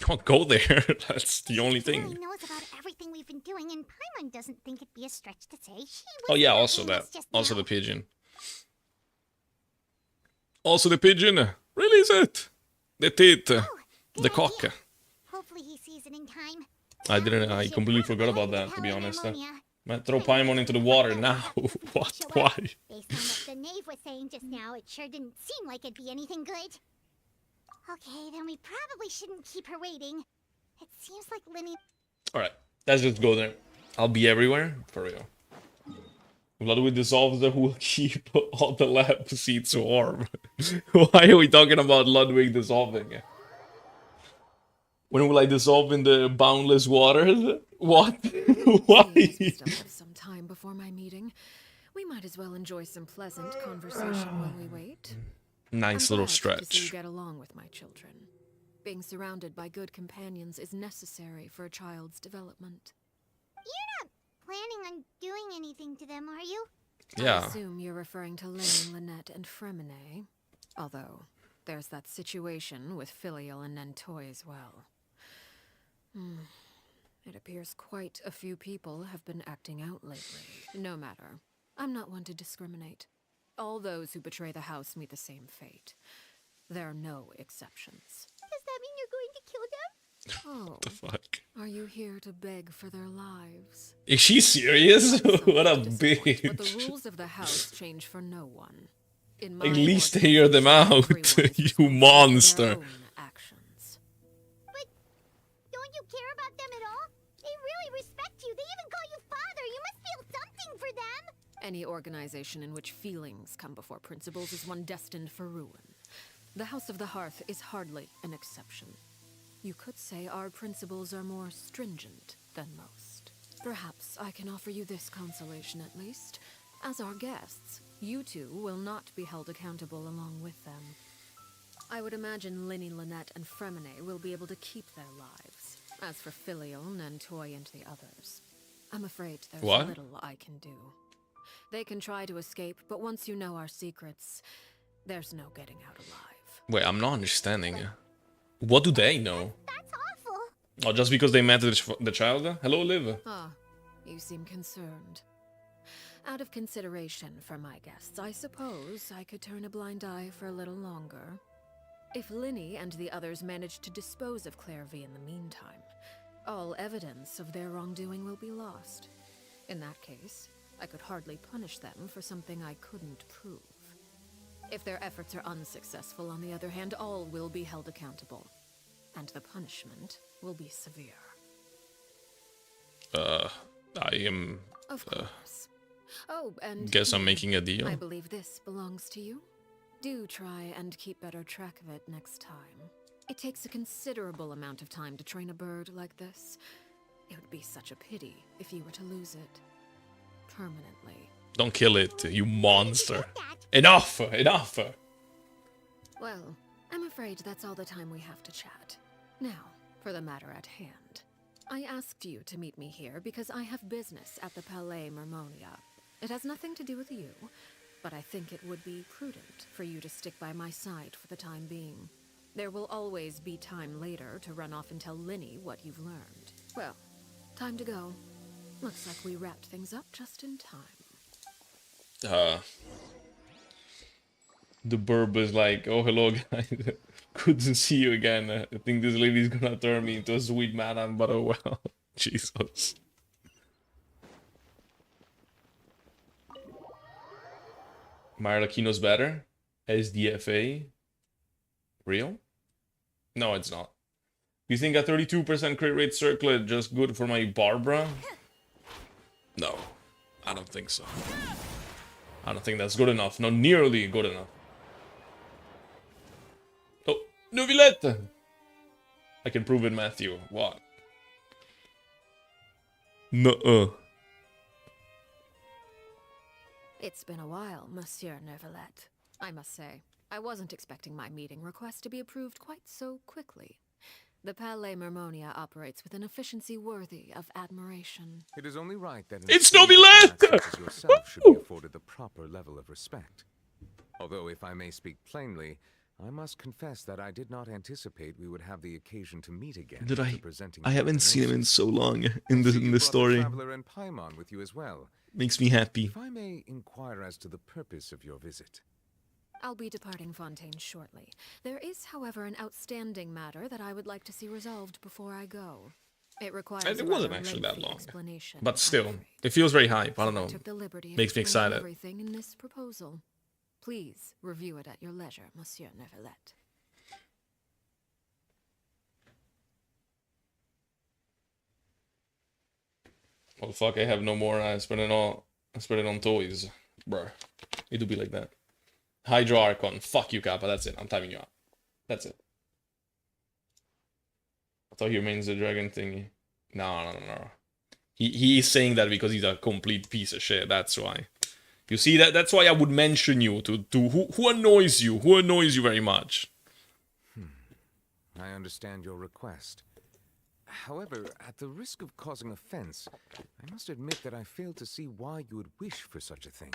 S1: Don't go there. That's the only
S2: Really
S1: thing.
S2: knows about everything we've been doing, and Paimon doesn't think it'd be a stretch to say she was
S1: Oh yeah, also
S2: threatening
S1: that.
S2: us just
S1: Also
S2: now.
S1: the pigeon. Also the pigeon. Release it. The tit.
S2: Oh,
S1: The
S2: good
S1: cock.
S2: idea. Hopefully he sees it in time.
S1: I completely forgot about that, to be honest. Man, throw Paimon into the water now. What? Why?
S2: Based on what the knave was saying just now, it sure didn't seem like it'd be anything good. Okay, then we probably shouldn't keep her waiting. It seems like Linny...
S1: Alright, let's just go there. I'll be everywhere, for real. Ludwig dissolves the who will keep all the lab seats warm. Why are we talking about Ludwig dissolving? When will I dissolve in the boundless waters? What? Why?
S4: We still have some time before my meeting. We might as well enjoy some pleasant conversation while we wait.
S1: Nice
S4: I'm
S1: little
S4: glad to see you
S1: stretch.
S4: get along with my children. Being surrounded by good companions is necessary for a child's development.
S2: You're not planning on doing anything to them, are you?
S4: I
S1: Yeah.
S4: assume you're referring to Lynn, Lynette, and Fremine. Although, there's that situation with Filial and Nentoy as well. It appears quite a few people have been acting out lately. No matter. I'm not one to discriminate. All those who betray the house meet the same fate. There are no exceptions.
S2: Does that mean you're going to kill them?
S4: Oh,
S1: The fuck?
S4: are you here to beg for their lives?
S1: Is she serious? What a
S4: Sorry to disappoint, But the
S1: bitch.
S4: rules of the house change for no one. In my
S1: At least
S4: organization,
S1: hear them out,
S4: everyone is
S1: you
S4: responsible for their
S1: monster.
S4: own actions.
S2: But don't you care about them at all? They really respect you. They even call you father. You must feel something for them.
S4: Any organization in which feelings come before principles is one destined for ruin. The House of the Hearth is hardly an exception. You could say our principles are more stringent than most. Perhaps I can offer you this consolation at least. As our guests, you two will not be held accountable along with them. I would imagine Linny, Lynette, and Fremine will be able to keep their lives. As for Filial, Nentoy, and the others, I'm afraid there's
S1: What?
S4: little I can do. They can try to escape, but once you know our secrets, there's no getting out alive.
S1: Wait, I'm not understanding. What do they know?
S2: That's awful.
S1: Oh, just because they met the child? Hello, Liv.
S4: Ah, you seem concerned. Out of consideration for my guests, I suppose I could turn a blind eye for a little longer. If Linny and the others manage to dispose of Claire V in the meantime, all evidence of their wrongdoing will be lost. In that case, I could hardly punish them for something I couldn't prove. If their efforts are unsuccessful, on the other hand, all will be held accountable. And the punishment will be severe.
S1: I am...
S4: Of course. Oh, and...
S1: guess I'm making a deal.
S4: I believe this belongs to you. Do try and keep better track of it next time. It takes a considerable amount of time to train a bird like this. It would be such a pity if you were to lose it. Permanently.
S1: Don't kill it, you monster. Enough! Enough!
S4: Well, I'm afraid that's all the time we have to chat. Now, for the matter at hand. I asked you to meet me here because I have business at the Palais Mermonia. It has nothing to do with you, but I think it would be prudent for you to stick by my side for the time being. There will always be time later to run off and tell Linny what you've learned. Well, time to go. Looks like we wrapped things up just in time.
S1: The burb is like, oh hello guys, good to see you again. I think this lady's gonna turn me into a sweet madam, but oh well. Jesus. Marlakino's better? SDFA? Real? No, it's not. You think a 32% crit rate circlet just good for my Barbara? No, I don't think so. I don't think that's good enough. Not nearly good enough. Oh, Nuvilette! I can prove it, Matthew. What? Nuh-uh.
S4: It's been a while, Monsieur Neuvillette. I must say, I wasn't expecting my meeting request to be approved quite so quickly. The Palais Mermonia operates with an efficiency worthy of admiration.
S9: It is only right that
S1: It's Nobilette!
S9: as yourself should be afforded the proper level of respect. Although, if I may speak plainly, I must confess that I did not anticipate we would have the occasion to meet again.
S1: Did
S9: after presenting
S1: I haven't seen him in
S9: information.
S1: so long
S9: I
S1: in
S9: see you
S1: this
S9: brought
S1: story.
S9: the traveler and Paimon with you as well.
S1: Makes me happy.
S9: If I may inquire as to the purpose of your visit.
S4: I'll be departing Fontaine shortly. There is, however, an outstanding matter that I would like to see resolved before I go. It requires
S1: It
S4: a
S1: wasn't
S4: rather
S1: actually that
S4: lengthy
S1: long.
S4: explanation,
S1: But
S4: I'm
S1: still,
S4: afraid.
S1: it feels very hype. I don't
S4: So
S1: know.
S4: took the liberty of
S1: Makes me
S4: explaining
S1: excited.
S4: everything in this proposal. Please review it at your leisure, Monsieur Neuvillette.
S1: Well, fuck, I have no more. I spend it on toys. Bruh. It do be like that. Hydro Archon. Fuck you, Kappa. That's it. I'm timing you out. That's it. I thought he remains the dragon thingy. No. He is saying that because he's a complete piece of shit. That's why. You see, that's why I would mention you to who annoys you. Who annoys you very much.
S9: I understand your request. However, at the risk of causing offense, I must admit that I fail to see why you would wish for such a thing.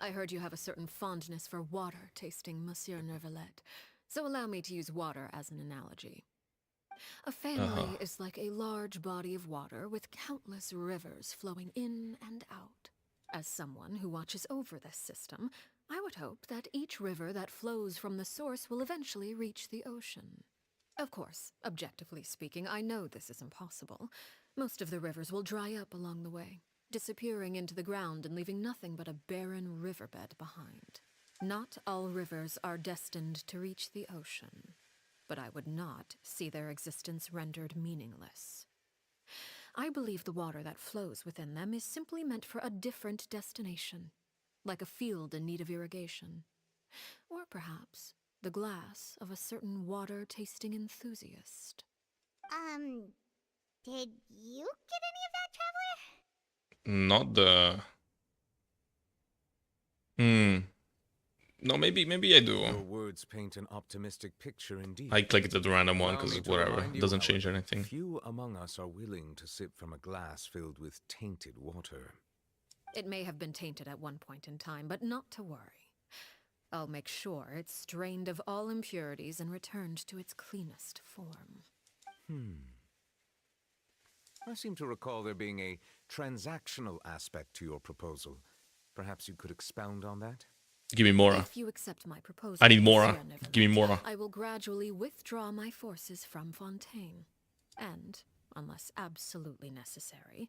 S4: I heard you have a certain fondness for water tasting, Monsieur Neuvillette, so allow me to use water as an analogy. A family is like a large body of water with countless rivers flowing in and out. As someone who watches over this system, I would hope that each river that flows from the source will eventually reach the ocean. Of course, objectively speaking, I know this is impossible. Most of the rivers will dry up along the way, disappearing into the ground and leaving nothing but a barren riverbed behind. Not all rivers are destined to reach the ocean, but I would not see their existence rendered meaningless. I believe the water that flows within them is simply meant for a different destination, like a field in need of irrigation. Or perhaps the glass of a certain water-tasting enthusiast.
S2: Did you get any of that, Traveler?
S1: Not the... No, maybe I do.
S9: Your words paint an optimistic picture indeed.
S1: I clicked the random one
S9: Allow
S1: because
S9: me to
S1: whatever.
S9: remind you,
S1: Doesn't change
S9: however,
S1: anything.
S9: Few among us are willing to sip from a glass filled with tainted water.
S4: It may have been tainted at one point in time, but not to worry. I'll make sure it's strained of all impurities and returned to its cleanest form.
S9: I seem to recall there being a transactional aspect to your proposal. Perhaps you could expound on that?
S1: Give me Mora.
S4: If you accept my proposal,
S1: I need Mora.
S4: Monsieur Neuvillette,
S1: Give me Mora.
S4: I will gradually withdraw my forces from Fontaine. And unless absolutely necessary,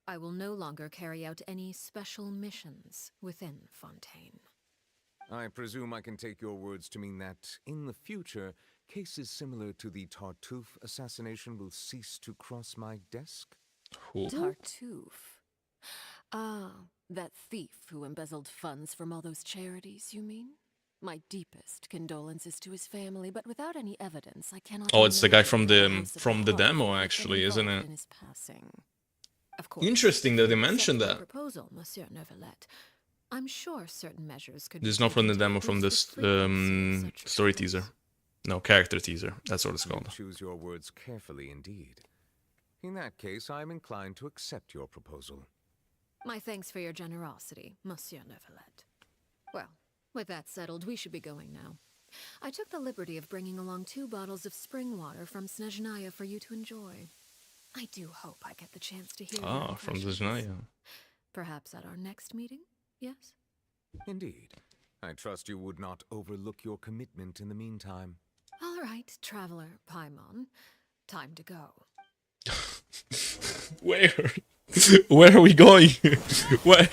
S4: I will no longer carry out any special missions within Fontaine.
S9: I presume I can take your words to mean that, in the future, cases similar to the Tartuffe assassination will cease to cross my desk?
S1: Who?
S4: Tartuffe. Ah, that thief who embezzled funds from all those charities, you mean? My deepest condolences to his family, but without any evidence, I cannot.
S1: Oh, it's the guy
S4: imagine
S1: from
S4: how
S1: the
S4: House of
S1: from the
S4: Hearth
S1: demo,
S4: would have been
S1: actually, isn't
S4: involved
S1: it?
S4: in his passing. Of course.
S1: Interesting that they
S4: Accept
S1: mentioned
S4: my
S1: that.
S4: proposal, Monsieur Neuvillette. I'm sure certain measures could.
S1: This is
S4: be
S1: not from the
S4: taken to
S1: demo, from
S4: reduce
S1: this
S4: the frequency of such
S1: story
S4: troubles.
S1: teaser. No, character teaser. That's what it's called.
S9: Choose your words carefully indeed. In that case, I am inclined to accept your proposal.
S4: My thanks for your generosity, Monsieur Neuvillette. Well, with that settled, we should be going now. I took the liberty of bringing along 2 bottles of spring water from Snezhnaya for you to enjoy. I do hope I get the chance to hear your
S1: Ah, from
S4: impressions.
S1: Snezhnaya.
S4: Perhaps at our next meeting, yes?
S9: Indeed. I trust you would not overlook your commitment in the meantime.
S4: All right, Traveler Paimon. Time to go.
S1: Where? Where are we going? What?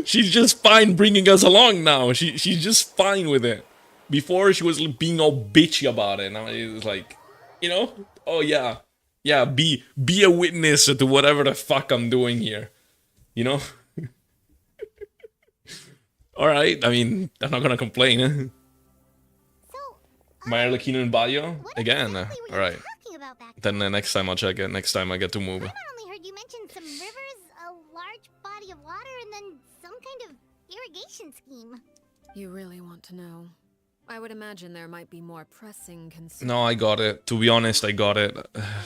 S1: She's just fine bringing us along now. She's just fine with it. Before she was being all bitchy about it. Now it's like, you know? Oh yeah, yeah. Be a witness to whatever the fuck I'm doing here. You know? All right. I mean, I'm not gonna complain.
S2: So,
S1: My Arlecchino in Bayo
S2: what
S1: again.
S2: exactly were
S1: All
S2: you
S1: right.
S2: talking about back
S1: Then next time I'll check it. Next time I get to move.
S2: I not only heard you mention some rivers, a large body of water, and then some kind of irrigation scheme.
S4: You really want to know? I would imagine there might be more pressing concerns.
S1: No, I got it. To be honest, I got it.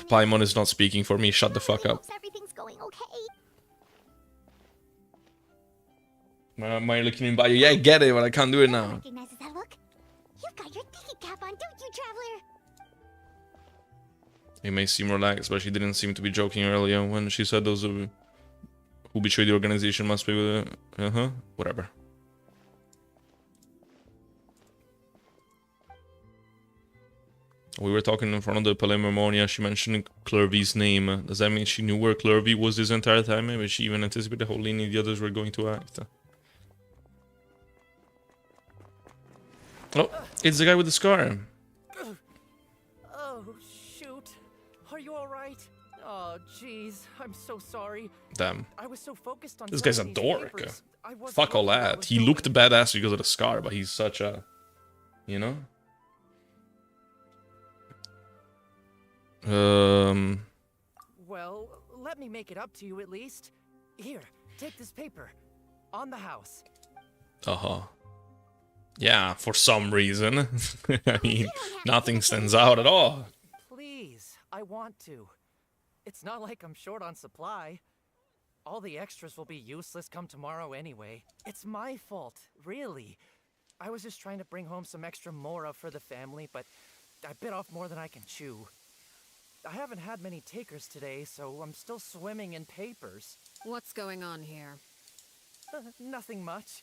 S1: Paimon is not speaking for me. Shut the fuck up.
S2: Hopes everything's going okay.
S1: My looking in bio. Yeah, I get it, but I can't do it now.
S2: Recognizes that look? You've got your ticket cap on, don't you, Traveler?
S1: He may seem relaxed, but she didn't seem to be joking earlier when she said those who betrayed the organization must be with it. Whatever. We were talking in front of the Palaemonia. She mentioned Clervy's name. Does that mean she knew where Clervy was this entire time? Maybe she even anticipated how Lini and the others were going to act. Oh, it's the guy with the scar.
S5: Oh, shoot. Are you alright? Oh, jeez. I'm so sorry.
S1: Damn.
S5: I was so focused on
S1: This guy's a
S5: signing these
S1: dork.
S5: papers, I wasn't
S1: Fuck all
S5: looking where I
S1: that.
S5: was
S1: He
S5: going.
S1: looked badass because of the scar, but he's such a... You know?
S5: Well, let me make it up to you at least. Here, take this paper. On the house.
S1: Uh-huh. Yeah, for some reason. I mean,
S2: You don't have
S1: nothing
S2: to
S1: stands out at all.
S5: Please, I want to. It's not like I'm short on supply. All the extras will be useless come tomorrow anyway. It's my fault, really. I was just trying to bring home some extra mora for the family, but I bit off more than I can chew. I haven't had many takers today, so I'm still swimming in papers.
S4: What's going on here?
S5: Nothing much.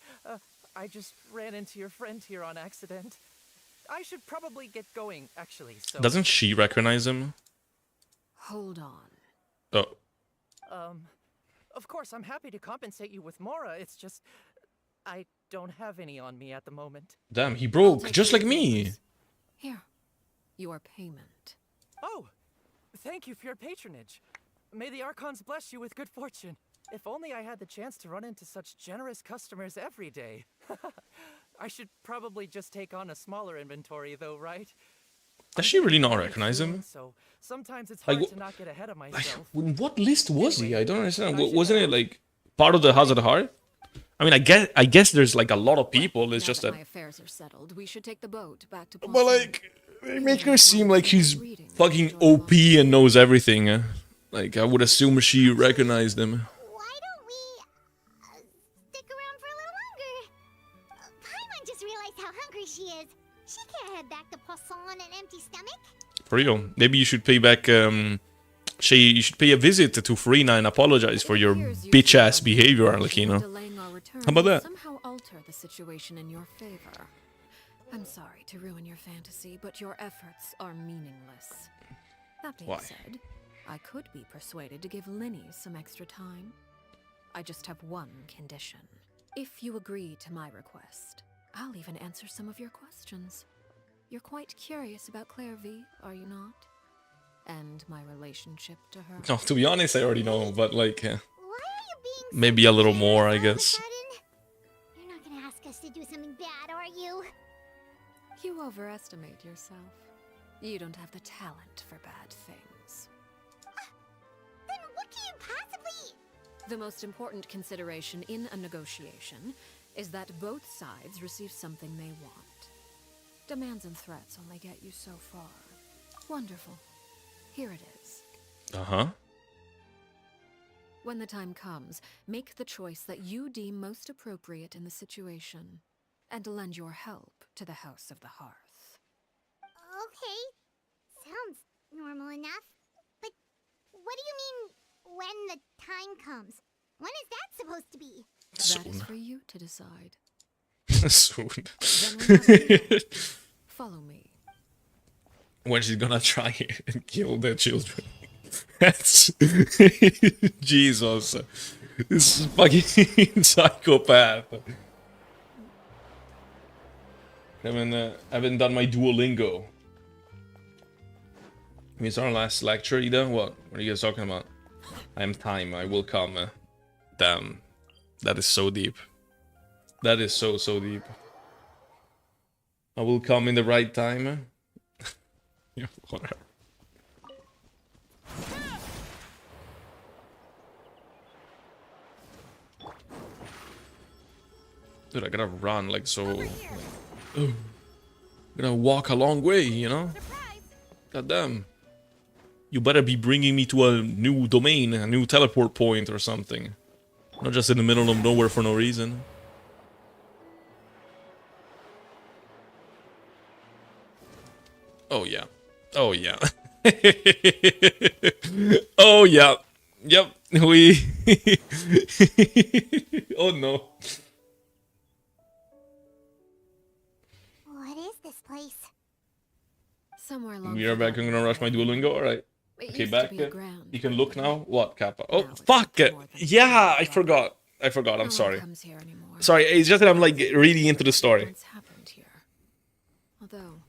S5: I just ran into your friend here on accident. I should probably get going, actually, so...
S1: Doesn't she recognize him?
S4: Hold on.
S1: Oh.
S5: Of course, I'm happy to compensate you with mora, it's just... I don't have any on me at the moment.
S1: Damn, he
S4: I'll
S1: broke,
S4: take
S1: just
S4: the
S1: like me.
S4: papers. Here. Your payment.
S5: Oh! Thank you for your patronage. May the Archons bless you with good fortune. If only I had the chance to run into such generous customers every day. I should probably just take on a smaller inventory, though, right?
S1: Does she really not recognize him?
S5: So sometimes it's
S1: Like,
S5: hard to not get ahead of myself.
S1: What list was he? I don't understand.
S5: I should
S1: Wasn't it
S5: know.
S1: like part of the House of the Heart? I mean, I guess there's like a lot of people. It's
S4: Now
S1: just
S4: that
S1: that.
S4: my affairs are settled, we should take the boat back to
S1: But
S4: Poisson.
S1: like, they make her seem like she's fucking OP and knows everything. Like, I would assume she recognized him.
S2: Why don't we stick around for a little longer? Paimon just realized how hungry she is. She can't head back to Poisson on an empty stomach.
S1: For real. Maybe you should pay back. You should pay a visit to Farina and apologize for your bitch ass behavior, Arlecchino.
S4: Delaying our return
S1: How about
S4: will
S1: that?
S4: Somehow alter the situation in your favor. I'm sorry to ruin your fantasy, but your efforts are meaningless. That being
S1: Why?
S4: said, I could be persuaded to give Linny some extra time. I just have one condition. If you agree to my request, I'll even answer some of your questions. You're quite curious about Claire V, are you not? And my relationship to her?
S1: No, to be honest, I already know, but like,
S2: Why are you being so
S1: maybe a little more, I
S2: generous all of a
S1: guess.
S2: sudden? You're not gonna ask us to do something bad, are you?
S4: You overestimate yourself. You don't have the talent for bad things.
S2: Then what can you possibly...
S4: The most important consideration in a negotiation is that both sides receive something they want. Demands and threats only get you so far. Wonderful. Here it is.
S1: Uh-huh.
S4: When the time comes, make the choice that you deem most appropriate in the situation, and lend your help to the House of the Hearth.
S2: Okay. Sounds normal enough. But what do you mean, when the time comes? When is that supposed to be?
S4: That is
S1: Soon.
S4: for you to decide.
S1: Soon.
S4: Then we have a deal. Follow me.
S1: When she's gonna try and kill the children. That's... Jesus. This fucking psychopath. I haven't done my Duolingo. I mean, it's our last lecture, Ida. What are you guys talking about? I am time. I will come. Damn. That is so deep. That is so deep. I will come in the right time. Yeah, whatever. Dude, I gotta run like so. Like, oh, gonna walk a long way, you know? God damn. You better be bringing me to a new domain, a new teleport point or something. Not just in the middle of nowhere for no reason. Oh yeah. Oh yeah. Oh yeah. Yep. We... Oh no.
S2: What is this place?
S4: Somewhere along.
S1: We are back. I'm gonna rush my Duolingo. Alright.
S4: It
S1: Okay,
S4: used
S1: back.
S4: to be a ground.
S1: You can look now. What, Kappa? Oh,
S4: Now it's
S1: fuck
S4: much
S1: it.
S4: more than
S1: Yeah, I
S4: a
S1: forgot. I'm
S4: No one
S1: sorry.
S4: comes here anymore.
S1: Sorry, it's just that I'm like really into the story.
S4: What's happened here? Although,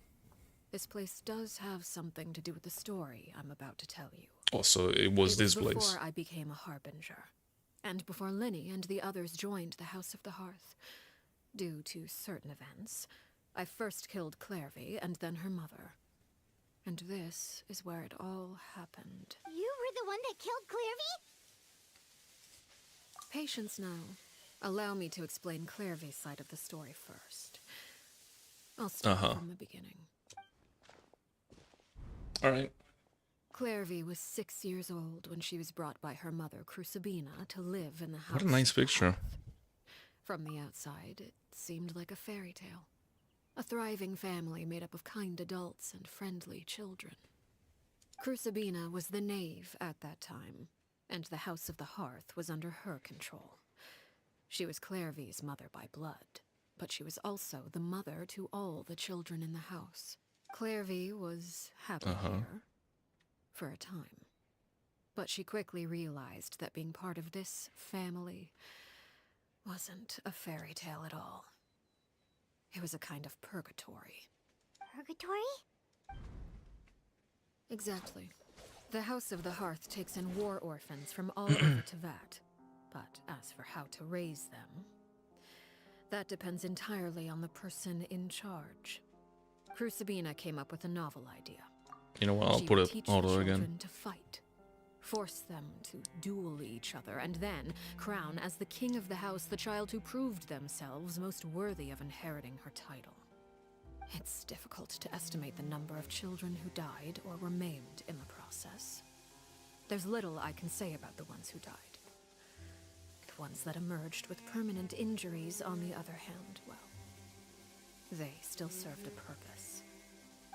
S4: this place does have something to do with the story I'm about to tell you.
S1: Also, it was this place.
S4: Before I became a harbinger, and before Linny and the others joined the House of the Hearth. Due to certain events, I first killed Clairvy and then her mother. And this is where it all happened.
S2: You were the one that killed Clairvy?
S4: Patience now. Allow me to explain Clairvy's side of the story first. I'll start from the beginning.
S1: Alright.
S4: Clairvy was 6 years old when she was brought by her mother, Crucibina, to live in the house.
S1: What a nice
S4: of the
S1: picture.
S4: Hearth. From the outside, it seemed like a fairy tale. A thriving family made up of kind adults and friendly children. Crucibina was the knave at that time, and the House of the Hearth was under her control. She was Clairvy's mother by blood, but she was also the mother to all the children in the house. Clairvy was happy here, for a time. But she quickly realized that being part of this family wasn't a fairy tale at all. It was a kind of purgatory.
S2: Purgatory?
S4: Exactly. The House of the Hearth takes in war orphans from all over Tevat. But as for how to raise them, that depends entirely on the person in charge. Crucibina came up with a novel idea.
S1: You know what? I'll
S4: She
S1: put
S4: would
S1: it
S4: teach the
S1: auto
S4: children
S1: again.
S4: to fight, force them to duel each other, and then crown as the king of the house the child who proved themselves most worthy of inheriting her title. It's difficult to estimate the number of children who died or were maimed in the process. There's little I can say about the ones who died. The ones that emerged with permanent injuries, on the other hand, well, they still served a purpose.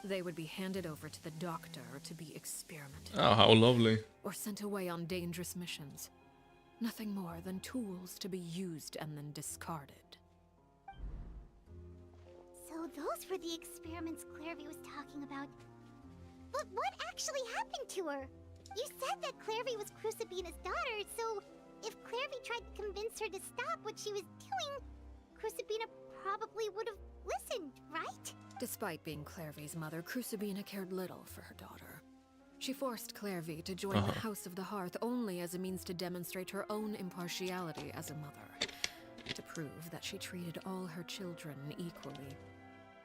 S4: They would be handed over to the doctor to be experimented
S1: Oh, how lovely.
S4: or sent away on dangerous missions. Nothing more than tools to be used and then discarded.
S2: So those were the experiments Clairvy was talking about. But what actually happened to her? You said that Clairvy was Crucibina's daughter, so if Clairvy tried to convince her to stop what she was doing, Crucibina probably would have listened, right?
S4: Despite being Clairvy's mother, Crucibina cared little for her daughter. She forced Clairvy to join the House of the Hearth only as a means to demonstrate her own impartiality as a mother, to prove that she treated all her children equally.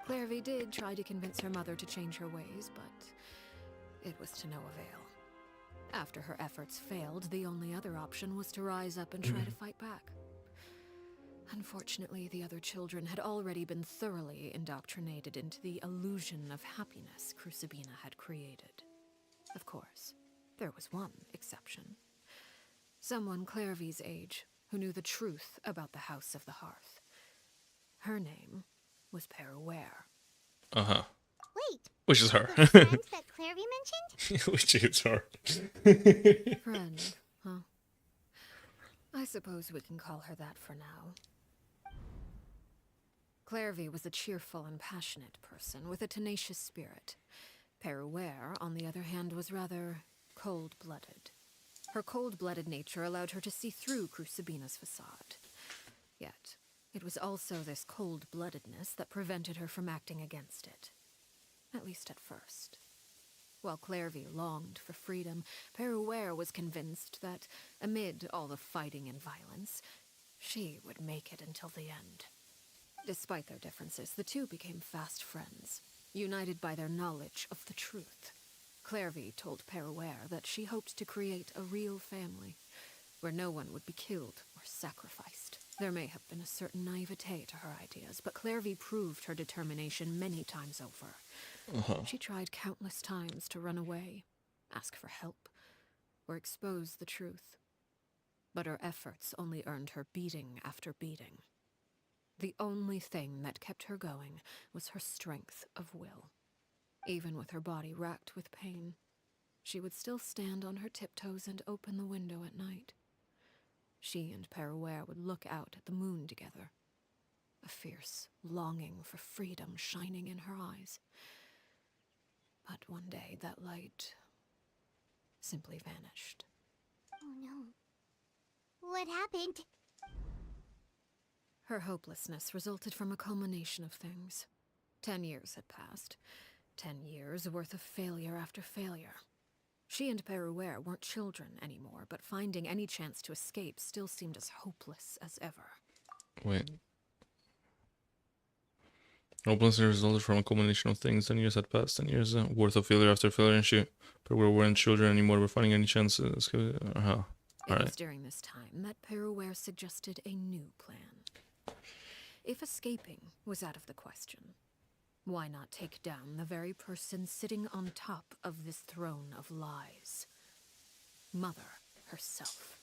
S4: Clairvy did try to convince her mother to change her ways, but it was to no avail. After her efforts failed, the only other option was to rise up and try to fight back. Unfortunately, the other children had already been thoroughly indoctrinated into the illusion of happiness Crucibina had created. Of course, there was one exception. Someone Clairvy's age who knew the truth about the House of the Hearth. Her name was Peruere.
S2: Wait,
S1: Which is her.
S2: the friend that Clairvy mentioned?
S1: Which is her.
S4: Friend, huh? I suppose we can call her that for now. Clairvy was a cheerful and passionate person with a tenacious spirit. Peruere, on the other hand, was rather cold-blooded. Her cold-blooded nature allowed her to see through Crucibina's facade. Yet, it was also this cold-bloodedness that prevented her from acting against it. At least at first. While Clairvy longed for freedom, Peruere was convinced that, amid all the fighting and violence, she would make it until the end. Despite their differences, the two became fast friends, united by their knowledge of the truth. Clairvy told Peruere that she hoped to create a real family, where no one would be killed or sacrificed. There may have been a certain naivete to her ideas, but Clairvy proved her determination many times over. She tried countless times to run away, ask for help, or expose the truth. But her efforts only earned her beating after beating. The only thing that kept her going was her strength of will. Even with her body racked with pain, she would still stand on her tiptoes and open the window at night. She and Peruere would look out at the moon together, a fierce longing for freedom shining in her eyes. But one day that light simply vanished.
S2: Oh no. What happened?
S4: Her hopelessness resulted from a culmination of things. 10 years had passed. 10 years worth of failure after failure. She and Peruere weren't children anymore, but finding any chance to escape still seemed as hopeless as ever.
S1: Wait. Hopelessness resulted from a combination of things. 10 years had passed. 10 years worth of failure after failure, and she Peruere weren't children anymore. We're finding any chance to escape.
S4: It was during this time that Peruere suggested a new plan. If escaping was out of the question, why not take down the very person sitting on top of this throne of lies? Mother herself.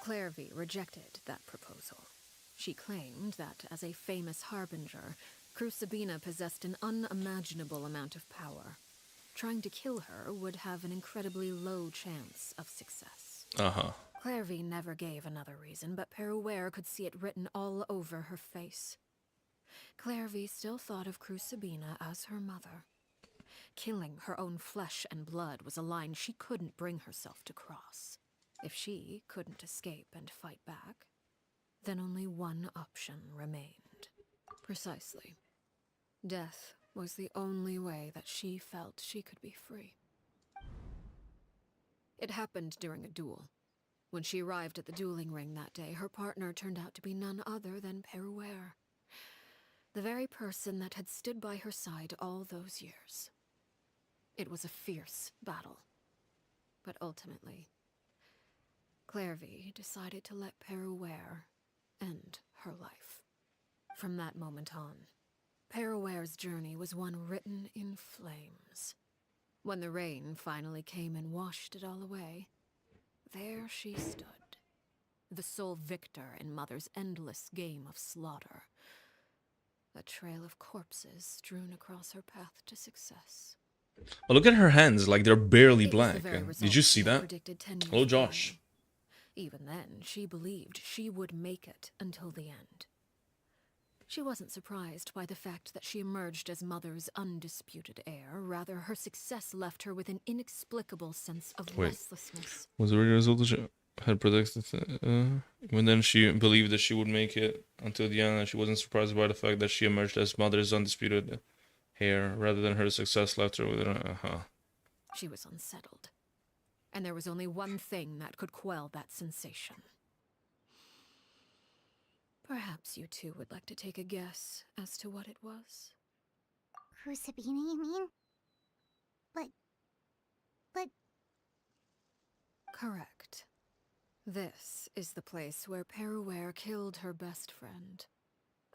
S4: Clairvy rejected that proposal. She claimed that, as a famous harbinger, Crucibina possessed an unimaginable amount of power. Trying to kill her would have an incredibly low chance of success. Clairvy never gave another reason, but Peruere could see it written all over her face. Clairvy still thought of Crucibina as her mother. Killing her own flesh and blood was a line she couldn't bring herself to cross. If she couldn't escape and fight back, then only one option remained. Precisely. Death was the only way that she felt she could be free. It happened during a duel. When she arrived at the dueling ring that day, her partner turned out to be none other than Peruere. The very person that had stood by her side all those years. It was a fierce battle. But ultimately, Clairvy decided to let Peruere end her life. From that moment on, Peruere's journey was one written in flames. When the rain finally came and washed it all away, there she stood, the sole victor in Mother's endless game of slaughter. A trail of corpses strewn across her path to success.
S1: But look at her hands, like they're barely
S4: It was the
S1: black.
S4: very
S1: Did
S4: result
S1: you see
S4: she had
S1: that?
S4: predicted 10 years
S1: Hello,
S4: prior.
S1: Josh.
S4: Even then, she believed she would make it until the end. She wasn't surprised by the fact that she emerged as Mother's undisputed heir. Rather, her success left her with an inexplicable sense of
S1: Wait.
S4: restlessness.
S1: Was the result that she had predicted? When then she believed that she would make it until the end, and she wasn't surprised by the fact that she emerged as Mother's undisputed heir, rather than her success left her with an.
S4: She was unsettled. And there was only one thing that could quell that sensation. Perhaps you two would like to take a guess as to what it was?
S2: Crucibina, you mean? But...
S4: Correct. This is the place where Peruere killed her best friend.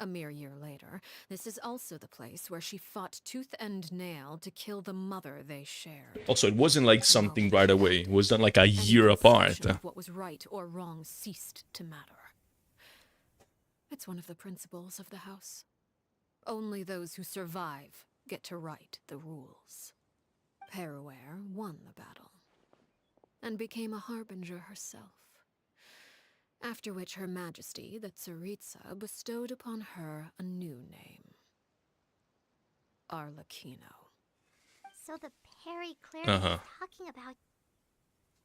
S4: A mere year later, this is also the place where she fought tooth and nail to kill the mother they shared.
S1: Also, it wasn't like something right away. It was done like a year apart.
S4: Of what was right or wrong ceased to matter. It's one of the principles of the house. Only those who survive get to write the rules. Peruere won the battle, and became a harbinger herself. After which Her Majesty, the Tsaritsa, bestowed upon her a new name. Arlecchino.
S2: So the Perry Claire was talking about...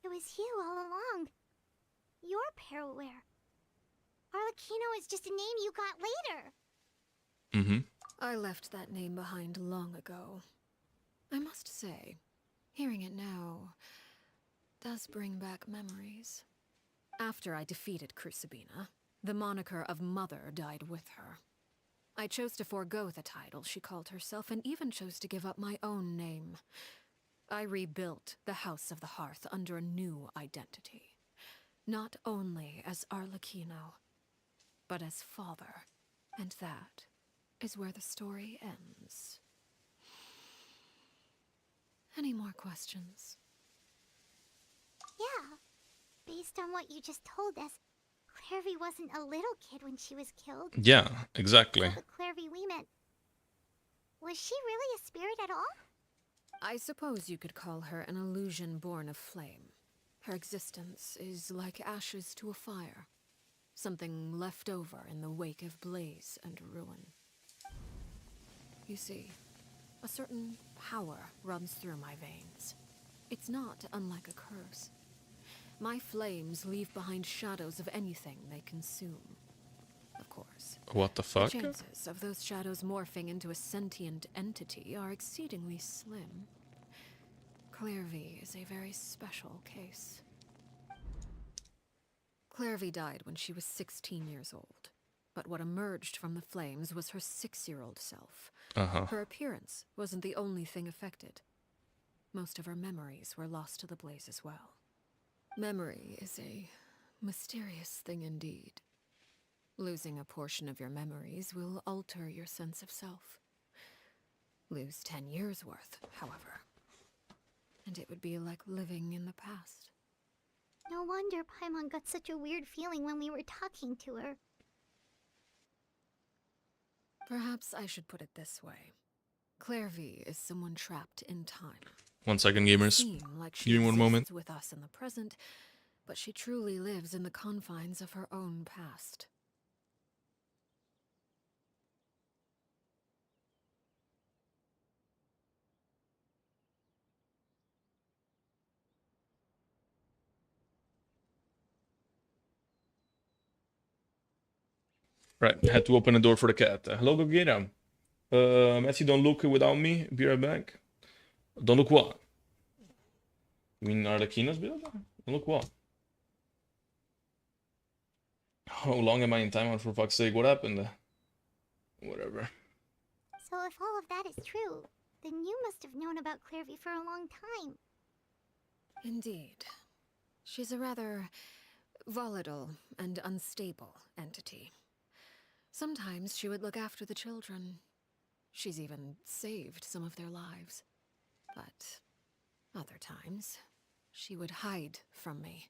S2: It was you all along. You're Peruere. Arlecchino is just a name you got later.
S4: I left that name behind long ago. I must say, hearing it now does bring back memories. After I defeated Crucibina, the moniker of Mother died with her. I chose to forego the title she called herself, and even chose to give up my own name. I rebuilt the House of the Hearth under a new identity. Not only as Arlecchino, but as father. And that is where the story ends. Any more questions?
S2: Yeah. Based on what you just told us, Clairvy wasn't a little kid when she was killed.
S1: Yeah, exactly.
S2: So the Clairvy we met... Was she really a spirit at all?
S4: I suppose you could call her an illusion born of flame. Her existence is like ashes to a fire. Something left over in the wake of blaze and ruin. You see, a certain power runs through my veins. It's not unlike a curse. My flames leave behind shadows of anything they consume. Of course.
S1: What the fuck?
S4: The chances of those shadows morphing into a sentient entity are exceedingly slim. Clairvy is a very special case. Clairvy died when she was 16 years old. But what emerged from the flames was her 6-year-old self. Her appearance wasn't the only thing affected. Most of her memories were lost to the blaze as well. Memory is a mysterious thing indeed. Losing a portion of your memories will alter your sense of self. Lose 10 years' worth, however, and it would be like living in the past.
S2: No wonder Paimon got such a weird feeling when we were talking to her.
S4: Perhaps I should put it this way. Clairvy is someone trapped in time.
S1: 1 second, gamers.
S4: Like
S1: Give me 1 moment.
S4: with us in the present, but she truly lives in the confines of her own past.
S1: Right, had to open the door for the cat. Hello, Gogeta. Matthew, don't look without me. Be right back. Don't look what? You mean Arlecchino's build? Don't look what? How long am I in timeout, for fuck's sake? What happened? Whatever.
S2: So if all of that is true, then you must have known about Clairvy for a long time.
S4: Indeed. She's a rather volatile and unstable entity. Sometimes she would look after the children. She's even saved some of their lives. But other times, she would hide from me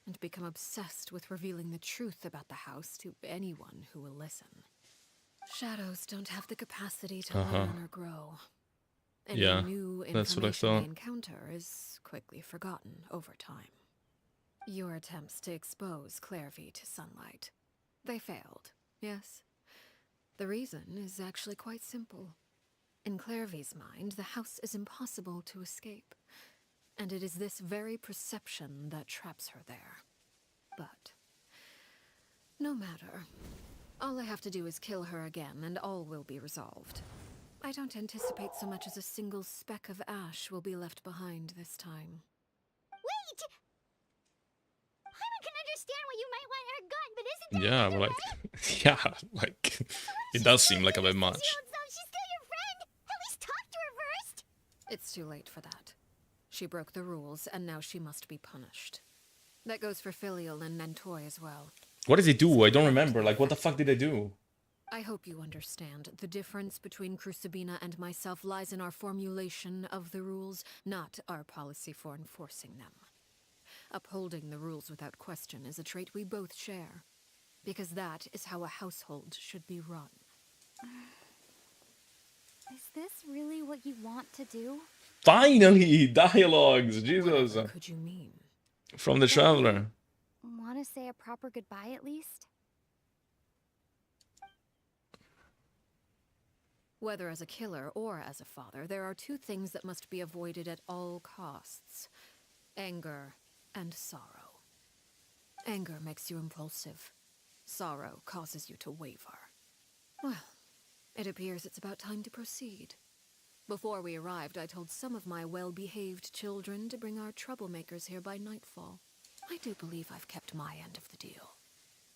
S4: and become obsessed with revealing the truth about the house to anyone who will listen. Shadows don't have the capacity to learn or grow. Any new
S1: that's what I
S4: information
S1: thought.
S4: they encounter is quickly forgotten over time. Your attempts to expose Clairvy to sunlight. They failed, yes? The reason is actually quite simple. In Clairvy's mind, the house is impossible to escape, and it is this very perception that traps her there. But no matter. All I have to do is kill her again, and all will be resolved. I don't anticipate so much as a single speck of ash will be left behind this time.
S2: Wait! Paimon can understand why you might want her gun, but isn't that
S1: Yeah,
S2: another
S1: but
S2: way?
S1: like, yeah, like it does seem like a bit much.
S2: She's still your friend! At least talk to her first!
S4: It's too late for that. She broke the rules, and now she must be punished. That goes for Filial and Nantoy as well.
S1: What did they do? I don't remember. Like, what the fuck did they do?
S4: I hope you understand. The difference between Crucibina and myself lies in our formulation of the rules, not our policy for enforcing them. Upholding the rules without question is a trait we both share, because that is how a household should be run.
S2: Is this really what you want to do?
S1: Finally, dialogues. Jesus,
S4: What could you mean?
S1: from the traveler.
S2: Want to say a proper goodbye at least?
S4: Whether as a killer or as a father, there are two things that must be avoided at all costs: anger and sorrow. Anger makes you impulsive. Sorrow causes you to waver. Well, it appears it's about time to proceed. Before we arrived, I told some of my well-behaved children to bring our troublemakers here by nightfall. I do believe I've kept my end of the deal.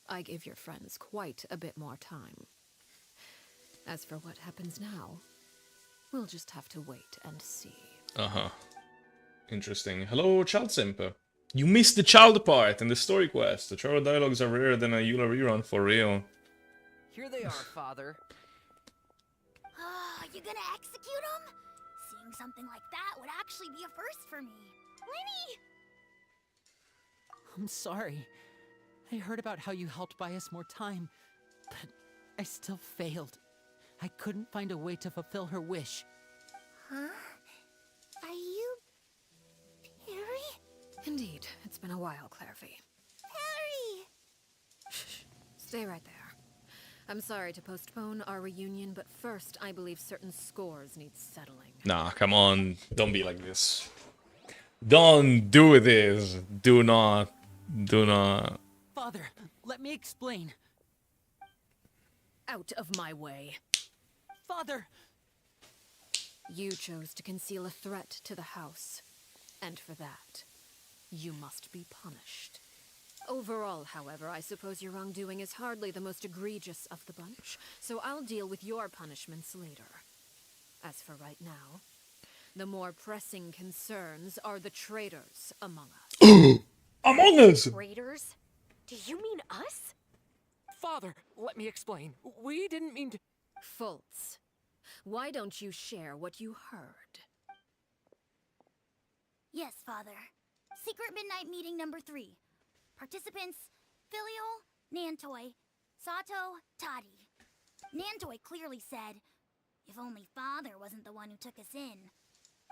S4: I gave your friends quite a bit more time. As for what happens now, we'll just have to wait and see.
S1: Uh-huh. Interesting. Hello, Child Simper. You missed the child part in the story quest. The travel dialogues are rarer than a Eula rerun, for real.
S7: Here they are, Father.
S2: You gonna execute him? Seeing something like that would actually be a first for me. Lenny!
S3: I'm sorry. I heard about how you helped buy us more time, but I still failed. I couldn't find a way to fulfill her wish.
S2: Huh? Are you... Perry?
S4: Indeed, it's been a while, Clairvy.
S2: Perry!
S4: Shh. Stay right there. I'm sorry to postpone our reunion, but first, I believe certain scores need settling.
S1: Nah, come on. Don't be like this. Don't do this. Do not. Do not.
S3: Father, let me explain.
S4: Out of my way.
S3: Father!
S4: You chose to conceal a threat to the house, and for that, you must be punished. Overall, however, I suppose your wrongdoing is hardly the most egregious of the bunch, so I'll deal with your punishments later. As for right now, the more pressing concerns are the traitors among us.
S1: Among Us!
S10: Raiders? Do you mean us?
S5: Father, let me explain. We didn't mean to...
S4: Fultz, why don't you share what you heard?
S2: Yes, Father. Secret Midnight Meeting number 3. Participants, Filial, Nantoy, Sato, Toddy. Nantoy clearly said, if only Father wasn't the one who took us in.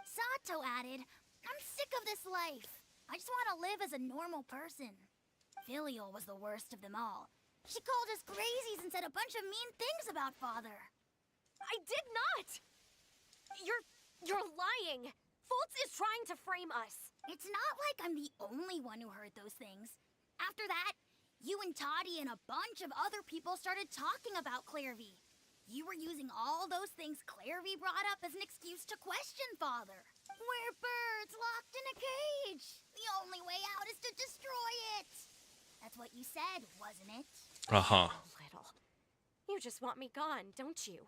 S2: Sato added, I'm sick of this life. I just want to live as a normal person. Filial was the worst of them all. She called us crazies and said a bunch of mean things about Father.
S10: I did not! You're lying! Fultz is trying to frame us.
S2: It's not like I'm the only one who heard those things. After that, you and Toddy and a bunch of other people started talking about Clairvy. You were using all those things Clairvy brought up as an excuse to question Father. We're birds locked in a cage. The only way out is to destroy it. That's what you said, wasn't it?
S1: Uh-huh.
S10: Little. You just want me gone, don't you?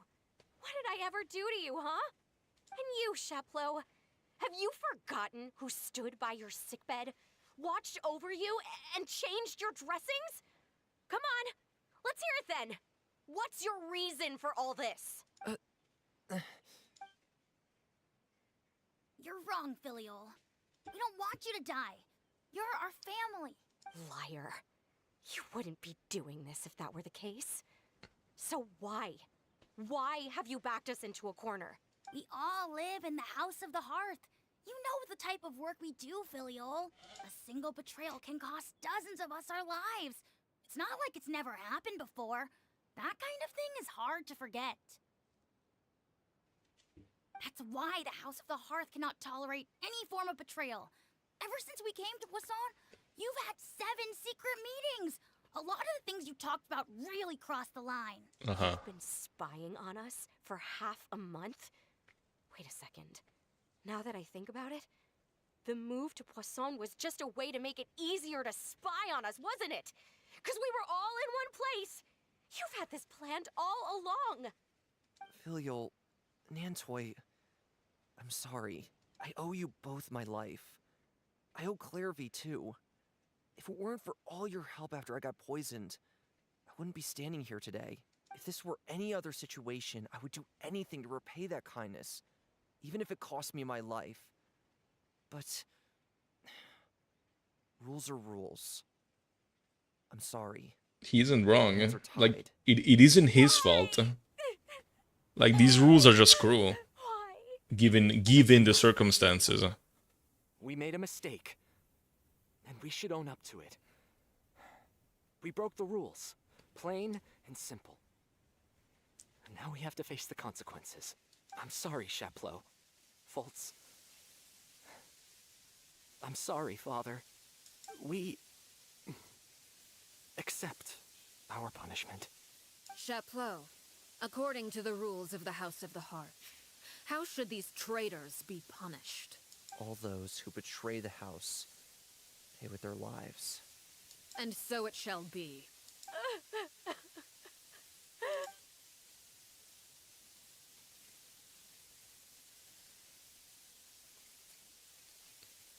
S10: What did I ever do to you, huh? And you, Sheplo, have you forgotten who stood by your sickbed, watched over you, and changed your dressings? Come on, let's hear it then. What's your reason for all this?
S2: You're wrong, Filial. We don't want you to die. You're our family.
S10: Liar. You wouldn't be doing this if that were the case. So why? Why have you backed us into a corner?
S2: We all live in the House of the Hearth. You know the type of work we do, Filial. A single betrayal can cost dozens of us our lives. It's not like it's never happened before.
S11: That kind of thing is hard to forget. That's why the House of the Hearth cannot tolerate any form of betrayal. Ever since we came to Poisson, you've had 7 secret meetings. A lot of the things you talked about really crossed the line.
S10: You've been spying on us for half a month? Wait a second. Now that I think about it, the move to Poisson was just a way to make it easier to spy on us, wasn't it? Because we were all in one place. You've had this planned all along.
S5: Filial, Nantoy, I'm sorry. I owe you both my life. I owe Clairvy too. If it weren't for all your help after I got poisoned, I wouldn't be standing here today. If this were any other situation, I would do anything to repay that kindness, even if it cost me my life. But rules are rules. I'm sorry.
S1: He isn't wrong.
S5: Hands are
S1: Like,
S5: tied.
S1: it isn't his fault. Like, these rules are just cruel. Given the circumstances.
S5: We made a mistake, and we should own up to it. We broke the rules, plain and simple. And now we have to face the consequences. I'm sorry, Chapleau. Faults. I'm sorry, Father. We accept our punishment.
S4: Chapleau, according to the rules of the House of the Hearth, how should these traitors be punished?
S5: All those who betray the house pay with their lives.
S4: And so it shall be.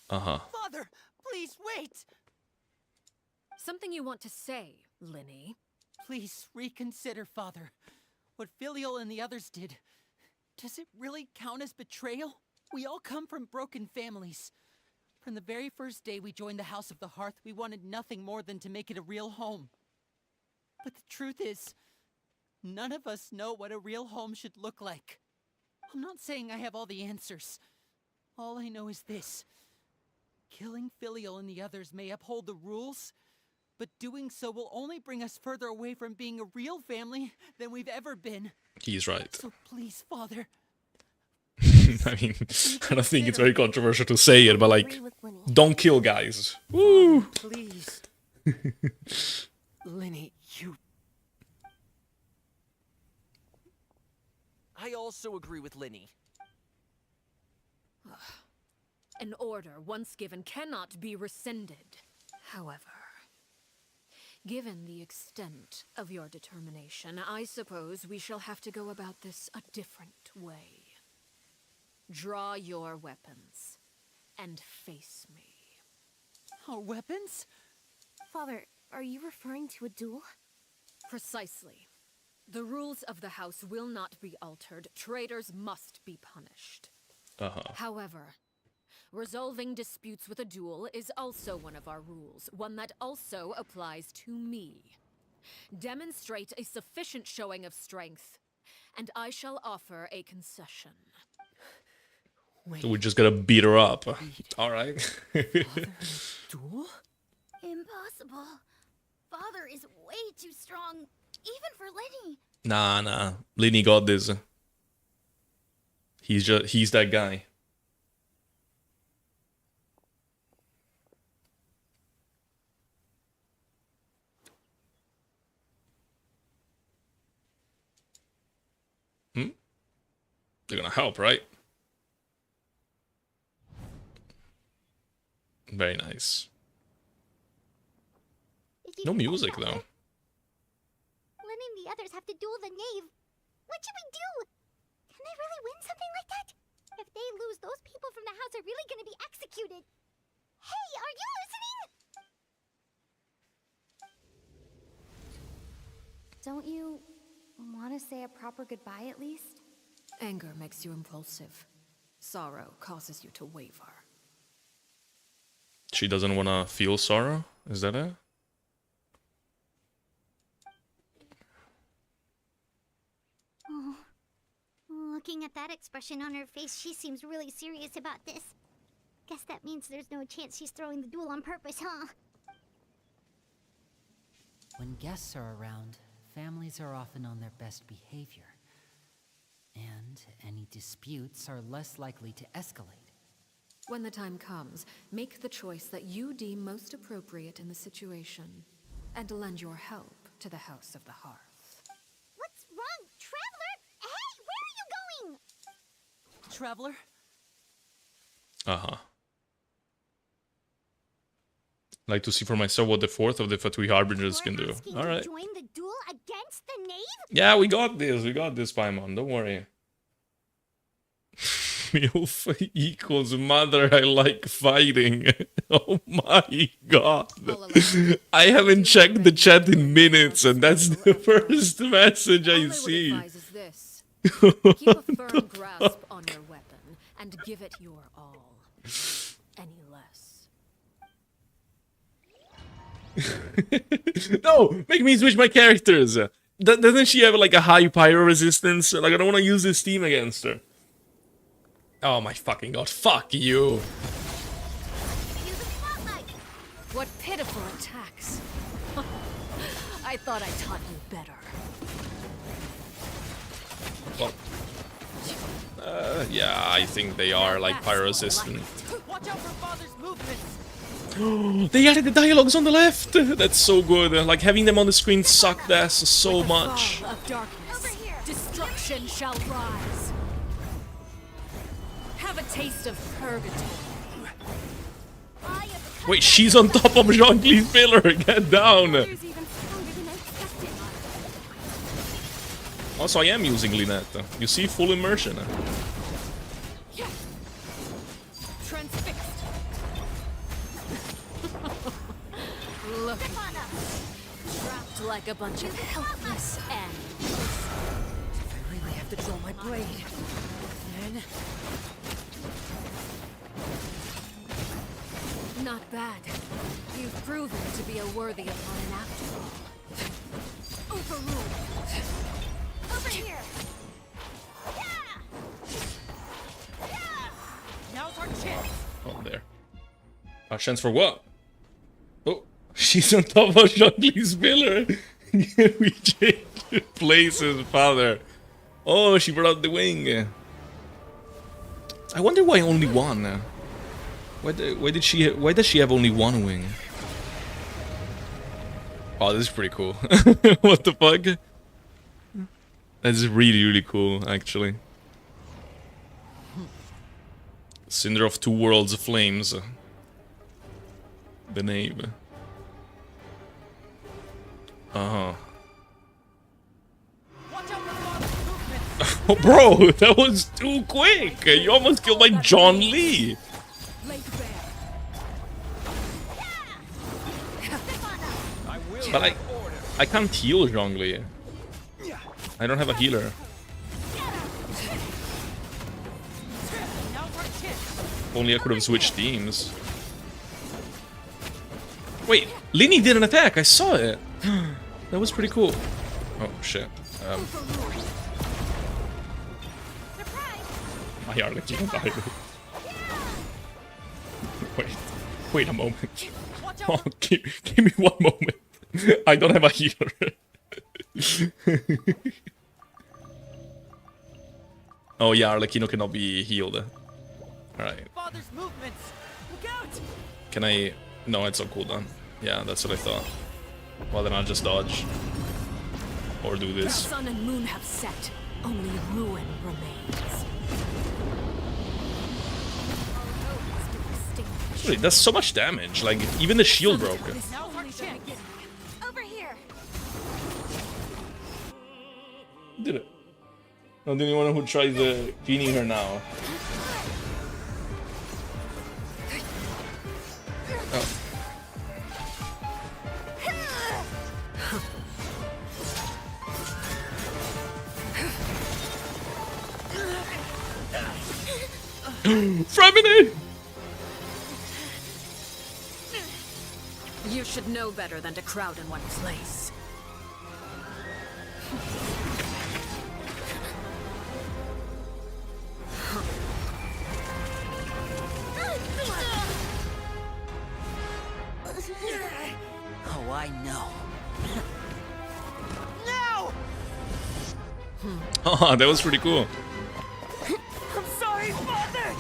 S7: Father, please wait!
S4: Something you want to say, Linny?
S3: Please reconsider, Father. What Filial and the others did. Does it really count as betrayal? We all come from broken families. From the very first day we joined the House of the Hearth, we wanted nothing more than to make it a real home. But the truth is, none of us know what a real home should look like. I'm not saying I have all the answers. All I know is this. Killing Filial and the others may uphold the rules, but doing so will only bring us further away from being a real family than we've ever been.
S1: He's right.
S3: So please, Father.
S1: I mean, I don't think it's very controversial to say it, but like, don't kill guys. Woo!
S5: Please. Linny, you... I also agree with Linny.
S4: An order once given cannot be rescinded. However, given the extent of your determination, I suppose we shall have to go about this a different way. Draw your weapons and face me.
S3: Our weapons?
S6: Father, are you referring to a duel?
S4: Precisely. The rules of the house will not be altered. Traitors must be punished. However, resolving disputes with a duel is also one of our rules, one that also applies to me. Demonstrate a sufficient showing of strength, and I shall offer a concession.
S3: Wait,
S1: So we just gotta beat her up. Alright.
S3: duel?
S11: Impossible. Father is way too strong, even for Lenny.
S1: Nah. Linny got this. He's that guy. They're gonna help, right? Very nice. No music though.
S2: Lenny and the others have to duel the knave. What should we do? Can they really win something like that? If they lose, those people from the house are really gonna be executed. Hey, are you listening?
S6: Don't you want to say a proper goodbye at least?
S4: Anger makes you impulsive. Sorrow causes you to waver.
S1: She doesn't wanna feel sorrow? Is that it?
S2: Oh, looking at that expression on her face, she seems really serious about this. Guess that means there's no chance she's throwing the duel on purpose, huh?
S3: When guests are around, families are often on their best behavior. And any disputes are less likely to escalate.
S4: When the time comes, make the choice that you deem most appropriate in the situation, and lend your help to the House of the Hearth.
S2: What's wrong, Traveler? Hey, where are you going?
S7: Traveler?
S1: Like to see for myself what the fourth of the Fatui Harbingers can do.
S2: Asking
S1: All
S2: to
S1: right.
S2: join the duel against the knave?
S1: Yeah, we got this. We got this, Paimon. Don't worry. MILF equals mother. I like fighting. Oh my god. I haven't checked the chat in minutes, and that's the first message I see.
S4: All I would advise is this. Keep a firm grasp on your weapon, and give it your all. Any less.
S1: No! Make me switch my characters! Doesn't she have like a high pyro resistance? Like, I don't want to use this team against her. Oh my fucking god, fuck you!
S4: What pitiful attacks. I thought I taught you better.
S1: Well, yeah, I think they are like pyro resistant.
S7: Watch out for Father's movements!
S1: They added the dialogues on the left! That's so good. Like, having them on the screen sucked ass so much.
S4: Of darkness, destruction shall rise. Have a taste of purgatory.
S1: Wait, she's on top of Jean-Cle's pillar! Get down!
S2: There's even stronger than I expected.
S1: Also, I am using Lynette. You see, full immersion.
S4: Transfixed. Look, trapped like a bunch of helpless animals.
S7: I really have to draw my blade. Then...
S4: Not bad. You've proven to be a worthy opponent after all. Overruled.
S2: Over here.
S7: Now's our chance!
S1: Oh, there. Our chance for what? Oh, she's on top of Jean-Cle's pillar. We changed places, father. Oh, she brought out the wing. I wonder why only one. Why does she have only one wing? Oh, this is pretty cool. What the fuck? That's really, really cool, actually. Cinder of Two Worlds of Flames. The name. Uh-huh. Oh, bro, that was too quick! You almost killed my John Lee! But I can't heal Zhongli. I don't have a healer. Only I could have switched teams. Wait, Lini did an attack, I saw it! That was pretty cool. Oh shit. My Arlecchino died. Wait a moment. Oh, give me one moment. I don't have a healer. Oh yeah, Arlecchino cannot be healed. Alright.
S7: Father's movements! Look out!
S1: Can I... No, it's on cooldown. Yeah, that's what I thought. Well, then I'll just dodge. Or do
S4: The
S1: this.
S4: sun and moon have set. Only ruin remains.
S1: Wait, that's so much damage. Like, even the shield broke.
S7: Now's our chance!
S2: Over here.
S1: Did it. I'm the only one who tries cleaning her now. Oh. Fremini!
S4: You should know better than to crowd in one place.
S7: Oh, I know.
S2: No!
S1: Oh, that was pretty cool.
S5: I'm sorry, Father!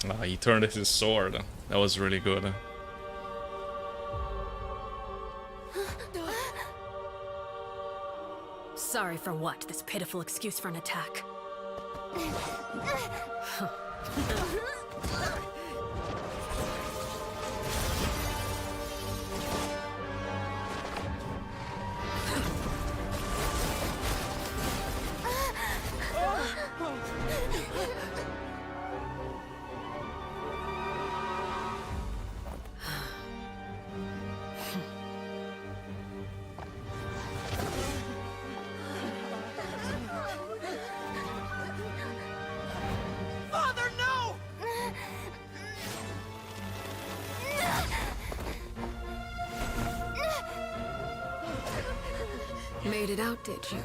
S1: Oh, he turned his sword. That was really good.
S4: Sorry for what? This pitiful excuse for an attack.
S5: Father, no!
S4: Made it out, did you?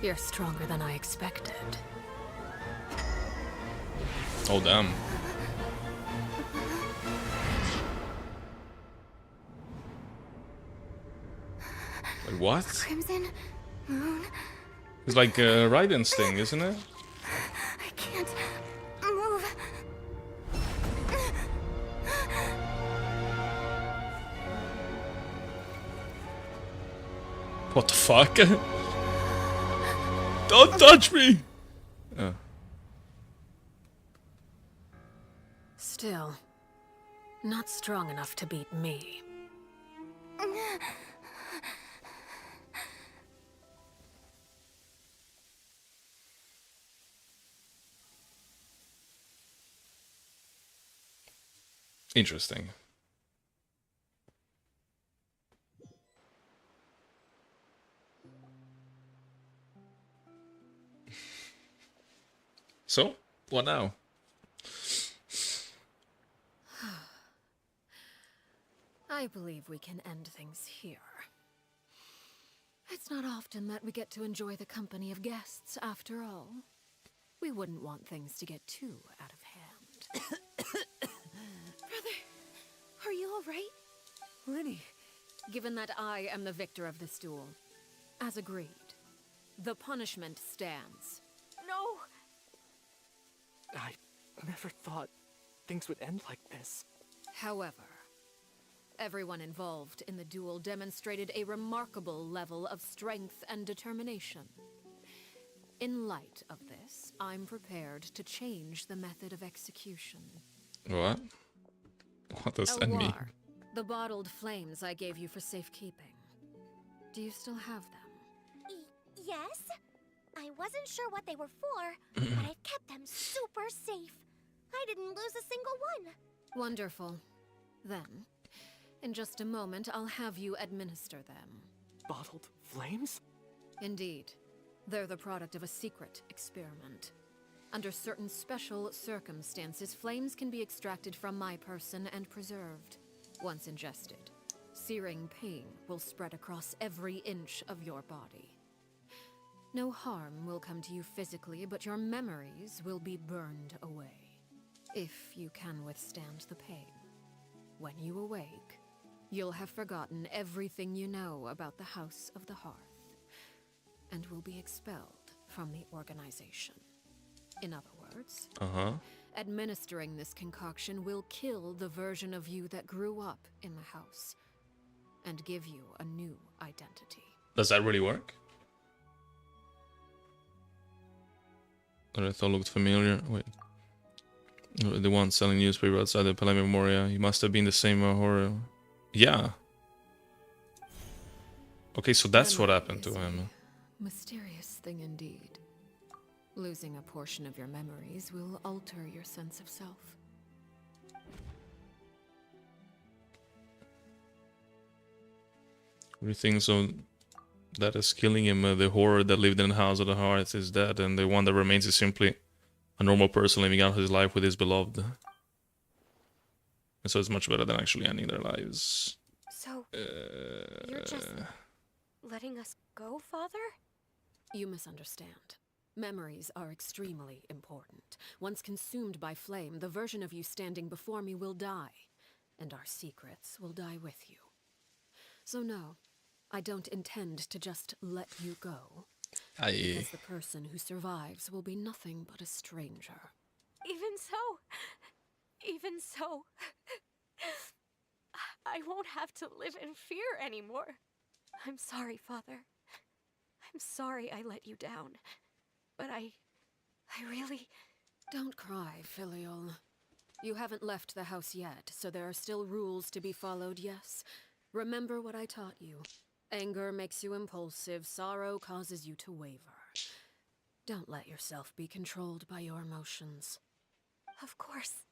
S4: You're stronger than I expected.
S1: Oh, damn. Wait, what?
S2: Crimson Moon.
S1: It's like Raiden's thing, isn't it?
S2: I can't move.
S1: What the fuck? Don't touch me!
S4: Still, not strong enough to beat me.
S1: Interesting. So, what now?
S4: I believe we can end things here. It's not often that we get to enjoy the company of guests, after all. We wouldn't want things to get too out of hand.
S6: Brother, are you all right?
S7: Lenny,
S4: Given that I am the victor of this duel, as agreed, the punishment stands.
S5: No! I never thought things would end like this.
S4: However, everyone involved in the duel demonstrated a remarkable level of strength and determination. In light of this, I'm prepared to change the method of execution.
S1: What? What does that mean?
S4: Elwar, the bottled flames I gave you for safekeeping. Do you still have them?
S2: Yes? I wasn't sure what they were for, but I've kept them super safe. I didn't lose a single one.
S4: Wonderful. Then, in just a moment, I'll have you administer them.
S5: Bottled flames?
S4: Indeed. They're the product of a secret experiment. Under certain special circumstances, flames can be extracted from my person and preserved. Once ingested, searing pain will spread across every inch of your body. No harm will come to you physically, but your memories will be burned away. If you can withstand the pain. When you awake, you'll have forgotten everything you know about the House of the Hearth, and will be expelled from the organization. In other words, administering this concoction will kill the version of you that grew up in the house, and give you a new identity.
S1: Does that really work? I thought looked familiar. Wait. The one selling newspaper outside the Palais Memoria. He must have been the same horror. Yeah. Okay, so that's what happened to him.
S4: Mysterious thing indeed. Losing a portion of your memories will alter your sense of self.
S1: We think so. That is killing him. The horror that lived in the House of the Hearth is dead, and the one that remains is simply a normal person living out his life with his beloved. And so it's much better than actually ending their lives.
S10: So, you're just letting us go, Father?
S4: You misunderstand. Memories are extremely important. Once consumed by flame, the version of you standing before me will die, and our secrets will die with you. So no, I don't intend to just let you go,
S1: I
S4: because the person who survives will be nothing but a stranger.
S10: Even so, I won't have to live in fear anymore. I'm sorry, Father. I'm sorry I let you down. But I really...
S4: Don't cry, Filial. You haven't left the house yet, so there are still rules to be followed, yes? Remember what I taught you. Anger makes you impulsive, sorrow causes you to waver. Don't let yourself be controlled by your emotions.
S10: Of course.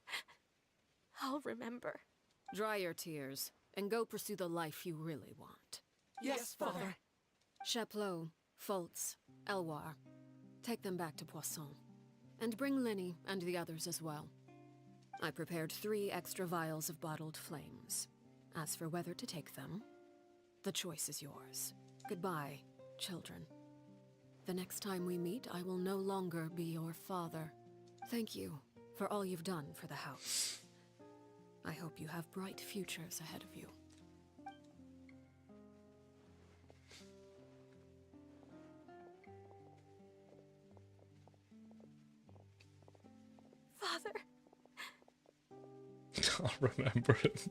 S10: I'll remember.
S4: Dry your tears, and go pursue the life you really want.
S5: Yes, Father.
S4: Chaplot, Fultz, Elwar, take them back to Poisson. And bring Linny and the others as well. I prepared 3 extra vials of bottled flames. As for whether to take them, the choice is yours. Goodbye, children. The next time we meet, I will no longer be your father. Thank you for all you've done for the house. I hope you have bright futures ahead of you.
S10: Father.
S1: I'll remember it.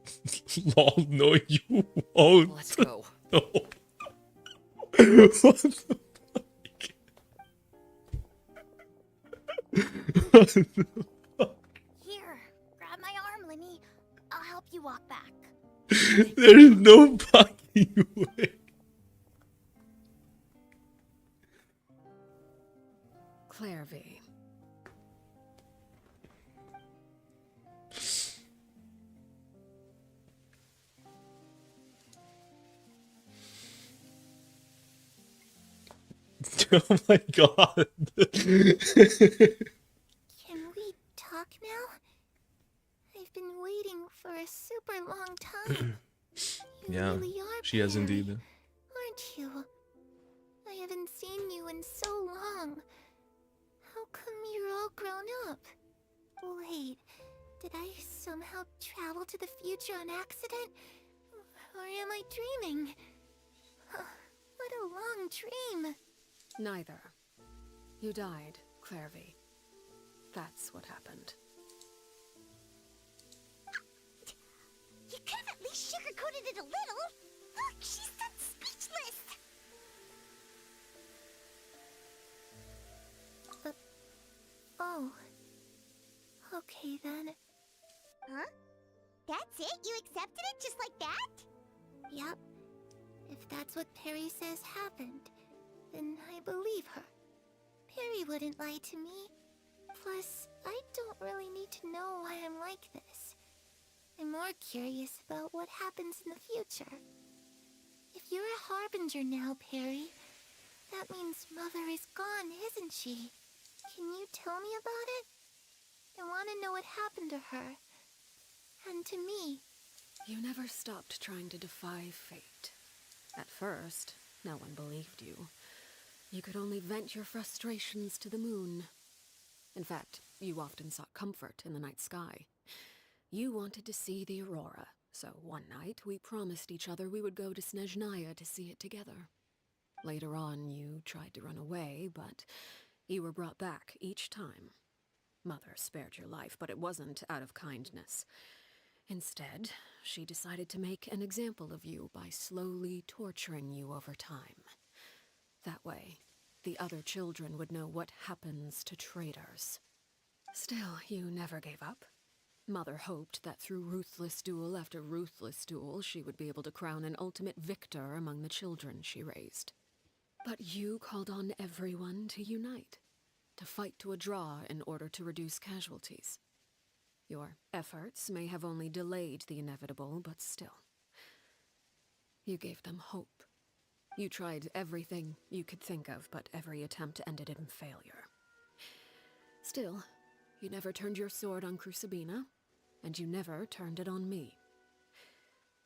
S1: Lol, no, you won't.
S4: Let's go.
S1: No. What the fuck? What the fuck?
S11: Here, grab my arm, Linny. I'll help you walk back.
S1: There is no fucking way.
S4: Claire V.
S1: Oh my god.
S2: Can we talk now? I've been waiting for a super long time. You
S1: Yeah,
S2: really are
S1: she has
S2: Perry,
S1: indeed.
S2: aren't you? I haven't seen you in so long. How come you're all grown up? Wait, did I somehow travel to the future on accident? Or am I dreaming? What a long dream.
S4: Neither. You died, Claire V. That's what happened.
S2: You could have at least sugarcoated it a little. Look, she's done speechless. Oh. Okay then. Huh? That's it? You accepted it just like that? Yep. If that's what Perry says happened, then I believe her. Perry wouldn't lie to me. Plus, I don't really need to know why I'm like this. I'm more curious about what happens in the future. If you're a harbinger now, Perry, that means Mother is gone, isn't she? Can you tell me about it? I want to know what happened to her. And to me.
S4: You never stopped trying to defy fate. At first, no one believed you. You could only vent your frustrations to the moon. In fact, you often sought comfort in the night sky. You wanted to see the aurora, so one night we promised each other we would go to Snezhnaya to see it together. Later on, you tried to run away, but you were brought back each time. Mother spared your life, but it wasn't out of kindness. Instead, she decided to make an example of you by slowly torturing you over time. That way, the other children would know what happens to traitors. Still, you never gave up. Mother hoped that through ruthless duel after ruthless duel, she would be able to crown an ultimate victor among the children she raised. But you called on everyone to unite, to fight to a draw in order to reduce casualties. Your efforts may have only delayed the inevitable, but still. You gave them hope. You tried everything you could think of, but every attempt ended in failure. Still, you never turned your sword on Crucibina, and you never turned it on me.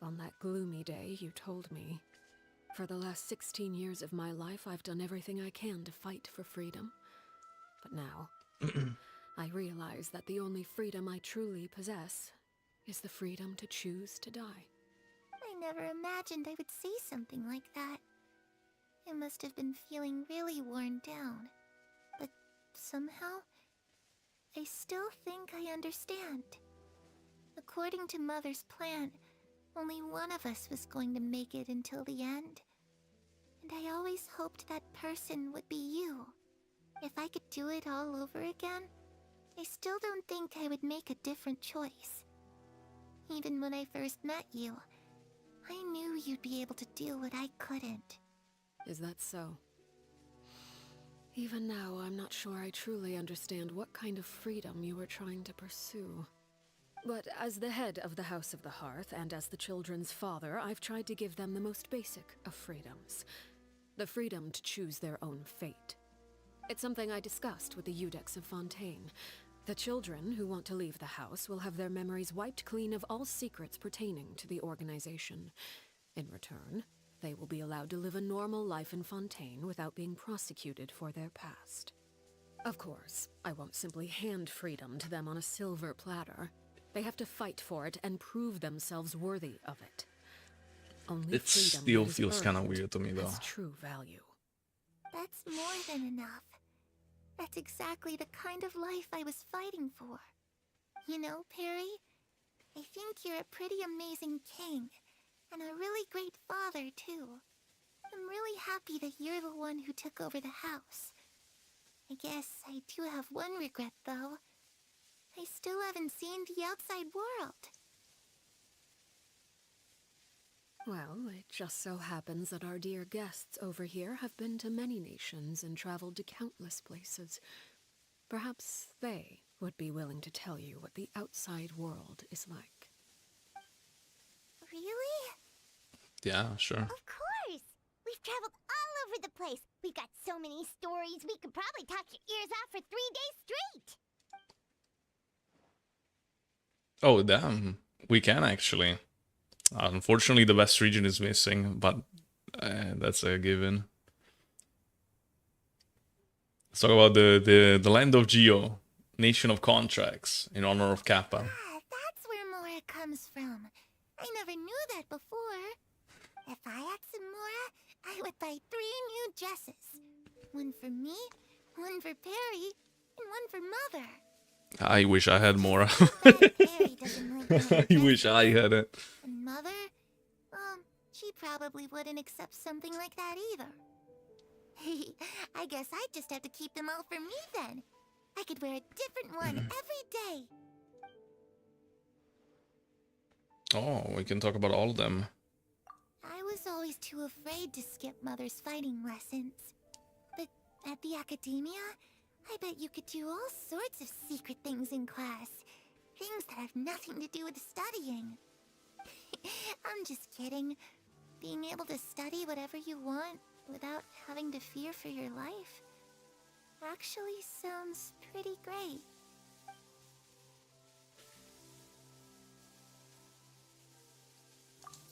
S4: On that gloomy day, you told me, "For the last 16 years of my life, I've done everything I can to fight for freedom. But now, I realize that the only freedom I truly possess is the freedom to choose to die."
S2: I'm never imagined I would say something like that. I must have been feeling really worn down. But somehow, I still think I understand. According to Mother's plan, only one of us was going to make it until the end. And I always hoped that person would be you. If I could do it all over again, I still don't think I would make a different choice. Even when I first met you, I knew you'd be able to do what I couldn't.
S4: Is that so? Even now, I'm not sure I truly understand what kind of freedom you were trying to pursue. But as the head of the House of the Hearth, and as the children's father, I've tried to give them the most basic of freedoms. The freedom to choose their own fate. It's something I discussed with the Eudex of Fontaine. The children who want to leave the house will have their memories wiped clean of all secrets pertaining to the organization. In return, they will be allowed to live a normal life in Fontaine without being prosecuted for their past. Of course, I won't simply hand freedom to them on a silver platter. They have to fight for it and prove themselves worthy of it. Only
S1: It
S4: freedom
S1: still
S4: that is
S1: feels kind of
S4: earned
S1: weird to me, though.
S4: has true value.
S2: That's more than enough. That's exactly the kind of life I was fighting for. You know, Perry, I think you're a pretty amazing king, and a really great father, too. I'm really happy that you're the one who took over the house. I guess I do have one regret, though. I still haven't seen the outside world.
S4: Well, it just so happens that our dear guests over here have been to many nations and traveled to countless places. Perhaps they would be willing to tell you what the outside world is like.
S2: Really?
S1: Yeah, sure.
S2: Of course! We've traveled all over the place. We've got so many stories, we could probably talk your ears off for 3 days straight.
S1: Oh, damn. We can actually. Unfortunately, the West region is missing, but that's a given. Let's talk about the land of Geo, nation of contracts, in honor of Kappa.
S2: Ah, that's where Mora comes from. I never knew that before. If I had some Mora, I would buy 3 new dresses. One for me, one for Perry, and one for Mother.
S1: I wish I had more.
S2: Perry doesn't like
S1: I wish I had it.
S2: And Mother? She probably wouldn't accept something like that either. I guess I'd just have to keep them all for me then. I could wear a different one every day.
S1: Oh, we can talk about all of them.
S2: I was always too afraid to skip Mother's fighting lessons. But at the academia, I bet you could do all sorts of secret things in class. Things that have nothing to do with studying. I'm just kidding. Being able to study whatever you want without having to fear for your life actually sounds pretty great.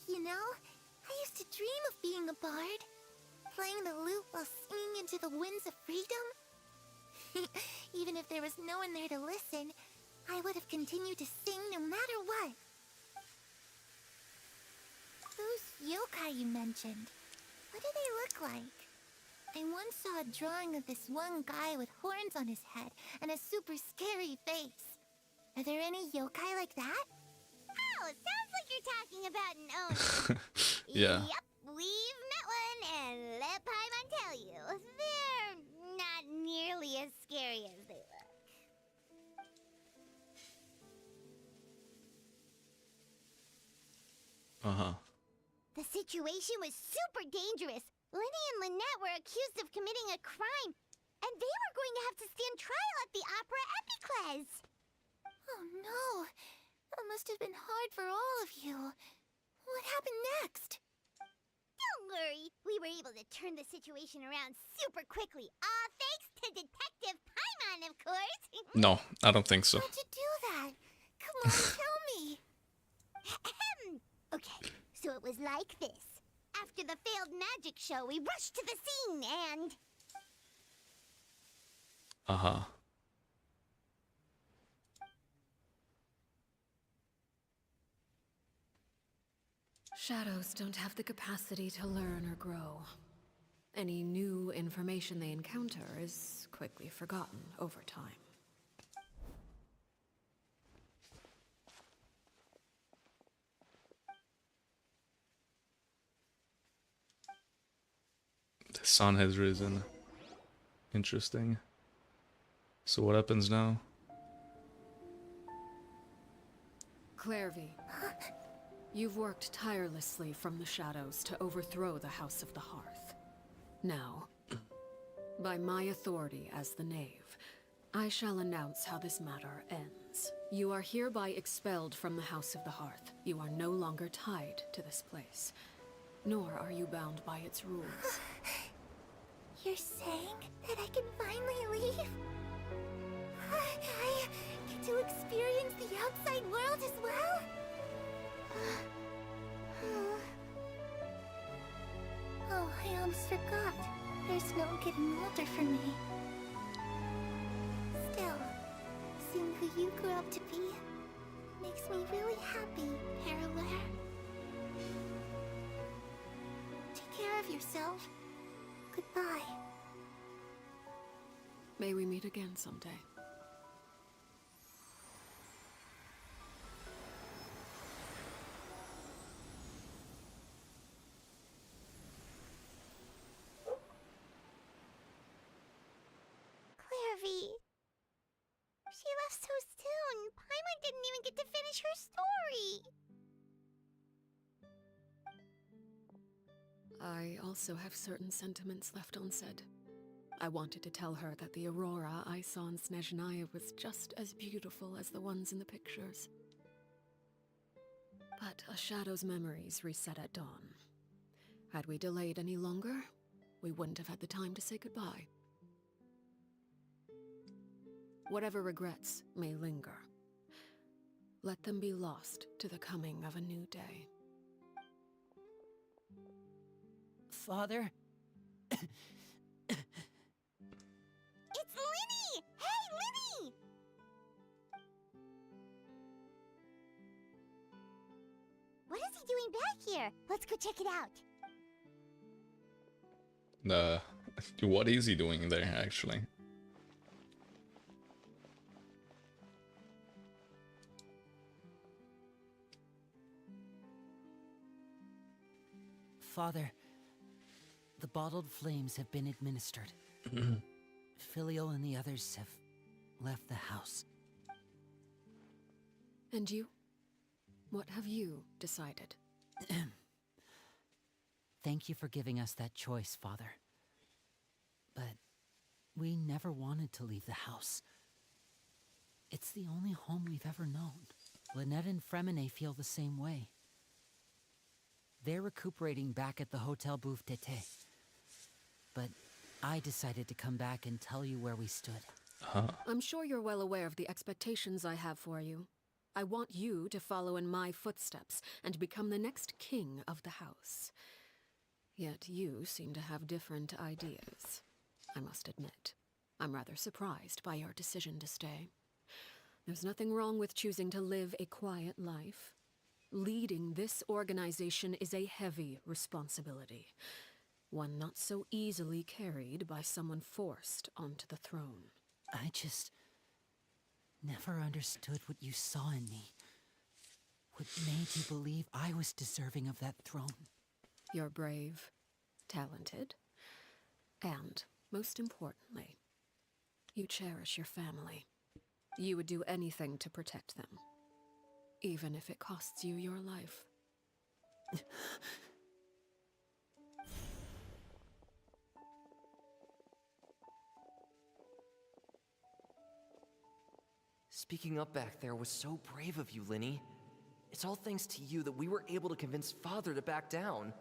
S2: You know, I used to dream of being a bard, playing the lute while singing into the winds of freedom. Even if there was no one there to listen, I would have continued to sing no matter what. Those yokai you mentioned, what do they look like? I once saw a drawing of this one guy with horns on his head and a super scary face. Are there any yokai like that? Oh, sounds like you're talking about an Oni.
S1: Yeah.
S2: Yep, we've met one, and let Paimon tell you, they're not nearly as scary as they look.
S1: Uh-huh.
S2: The situation was super dangerous. Lenny and Lynette were accused of committing a crime, and they were going to have to stand trial at the Opera Epicles. Oh no, that must have been hard for all of you. What happened next? Don't worry, we were able to turn the situation around super quickly, all thanks to Detective Paimon, of course.
S1: No, I don't think so.
S2: How'd you do that? Come on, tell me. Okay, so it was like this. After the failed magic show, we rushed to the scene and...
S1: Uh-huh.
S4: Shadows don't have the capacity to learn or grow. Any new information they encounter is quickly forgotten over time.
S1: The sun has risen. Interesting. So what happens now?
S4: Clairvy, you've worked tirelessly from the shadows to overthrow the House of the Hearth. Now, by my authority as the Knave, I shall announce how this matter ends. You are hereby expelled from the House of the Hearth. You are no longer tied to this place, nor are you bound by its rules.
S2: You're saying that I can finally leave? I get to experience the outside world as well? Oh, I almost forgot. There's no getting older for me. Still, seeing who you grew up to be makes me really happy, Parallel. Take care of yourself. Goodbye.
S4: May we meet again someday.
S2: Clairvy. She left so soon. Paimon didn't even get to finish her story.
S4: I also have certain sentiments left unsaid. I wanted to tell her that the aurora I saw in Snezhnaya was just as beautiful as the ones in the pictures. But a shadow's memories reset at dawn. Had we delayed any longer, we wouldn't have had the time to say goodbye. Whatever regrets may linger, let them be lost to the coming of a new day.
S3: Father?
S2: It's Linny! Hey, Linny! What is he doing back here? Let's go check it out.
S1: What is he doing there, actually?
S3: Father, the bottled flames have been administered. Filio and the others have left the house.
S4: And you? What have you decided?
S3: Thank you for giving us that choice, Father. But we never wanted to leave the house. It's the only home we've ever known. Lynette and Fremine feel the same way. They're recuperating back at the Hotel Bouffe d'été. But I decided to come back and tell you where we stood.
S4: I'm sure you're well aware of the expectations I have for you. I want you to follow in my footsteps and become the next king of the house. Yet you seem to have different ideas. I must admit, I'm rather surprised by your decision to stay. There's nothing wrong with choosing to live a quiet life. Leading this organization is a heavy responsibility, one not so easily carried by someone forced onto the throne.
S3: I just never understood what you saw in me. What made you believe I was deserving of that throne?
S4: You're brave, talented, and, most importantly, you cherish your family. You would do anything to protect them, even if it costs you your life.
S5: Speaking up back there was so brave of you, Linny. It's all thanks to you that we were able to convince Father to back down.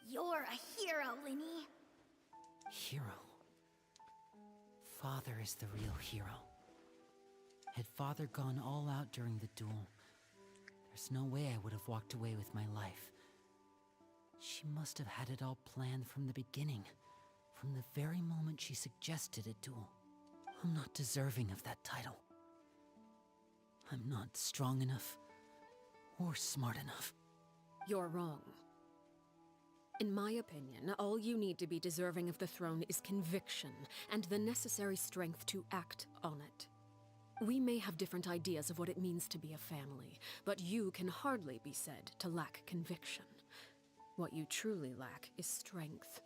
S11: You're a hero, Linny.
S3: Hero. Father is the real hero. Had Father gone all out during the duel, there's no way I would have walked away with my life. She must have had it all planned from the beginning, from the very moment she suggested a duel. I'm not deserving of that title. I'm not strong enough or smart enough.
S4: You're wrong. In my opinion, all you need to be deserving of the throne is conviction and the necessary strength to act on it. We may have different ideas of what it means to be a family, but you can hardly be said to lack conviction. What you truly lack is strength.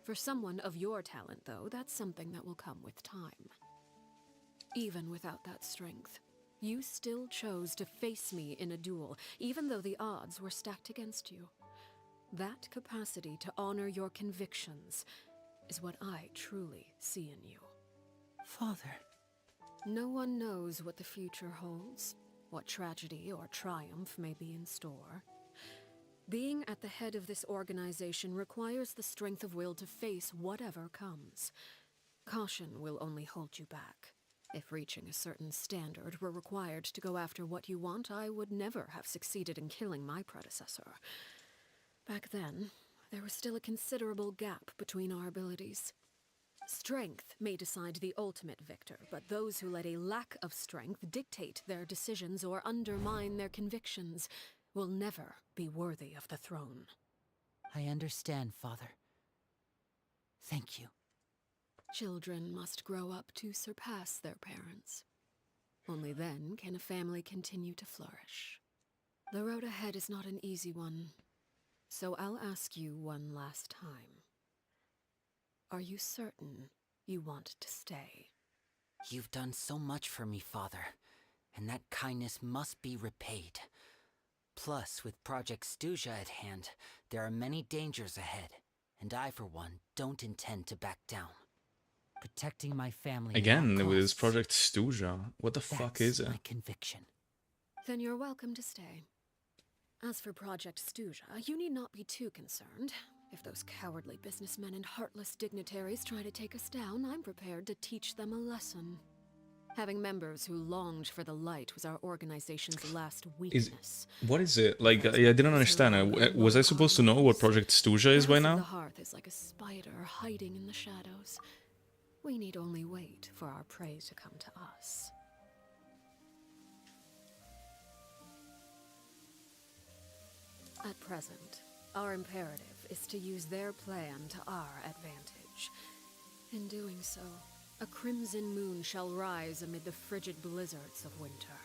S4: For someone of your talent, though, that's something that will come with time. Even without that strength, you still chose to face me in a duel, even though the odds were stacked against you. That capacity to honor your convictions is what I truly see in you.
S3: Father.
S4: No one knows what the future holds, what tragedy or triumph may be in store. Being at the head of this organization requires the strength of will to face whatever comes. Caution will only hold you back. If reaching a certain standard were required to go after what you want, I would never have succeeded in killing my predecessor. Back then, there was still a considerable gap between our abilities. Strength may decide the ultimate victor, but those who let a lack of strength dictate their decisions or undermine their convictions will never be worthy of the throne.
S3: I understand, Father. Thank you.
S4: Children must grow up to surpass their parents. Only then can a family continue to flourish. The road ahead is not an easy one, so I'll ask you one last time. Are you certain you want to stay?
S3: You've done so much for me, Father, and that kindness must be repaid. Plus, with Project Stuja at hand, there are many dangers ahead, and I, for one, don't intend to back down. Protecting my family
S1: Again,
S3: at all
S1: with this
S3: costs.
S1: Project Stuja. What the fuck is it?
S3: My conviction.
S4: Then you're welcome to stay. As for Project Stuja, you need not be too concerned. If those cowardly businessmen and heartless dignitaries try to take us down, I'm prepared to teach them a lesson. Having members who longed for the light was our organization's last weakness.
S1: What is it? Like, I didn't understand. Was I supposed to know what Project Stuja is by
S4: The
S1: now?
S4: hearth is like a spider hiding in the shadows. We need only wait for our prey to come to us. At present, our imperative is to use their plan to our advantage. In doing so, a crimson moon shall rise amid the frigid blizzards of winter.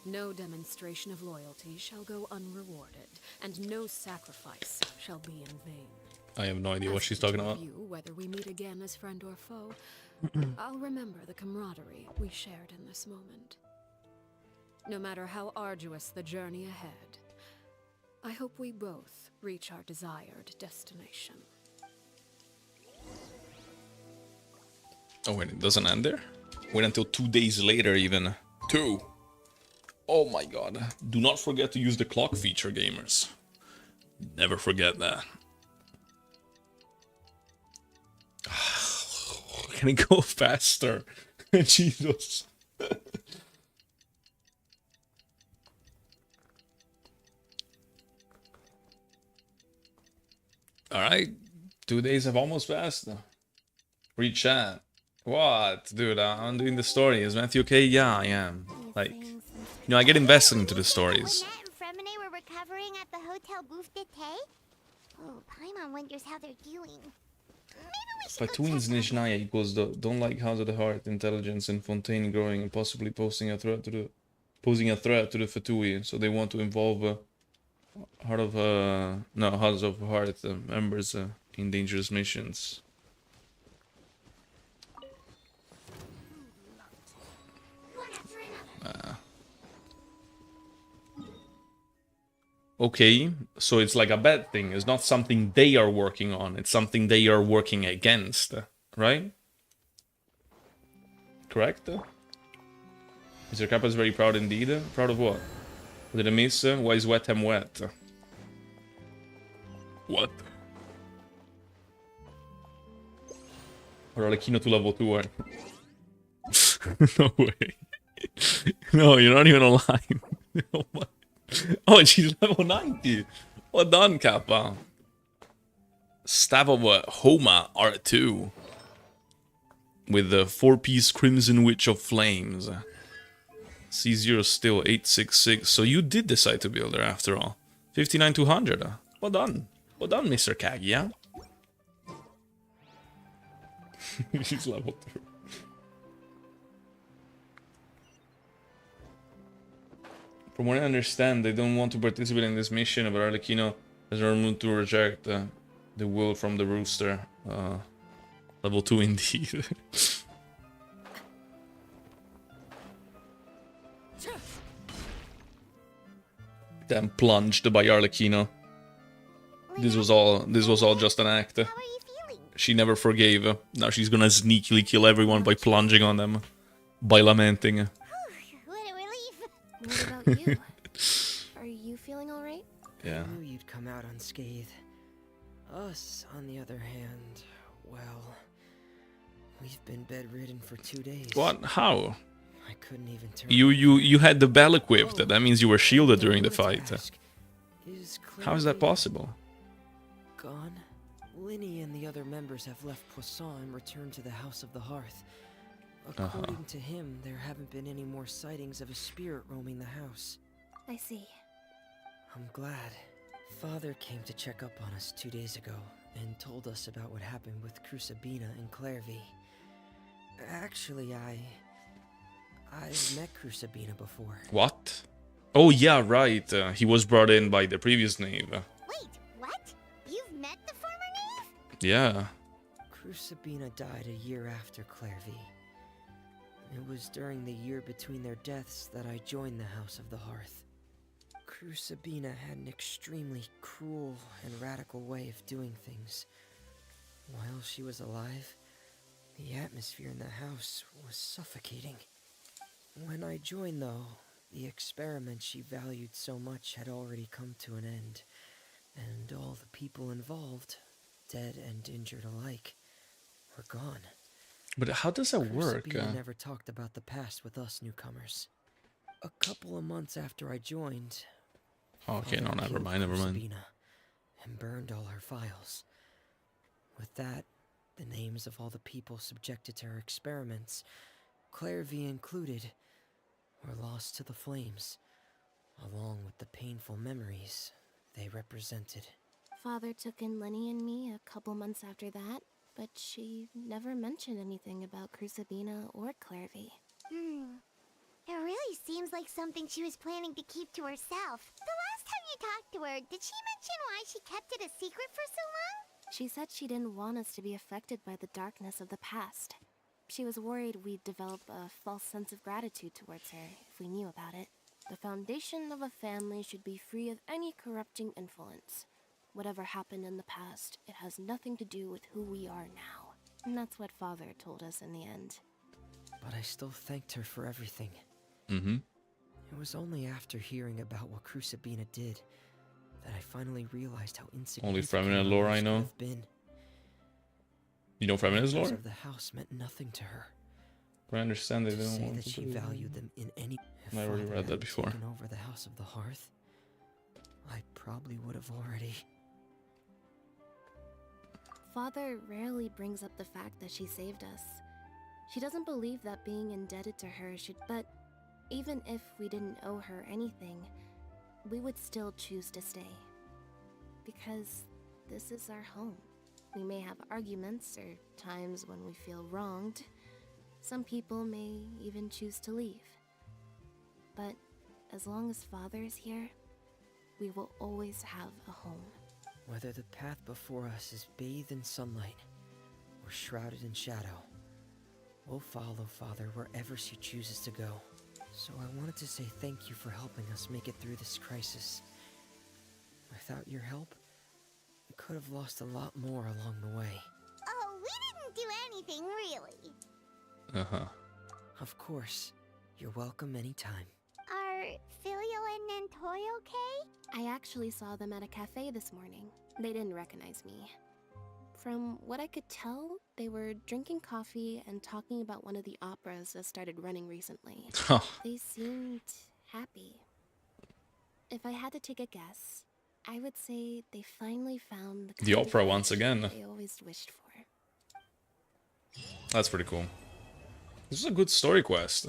S4: No demonstration of loyalty shall go unrewarded, and no sacrifice shall be in vain.
S1: I have no idea what
S4: As
S1: she's
S4: for
S1: talking
S4: each of
S1: about.
S4: you, whether we meet again as friend or foe, I'll remember the camaraderie we shared in this moment. No matter how arduous the journey ahead, I hope we both reach our desired destination.
S1: Oh wait, it doesn't end there? Wait until 2 days later even. 2! Oh my god. Do not forget to use the clock feature, gamers. Never forget that. Can it go faster? Jesus. Alright. 2 days have almost passed. Read chat. What? Dude, I'm doing the story. Is Matthew okay? Yeah, I am. Like, you know, I get invested into the stories.
S2: When Nat and Fremine were recovering at the Hotel Bouffe d'été? Oh, Paimon wonders how they're doing. Maybe we should go
S1: Fatuin's
S2: check on them.
S1: Nishnaya equals don't like House of the Heart, intelligence, and Fontaine growing, and possibly posing a threat to the Fatui. So they want to involve House of Heart members in dangerous missions. Okay, so it's like a bad thing. It's not something they are working on. It's something they are working against, right? Correct? Mr. Kappa is very proud indeed. Proud of what? Did I miss? Why is Wetham wet? What? Arlecchino tu lavo tu, No way. No, you're not even alive. Oh my. Oh, and she's level 90. Well done, Kappa. Staff of Homa R2. With the 4-piece Crimson Witch of Flames. C0 still 866. So you did decide to build her after all. 59,200. Well done. Well done, Mr. Kaguya. She's level 2. From what I understand, they don't want to participate in this mission, but Arlecchino has removed to reject the will from the rooster. Level 2 indeed. Then plunged by Arlecchino. This was all just an act.
S2: How are you feeling?
S1: She never forgave. Now she's gonna sneakily kill everyone by plunging on them. By lamenting.
S2: What a relief.
S6: What about you? Are you feeling alright?
S1: Yeah.
S7: I knew you'd come out unscathed. Us, on the other hand, well, we've been bedridden for 2 days.
S1: What? How?
S7: I couldn't even turn.
S1: You had the bell equipped. That means you were shielded during the fight. How is that possible?
S7: Gone? Linny and the other members have left Poisson and returned to the House of the Hearth. According to him, there haven't been any more sightings of a spirit roaming the house.
S6: I see.
S7: I'm glad. Father came to check up on us 2 days ago and told us about what happened with Crusabina and Clairvy. Actually, I've met Crusabina before.
S1: What? Oh yeah, right. He was brought in by the previous knave.
S2: Wait, what? You've met the former knave?
S1: Yeah.
S7: Crusabina died a year after Clairvy. It was during the year between their deaths that I joined the House of the Hearth. Crusabina had an extremely cruel and radical way of doing things. While she was alive, the atmosphere in the house was suffocating. When I joined, though, the experiment she valued so much had already come to an end, and all the people involved, dead and injured alike, were gone.
S1: But how does that work?
S7: Crusabina never talked about the past with us newcomers. A couple of months after I joined,
S1: Okay, no,
S7: Father
S1: never
S7: killed
S1: mind, never mind.
S7: Crusabina and burned all her files. With that, the names of all the people subjected to her experiments, Clairvy included, were lost to the flames, along with the painful memories they represented.
S6: Father took in Lenny and me a couple months after that, but she never mentioned anything about Crusabina or Clairvy.
S2: It really seems like something she was planning to keep to herself. The last time you talked to her, did she mention why she kept it a secret for so long?
S6: She said she didn't want us to be affected by the darkness of the past. She was worried we'd develop a false sense of gratitude towards her if we knew about it. The foundation of a family should be free of any corrupting influence. Whatever happened in the past, it has nothing to do with who we are now. And that's what Father told us in the end.
S7: But I still thanked her for everything.
S1: Mm-hmm.
S7: It was only after hearing about what Crusabina did that I finally realized how insignificant
S1: Only feminine lore I know.
S7: have been.
S1: You know feminist
S7: The
S1: lore?
S7: of the house meant nothing to her.
S1: I understand they
S7: To
S1: don't
S7: say
S1: want
S7: that
S1: to
S7: she
S1: believe
S7: valued them in any. If
S1: I already
S7: Father
S1: read that
S7: hadn't
S1: before.
S7: taken over the House of the Hearth, I probably would have already.
S6: Father rarely brings up the fact that she saved us. She doesn't believe that being indebted to her should, but even if we didn't owe her anything, we would still choose to stay. Because this is our home. We may have arguments or times when we feel wronged. Some people may even choose to leave. But as long as Father is here, we will always have a home.
S7: Whether the path before us is bathed in sunlight or shrouded in shadow, we'll follow Father wherever she chooses to go. So I wanted to say thank you for helping us make it through this crisis. Without your help, we could have lost a lot more along the way.
S2: Oh, we didn't do anything, really.
S1: Uh-huh.
S7: Of course, you're welcome anytime.
S2: Are Filio and Nantoy okay?
S6: I actually saw them at a cafe this morning. They didn't recognize me. From what I could tell, they were drinking coffee and talking about one of the operas that started running recently. They seemed happy. If I had to take a guess, I would say they finally found
S1: The
S6: kind
S1: opera
S6: of
S1: once
S6: life
S1: again.
S6: they always wished for.
S1: That's pretty cool. This is a good story quest.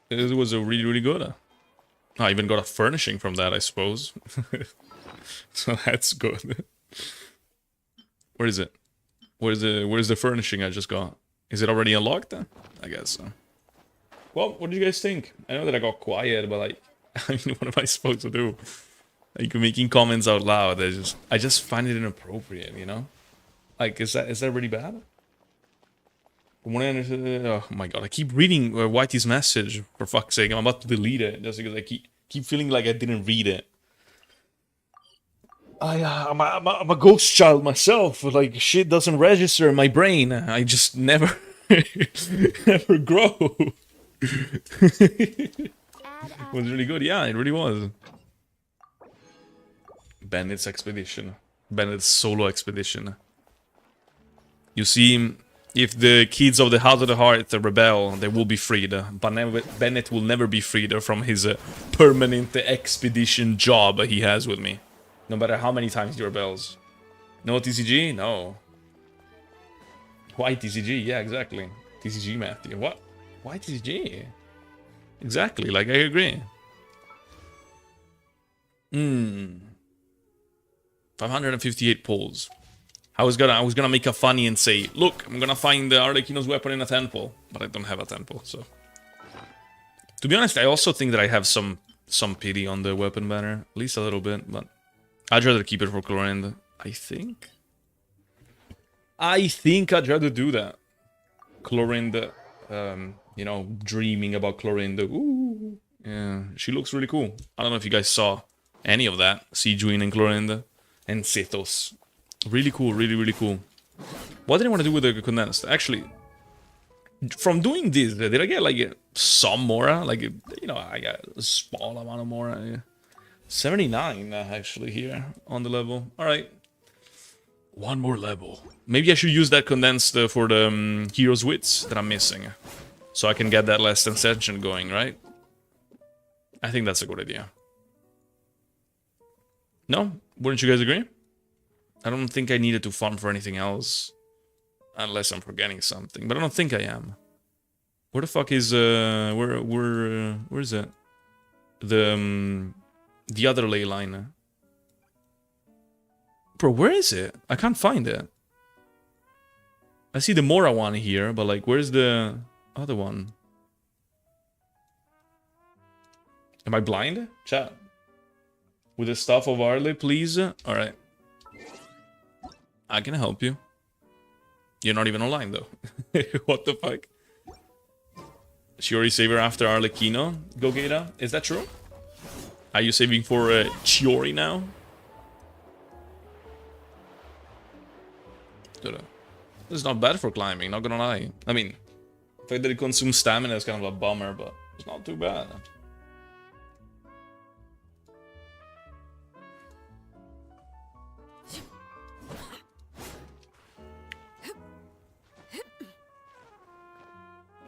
S1: It was a really, really good. I even got a furnishing from that, I suppose. So that's good. Where is it? Where's the furnishing I just got? Is it already unlocked then? I guess so. Well, what do you guys think? I know that I got quiet, but like, I mean, what am I supposed to do? Like making comments out loud, I just find it inappropriate, you know? Like, is that really bad? Oh my god, I keep reading Whitey's message, for fuck's sake. I'm about to delete it just because I keep feeling like I didn't read it. I'm a ghost child myself. Like, shit doesn't register in my brain. I just never, never grow. It was really good. Yeah, it really was. Bennett's expedition. Bennett's solo expedition. You see, if the kids of the House of the Heart rebel, they will be freed. But Bennett will never be freed from his permanent expedition job he has with me. No matter how many times he rebels. No TCG? No. Why TCG? Yeah, exactly. TCG, Matthew. What? Why TCG? Exactly, like, I agree. 558 polls. I was gonna make a funny and say, look, I'm gonna find the Arlecchino's weapon in a temple, but I don't have a temple, so. To be honest, I also think that I have some pity on the weapon banner, at least a little bit, but I'd rather keep it for Chlorinde, I think. I'd rather do that. Chlorinde, you know, dreaming about Chlorinde. Ooh, yeah, she looks really cool. I don't know if you guys saw any of that. Sijuin and Chlorinde and Sethos. Really cool, really cool. What did I want to do with the condensed? Actually, from doing this, did I get like some Mora? Like, you know, I got a small amount of Mora. 79 actually here on the level. Alright. One more level. Maybe I should use that condensed for the Hero's Wits that I'm missing. So I can get that last ascension going, right? I think that's a good idea. No? Wouldn't you guys agree? I don't think I needed to farm for anything else. Unless I'm forgetting something. But I don't think I am. Where the fuck is... where is it? The other ley line. Bro, where is it? I can't find it. I see the Mora one here, but like, where's the other one? Am I blind? Chat. With the stuff of Arle, please? Alright. I can help you. You're not even online, though. What the fuck? Shiori saver after Arlecchino, Gogeta? Is that true? Are you saving for Chiori now? This is not bad for climbing, not gonna lie. I mean, the fact that it consumes stamina is kind of a bummer, but it's not too bad.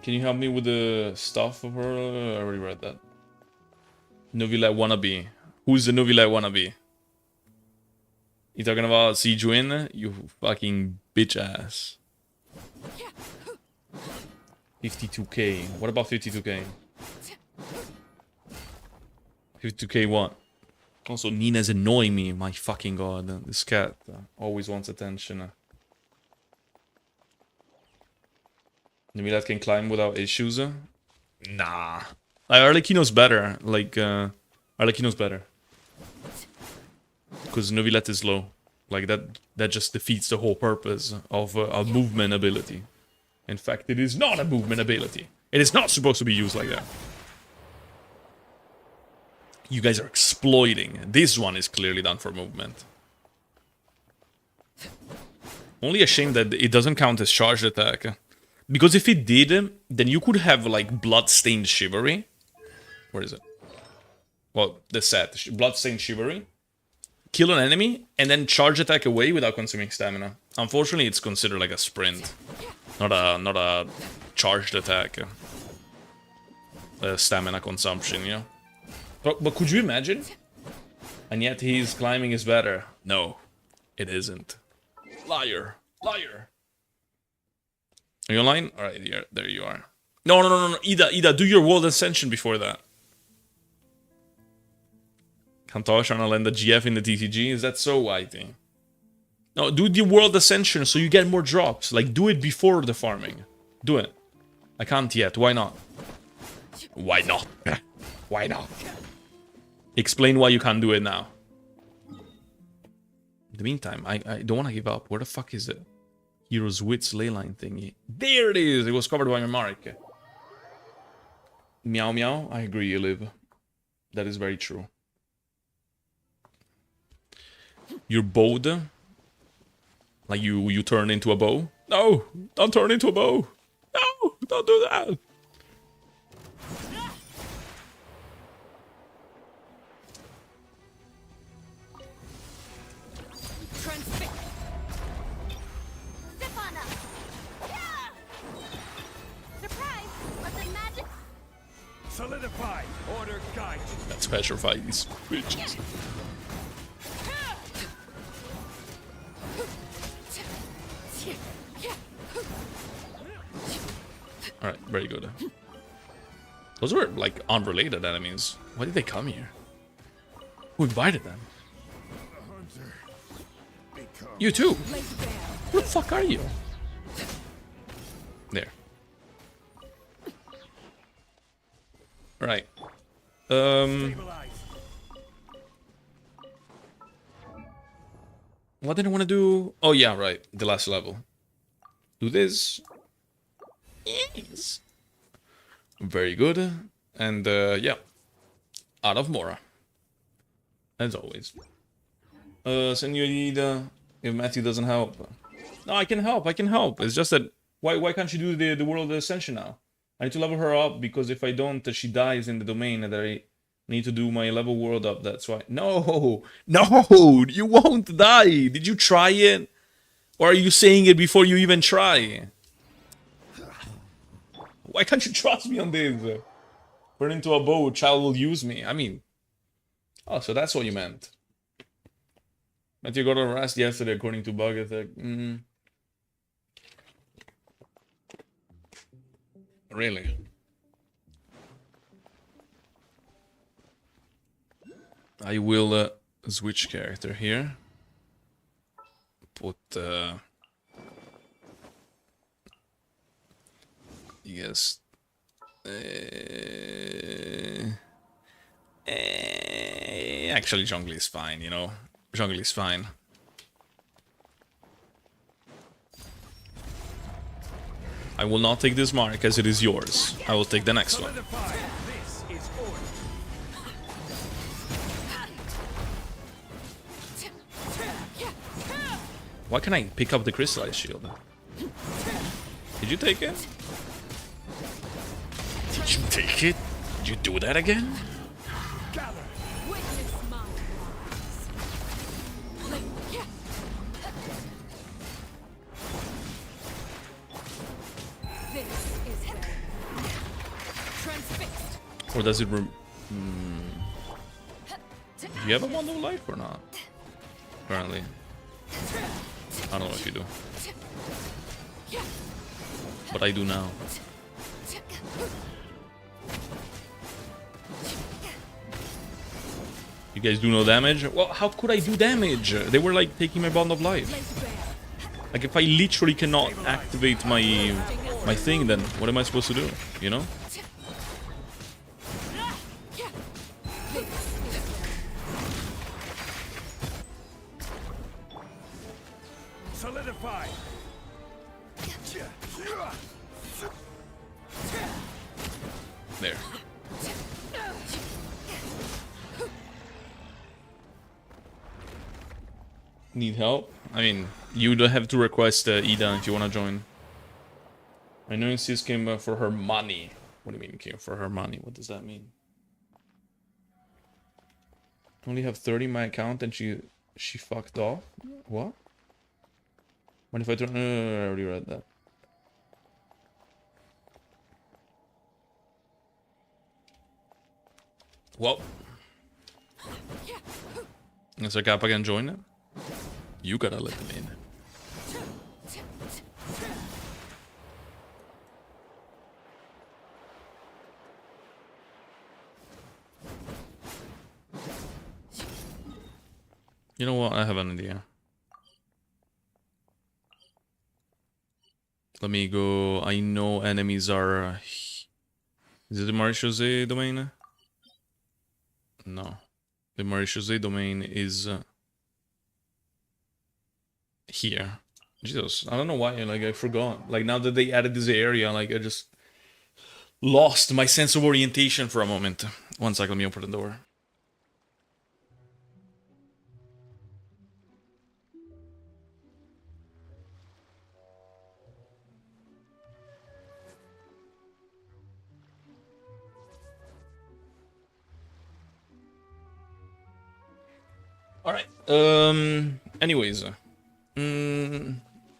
S1: Can you help me with the stuff of her? I already read that. Novilette wannabe. Who's the Novilette wannabe? You talking about Sijuin? You fucking bitch ass. 52k. What about 52k? 52k what? Also, Nina's annoying me. My fucking god. This cat always wants attention. Novilette can climb without issues? Nah. Arlecchino's better. Like, Arlecchino's better. Because Novilette is low. Like, that just defeats the whole purpose of a movement ability. In fact, it is not a movement ability. It is not supposed to be used like that. You guys are exploiting. This one is clearly done for movement. Only a shame that it doesn't count as charged attack. Because if it did, then you could have, like, Bloodstained Chivalry. Where is it? Well, the set. Bloodstained Chivalry. Kill an enemy, and then charge attack away without consuming stamina. Unfortunately, it's considered like a sprint. Not a charged attack. Stamina consumption, you know? But could you imagine? And yet his climbing is better. No, it isn't. Liar. Liar. Are you online? Alright, there you are. No. Ida, do your world ascension before that. Kantar trying to land the GF in the TCG. Is that so, Whitey? No, do the World Ascension so you get more drops. Like, do it before the farming. Do it. I can't yet. Why not? Why not? Why not? Explain why you can't do it now. In the meantime, I don't want to give up. Where the fuck is it? Heroes Wits leyline thingy. There it is! It was covered by my mark. Meow meow. I agree, you live. That is very true. You're bowed. Like you turn into a bow? No! Don't turn into a bow! No! Don't do that!
S12: Solidify. Order guide.
S1: Let's petrify these bitches. Alright, very good. Those were, like, unrelated enemies. Why did they come here? Who invited them? You too! Where the fuck are you? There. Right. What did I want to do? Oh yeah, right. The last level. Do this. Yes. Very good. And yeah. Out of Mora. As always. Senorita, if Matthew doesn't help. No, I can help. I can help. It's just that why can't you do the World Ascension now? I need to level her up because if I don't, she dies in the domain and I need to do my level world up. That's why. No, no, you won't die. Did you try it? Or are you saying it before you even try? Why can't you trust me on this? Turn into a bow, child will use me. I mean, oh, so that's what you meant. Matthew got arrested yesterday according to Bug. Really? I will switch character here. Put yes. Actually, Zhongli is fine, you know. Zhongli is fine. I will not take this mark as it is yours. I will take the next one. Why can I pick up the crystallized shield? Did you take it? Did you take it? Did you do that again? Or does it Do you have a bundle of life or not? Apparently. I don't know if you do. But I do now. You guys do no damage? Well, how could I do damage? They were like taking my bond of life. Like if I literally cannot activate my thing, then what am I supposed to do? You know?
S12: Solidify.
S1: There. Need help? I mean, you don't have to request Ida if you want to join. I know sis came for her money. What do you mean came for her money? What does that mean? Only have 30 in my account and she fucked off? What? What if I turn... I already read that. Well. Is there Kappa can join it? You gotta let them in. You know what? I have an idea. Let me go. I know enemies are... is it the Marechaussee domain? No. The Marechaussee domain is... here. Jesus, I don't know why, like, I forgot. Like, now that they added this area, like, I just... lost my sense of orientation for a moment. One second, let me open the door. Alright, anyways.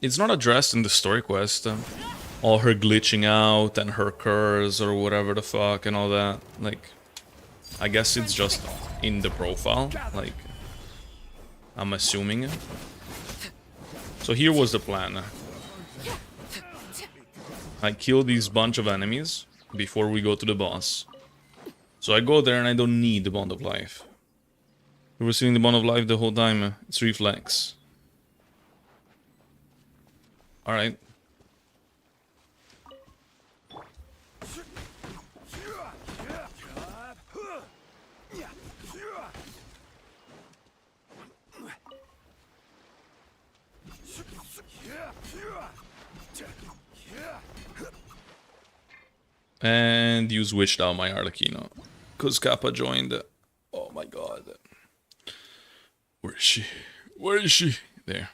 S1: It's not addressed in the story quest. All her glitching out and her curse or whatever the fuck and all that. Like, I guess it's just in the profile. Like, I'm assuming. So here was the plan. I kill these bunch of enemies before we go to the boss. So I go there and I don't need the Bond of Life. We were seeing the Bond of Life the whole time. It's reflex. Alright. And you switched out my Arlecchino. Because Kappa joined. Oh my god. Where is she? Where is she? There.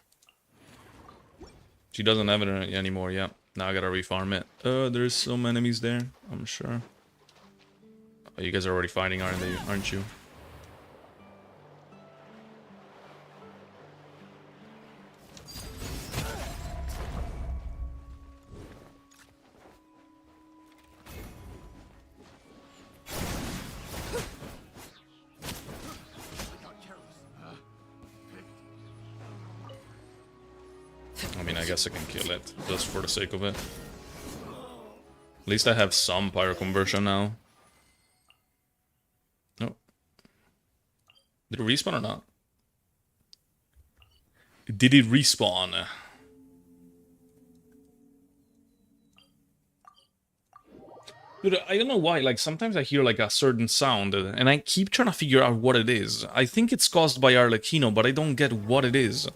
S1: She doesn't have it anymore, yeah. Now I gotta refarm it. There's some enemies there, I'm sure. Oh, you guys are already fighting, aren't you? I mean, I guess I can kill it, just for the sake of it. At least I have some pyro conversion now. Oh. Did it respawn or not? Did it respawn? Dude, I don't know why, like, sometimes I hear, like, a certain sound, and I keep trying to figure out what it is. I think it's caused by Arlecchino, but I don't get what it is.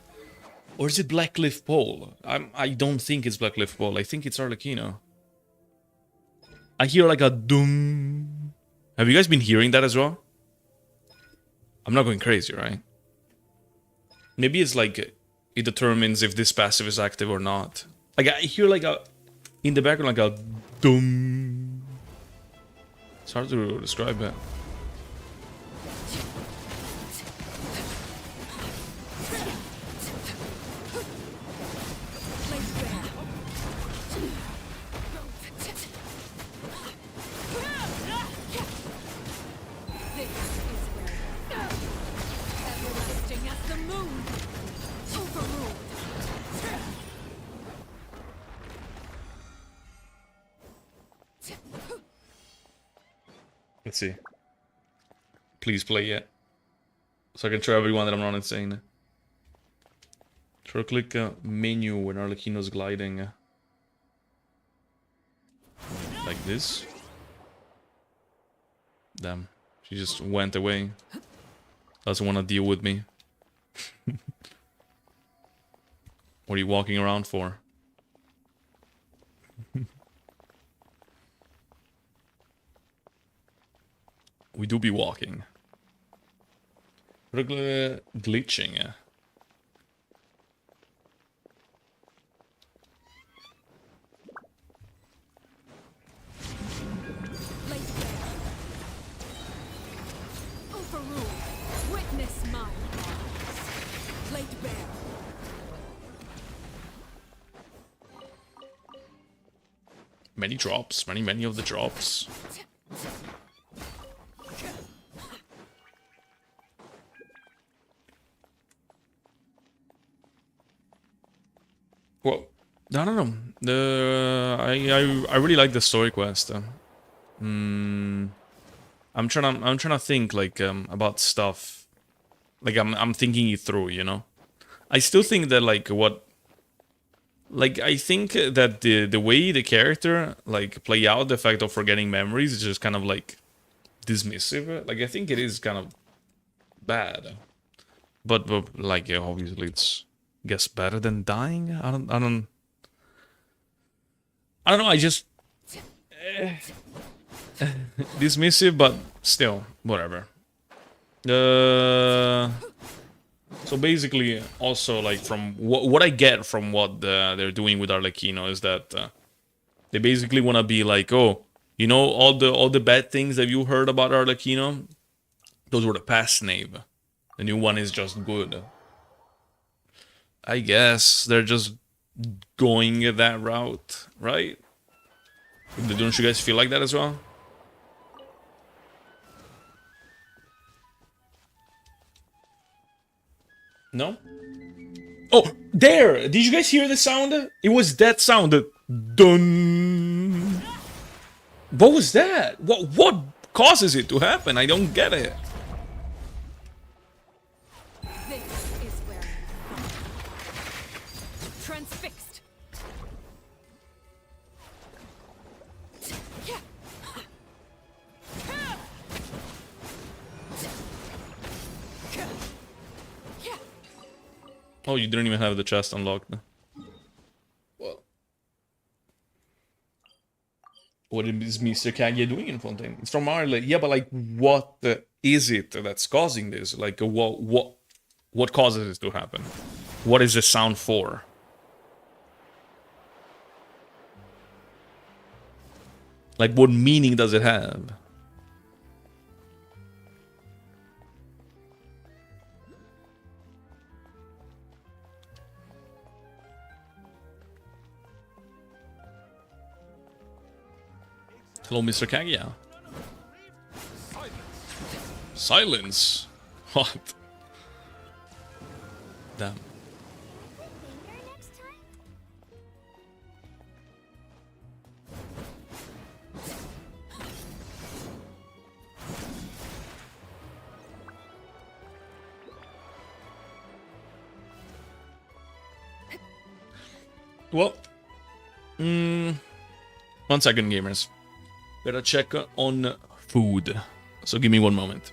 S1: Or is it Blackcliff Pole? I don't think it's Blackcliff Pole. I think it's Arlecchino. I hear like a doom. Have you guys been hearing that as well? I'm not going crazy, right? Maybe it's like it determines if this passive is active or not. Like I hear like a in the background like a doom. It's hard to describe it. Let's see. Please play it. So I can show everyone that I'm not insane. Try to click menu when Arlecchino's gliding. Like this. Damn. She just went away. Doesn't want to deal with me. What are you walking around for? We do be walking. Regular glitching.
S4: Witness my Plate Bear.
S1: Many drops, many of the drops. Well, I don't know. I really like the story quest. I'm trying to think like about stuff Like I'm thinking it through, you know. I still think that like I think that the way the character like play out the fact of forgetting memories is just kind of like dismissive. Like I think it is kind of bad, but like yeah, obviously it's I guess better than dying. I don't know. I just dismissive, but still whatever. So basically, also like from what I get from what they're doing with Arlecchino is that they basically want to be like, oh, you know, all the bad things that you heard about Arlecchino, those were the past, Nave. The new one is just good. I guess they're just going that route, right? Don't you guys feel like that as well? No? Oh, there! Did you guys hear the sound? It was that sound. Dun. What was that? What causes it to happen? I don't get it.
S4: This is where transfixed.
S1: Oh, you didn't even have the chest unlocked. Well, what is Mr. Kaguya doing in Fontaine? It's from Ireland. Yeah, but like, what is it that's causing this? Like, what causes it to happen? What is the sound for? Like, what meaning does it have? Hello, Mr. Kaguya. Silence? What? Damn. Well, 1 second, gamers. Gotta check on food. So give me 1 moment.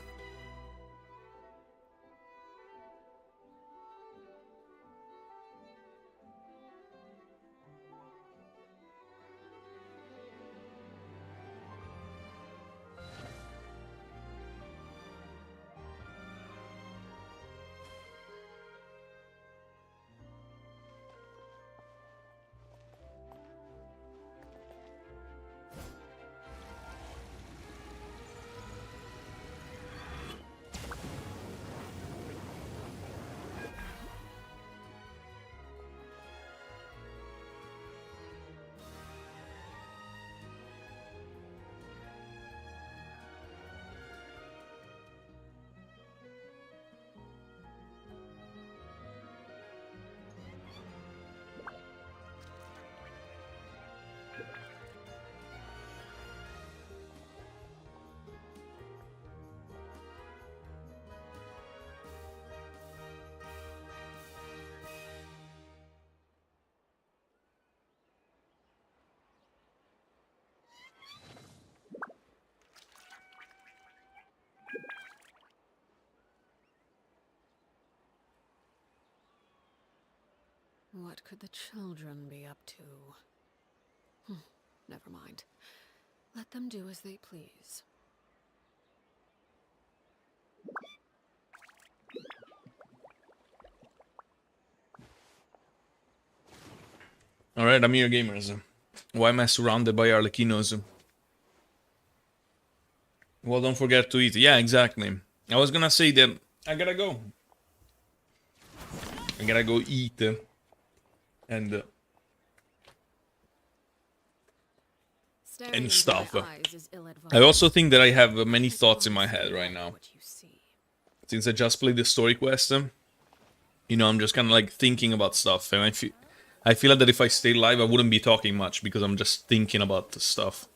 S4: What could the children be up to? Never mind. Let them do as they please.
S1: Alright, I'm here, gamers. Why am I surrounded by Arlecchinos? Well, don't forget to eat. Yeah, exactly. I was gonna say that I gotta go. I gotta go eat. And stuff. I also think that I have many thoughts in my head right now. Since I just played the story quest, you know, I'm just kind of like thinking about stuff, and I feel like that if I stay live, I wouldn't be talking much because I'm just thinking about the stuff.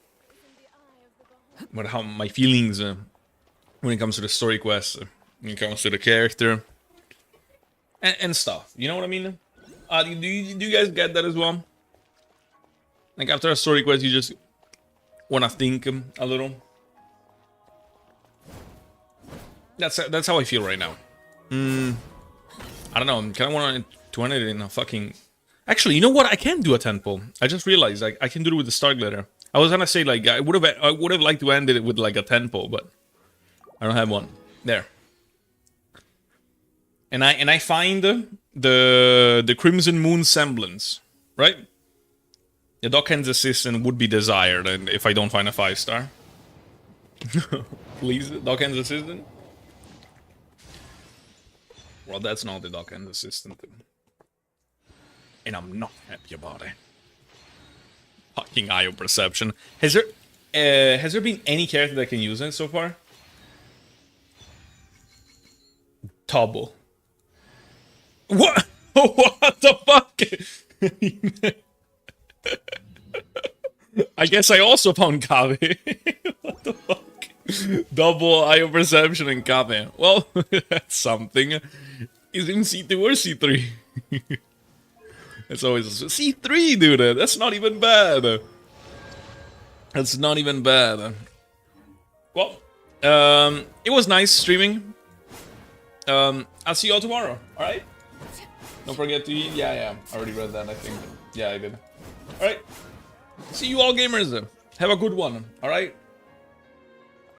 S1: But how my feelings when it comes to the story quest, when it comes to the character and stuff. You know what I mean? Do you guys get that as well? Like after a story quest, you just want to think a little. That's how I feel right now. I don't know. I kind of want to end it in a fucking. Actually, you know what? I can do a temple. I just realized I can do it with the star glitter. I was gonna say like I would have liked to end it with like a temple, but I don't have one. There. And I find the Crimson Moon semblance, right? The Dockhand's assistant would be desired, and if I don't find a 5-star, please, Dockhand's assistant. Well, that's not the Dockhand's assistant, and I'm not happy about it. Fucking eye of perception. Has there been any character that can use it so far? Tobble. What? What the fuck? I guess I also found Kave. What the fuck? Double eye of perception and Kave. Well, that's something. Is in C2 or C3? It's always C3, dude. That's not even bad. That's not even bad. Well, it was nice streaming. I'll see you all tomorrow. All right. Don't forget to eat. Yeah. I already read that. I think. Yeah, I did. All right. See you all, gamers. Have a good one. All right.